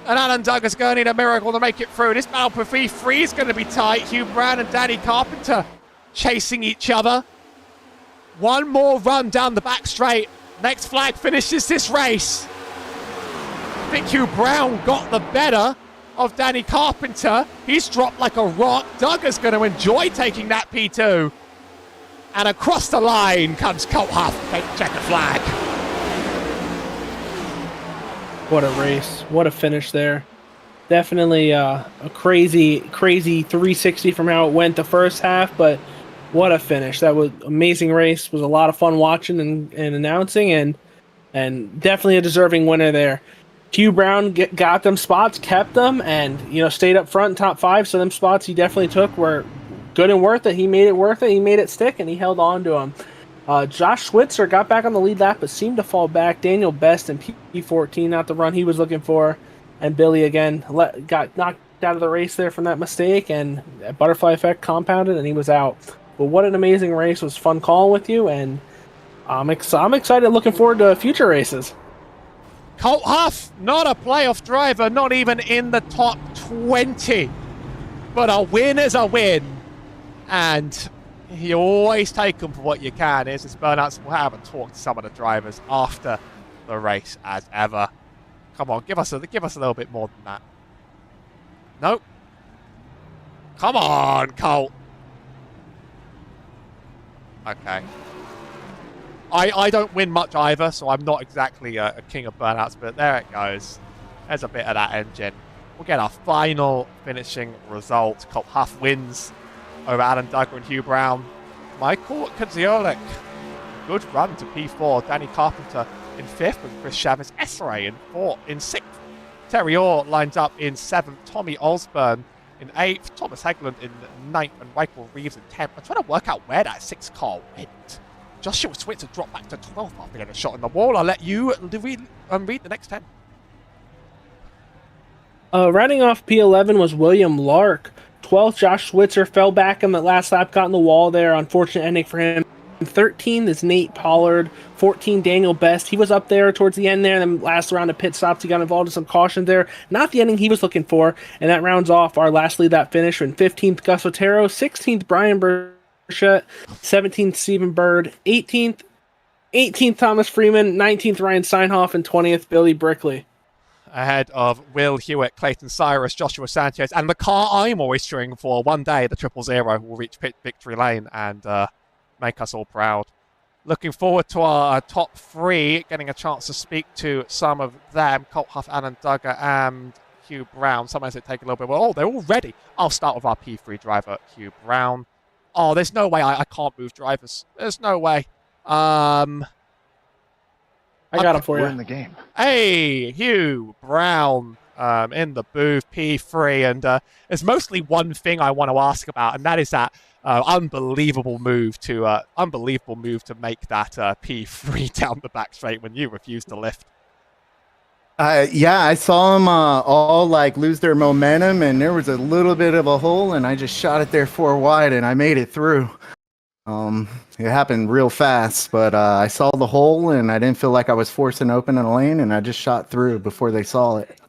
Speaker 1: And Alan Duggar's going to need a miracle to make it through. This battle for P3 is going to be tight. Hugh Brown and Danny Carpenter chasing each other. One more run down the back straight. Next flag finishes this race. I think Hugh Brown got the better of Danny Carpenter. He's dropped like a rock. Duggar's going to enjoy taking that P2. And across the line comes Colt Huff. Check the flag.
Speaker 2: What a race. What a finish there. Definitely a crazy 360 from how it went the first half, but what a finish. That was an amazing race. It was a lot of fun watching and announcing, and definitely a deserving winner there. Hugh Brown got them spots, kept them, and stayed up front in top 5, so them spots he definitely took were good and worth it. He made it worth it. He made it stick, and he held on to them. Josh Switzer got back on the lead lap, but seemed to fall back. Daniel Best in P14, not the run he was looking for. And Billy, again, got knocked out of the race there from that mistake, and that butterfly effect compounded, and he was out. But what an amazing race. It was fun calling with you, and I'm excited, looking forward to future races.
Speaker 1: Colt Huff, not a playoff driver, not even in the top 20. But a win is a win. And you always take them for what you can. Here's this burnouts. We'll have and talk to some of the drivers after the race as ever. Come on, give us a little bit more than that. Nope. Come on, Colt. Okay. I don't win much either, so I'm not exactly a king of burnouts, but there it goes. There's a bit of that engine. We'll get our final finishing result. Colt Huff wins over Alan Duggar and Hugh Brown. Michael Kadziolik, good run to P4. Danny Carpenter in 5th, and Chris Chavez Esseray in 6th. Terry Orr lines up in 7th. Tommy Osborne in 8th. Thomas Hegland in 9th, and Michael Reeves in 10th. I'm trying to work out where that 6th car went. Joshua Switzer dropped back to 12th after getting a shot in the wall. I'll let you read the next 10.
Speaker 2: Rounding off P11 was William Lark. 12th, Josh Switzer fell back in the last lap, got in the wall there. Unfortunate ending for him. 13 is Nate Pollard. 14, Daniel Best. He was up there towards the end there. And then last round of pit stops, he got involved in some caution there. Not the ending he was looking for. And that rounds off our last lead lap finish. In 15th, Gus Otero. 16th, Brian Burchett. 17th, Stephen Bird. 18th, Thomas Freeman. 19th, Ryan Seinhoff. And 20th, Billy Brickley.
Speaker 1: Ahead of Will Hewitt, Clayton Cyrus, Joshua Sanchez, and the car I'm always cheering for. One day, the 000 will reach victory lane and make us all proud. Looking forward to our top 3, getting a chance to speak to some of them. Colt Huff, Alan Duggar, and Hugh Brown. Sometimes it take a little bit. Well, they're all ready. I'll start with our P3 driver, Hugh Brown. Oh, there's no way I can't move drivers. There's no way.
Speaker 2: I got him for you.
Speaker 3: We're in the game.
Speaker 1: Hey, Hugh Brown in the booth, P3. And there's mostly one thing I want to ask about, and that is that unbelievable move to make that P3 down the back straight when you refused to lift.
Speaker 3: Yeah, I saw them all lose their momentum, and there was a little bit of a hole, and I just shot it there 4 wide, and I made it through. It happened real fast, but I saw the hole, and I didn't feel like I was forcing open in a lane, and I just shot through before they saw it.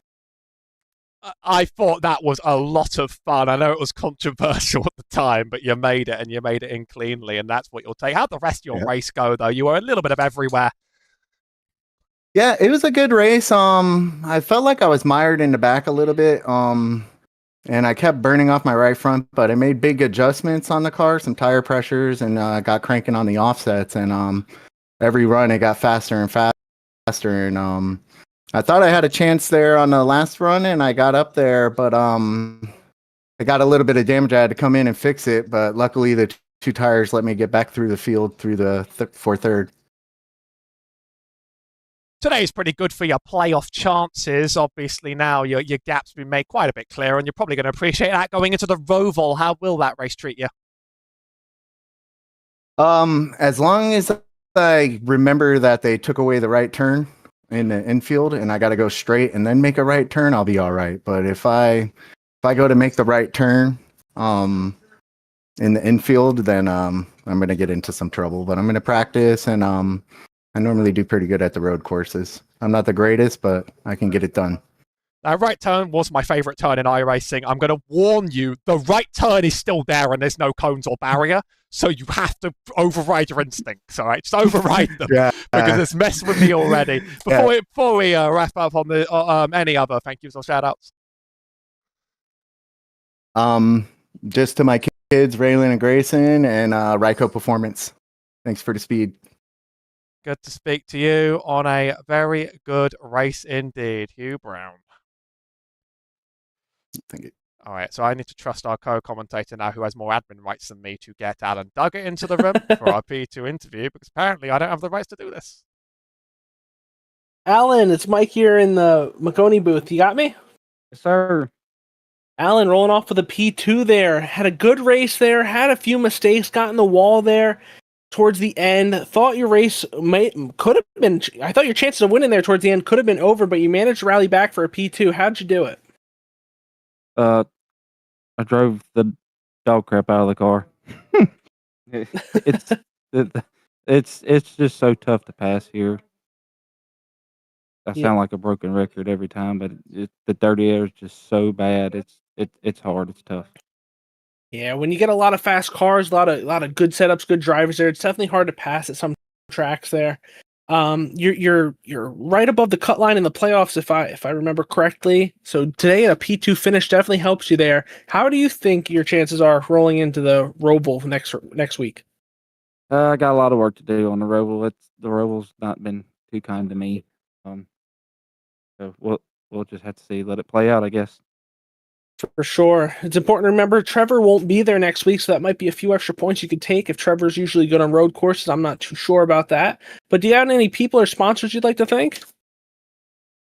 Speaker 1: I thought that was a lot of fun. I know it was controversial at the time, but you made it and you made it in cleanly, and that's what you'll take. How'd the rest of your
Speaker 3: Yeah.
Speaker 1: race go, though? You were a little bit of everywhere.
Speaker 3: Yeah, it was a good race. I felt like I was mired in the back a little bit. And I kept burning off my right front, but I made big adjustments on the car, some tire pressures, and got cranking on the offsets. And every run it got faster and faster. And I thought I had a chance there on the last run, and I got up there, but I got a little bit of damage. I had to come in and fix it, but luckily the two tires let me get back through the field through the for third.
Speaker 1: Today's pretty good for your playoff chances. Obviously, now your gap's been made quite a bit clearer, and you're probably going to appreciate that going into the Roval. How will that race treat you?
Speaker 3: As long as I remember that they took away the right turn in the infield, and I got to go straight and then make a right turn, I'll be all right. But if I go to make the right turn, in the infield, then I'm gonna get into some trouble. But I'm gonna practice, and I normally do pretty good at the road courses. I'm not the greatest, but I can get it done.
Speaker 1: That right turn was my favourite turn in iRacing. I'm going to warn you, the right turn is still there and there's no cones or barrier, so you have to override your instincts, all right? Just override them,
Speaker 3: Yeah.
Speaker 1: because it's messed with me already. Before we wrap up on the any other thank yous or shout-outs?
Speaker 3: Just to my kids, Raylan and Grayson, and Ryko Performance. Thanks for the speed.
Speaker 1: Good to speak to you on a very good race indeed, Hugh Brown.
Speaker 3: Thank you.
Speaker 1: All right, so I need to trust our co-commentator now, who has more admin rights than me, to get Alan Duggett into the room for our P2 interview, because apparently I don't have the rights to do this.
Speaker 2: Alan, it's Mike here in the Maconi booth. You got me?
Speaker 4: Yes, sir.
Speaker 2: Alan rolling off with a P2 there. Had a good race there. Had a few mistakes. Got in the wall there towards the end. Thought your race could have been. I thought your chances of winning there towards the end could have been over, but you managed to rally back for a P2. How'd you do it?
Speaker 4: I drove the dog crap out of the car. It's just so tough to pass here. I
Speaker 2: Yeah.
Speaker 4: sound like a broken record every time, but the dirty air is just so bad. It's hard. It's tough.
Speaker 2: Yeah, when you get a lot of fast cars, a lot of good setups, good drivers there, it's definitely hard to pass at some tracks there. You're right above the cut line in the playoffs, if I remember correctly. So today a P2 finish definitely helps you there. How do you think your chances are rolling into the Roval next week?
Speaker 4: I got a lot of work to do on the Roval. The Roval's not been too kind to me. So we'll just have to see. Let it play out, I guess.
Speaker 2: For sure. It's important to remember Trevor won't be there next week, so that might be a few extra points you could take if Trevor's usually good on road courses. I'm not too sure about that. But do you have any people or sponsors you'd like to thank?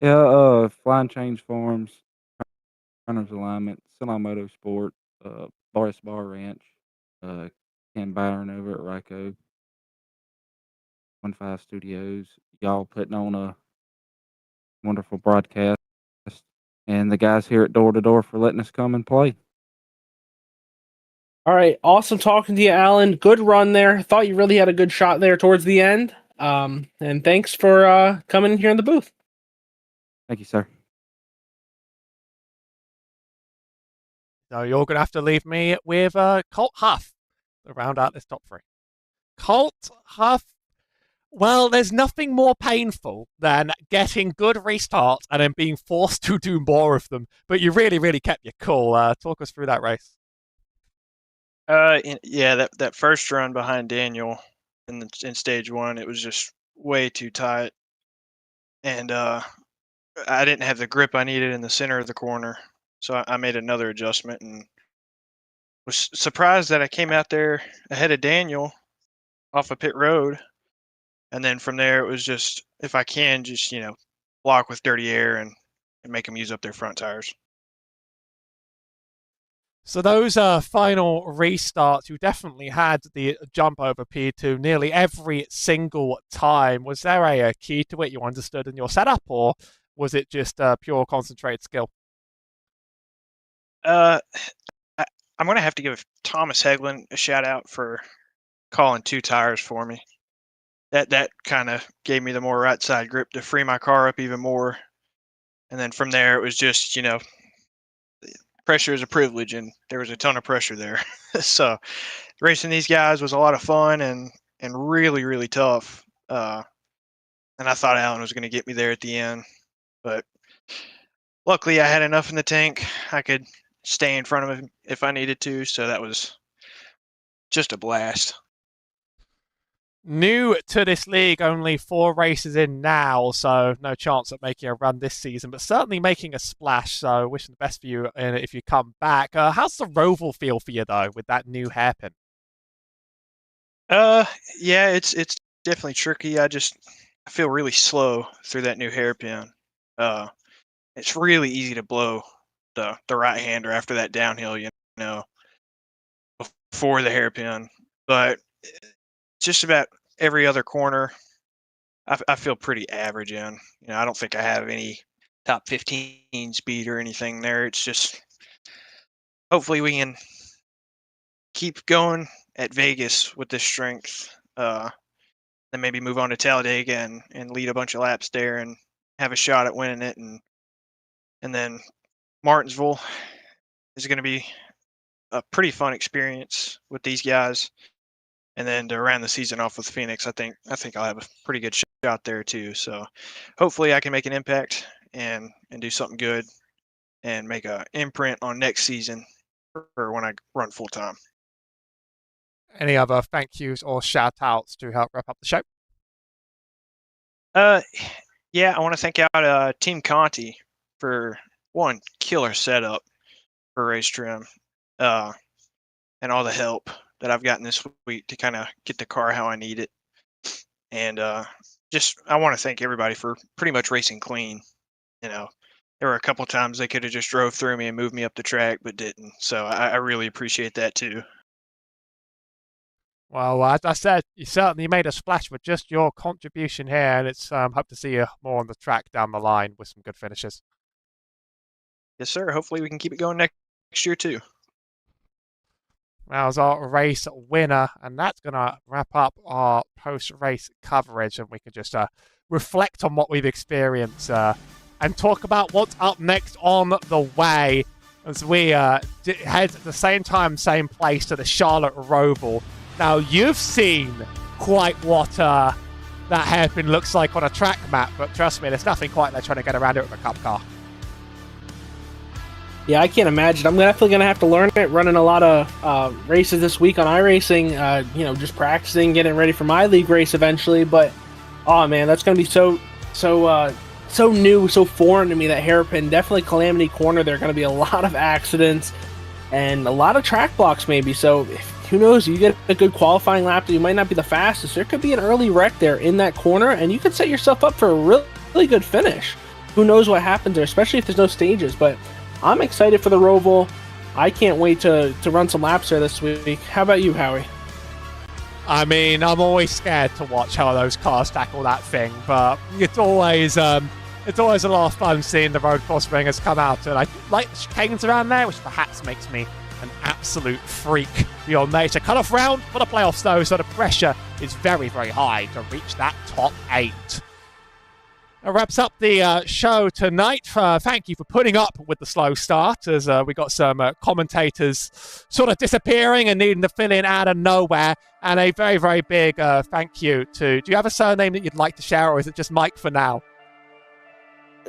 Speaker 4: Yeah, Flying Change Farms, Runners Alignment, Silon Motorsport, Boris Bar Ranch, Ken Byron over at Ryko, 15 Studios, y'all putting on a wonderful broadcast, and the guys here at Door to Door for letting us come and play.
Speaker 2: All right, awesome talking to you, Alan. Good run there. Thought you really had a good shot there towards the end. And thanks for coming in here in the booth.
Speaker 4: Thank you, sir.
Speaker 1: So you're going to have to leave me with Colt Huff to round out this top three. Colt Huff, well, there's nothing more painful than getting good restarts and then being forced to do more of them. But you really, really kept your cool. Talk us through that race.
Speaker 5: Yeah, that first run behind Daniel in stage one, it was just way too tight, and I didn't have the grip I needed in the center of the corner, so I made another adjustment and was surprised that I came out there ahead of Daniel off of pit road, and then from there it was just if I can just block with dirty air and make them use up their front tires.
Speaker 1: So those final restarts, you definitely had the jump over P2 nearly every single time. Was there a key to it you understood in your setup, or was it just pure concentrated skill?
Speaker 5: I'm going to have to give Thomas Heglin a shout out for calling two tires for me. That kind of gave me the more right side grip to free my car up even more. And then from there, it was just, pressure is a privilege, and there was a ton of pressure there. So racing these guys was a lot of fun and really, really tough. And I thought Alan was going to get me there at the end, but luckily I had enough in the tank. I could stay in front of him if I needed to, so that was just a blast.
Speaker 1: New to this league, only 4 races in now, so no chance at making a run this season, but certainly making a splash, so wishing the best for you if you come back. How's the Roval feel for you, though, with that new hairpin?
Speaker 5: Yeah, it's definitely tricky. I feel really slow through that new hairpin. It's really easy to blow the right-hander after that downhill, before the hairpin, but just about every other corner, I feel pretty average in. I don't think I have any top 15 speed or anything there. It's just hopefully we can keep going at Vegas with this strength, then maybe move on to Talladega and lead a bunch of laps there and have a shot at winning it. And then Martinsville is going to be a pretty fun experience with these guys. And then to round the season off with Phoenix, I think I'll have a pretty good shot there too. So hopefully I can make an impact and do something good and make an imprint on next season for when I run full time.
Speaker 1: Any other thank yous or shout outs to help wrap up the show?
Speaker 5: Yeah, I want to thank out Team Conti for one killer setup for race trim, and all the help that I've gotten this week to kind of get the car how I need it. And I want to thank everybody for pretty much racing clean. There were a couple times they could have just drove through me and moved me up the track, but didn't. So I really appreciate that too.
Speaker 1: Well, as I said, you certainly made a splash with just your contribution here, and it's hope to see you more on the track down the line with some good finishes.
Speaker 5: Yes, sir. Hopefully we can keep it going next year too.
Speaker 1: That was our race winner, and that's going to wrap up our post-race coverage, and we can just reflect on what we've experienced and talk about what's up next on the way as we head at the same time, same place to the Charlotte Roval. Now, you've seen quite what that hairpin looks like on a track map, but trust me, there's nothing quite like trying to get around it with a cup car.
Speaker 2: Yeah, I can't imagine. I'm definitely going to have to learn it, running a lot of races this week on iRacing, just practicing, getting ready for my league race eventually. But, oh, man, that's going to be so new, so foreign to me, that hairpin. Definitely Calamity Corner. There are going to be a lot of accidents and a lot of track blocks maybe. So, who knows, you get a good qualifying lap that you might not be the fastest. There could be an early wreck there in that corner, and you could set yourself up for a really, really good finish. Who knows what happens there, especially if there's no stages. But I'm excited for the Roval. I can't wait to run some laps there this week. How about you, Howie?
Speaker 1: I mean, I'm always scared to watch how those cars tackle that thing, but it's always a lot of fun seeing the road course ringers come out, and I like the chicanes around there, which perhaps makes me an absolute freak beyond nature. Cut-off round for the playoffs, though, so the pressure is very, very high to reach that top 8. That wraps up the show tonight. Thank you for putting up with the slow start, as we got some commentators sort of disappearing and needing to fill in out of nowhere. And a very, very big thank you to... Do you have a surname that you'd like to share, or is it just Mike for now?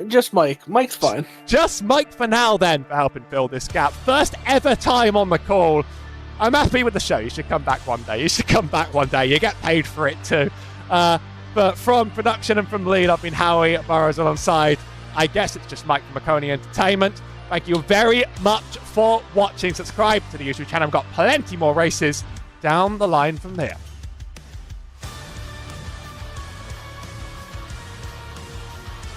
Speaker 2: Just Mike. Mike's fine.
Speaker 1: Just Mike for now, then, for helping fill this gap. First ever time on the call. I'm happy with the show. You should come back one day. You get paid for it, too. But from production and from the lead, I've been Howie Burrows alongside, I guess it's just Mike from Maconi Entertainment. Thank you very much for watching. Subscribe to the YouTube channel. I've got plenty more races down the line from there.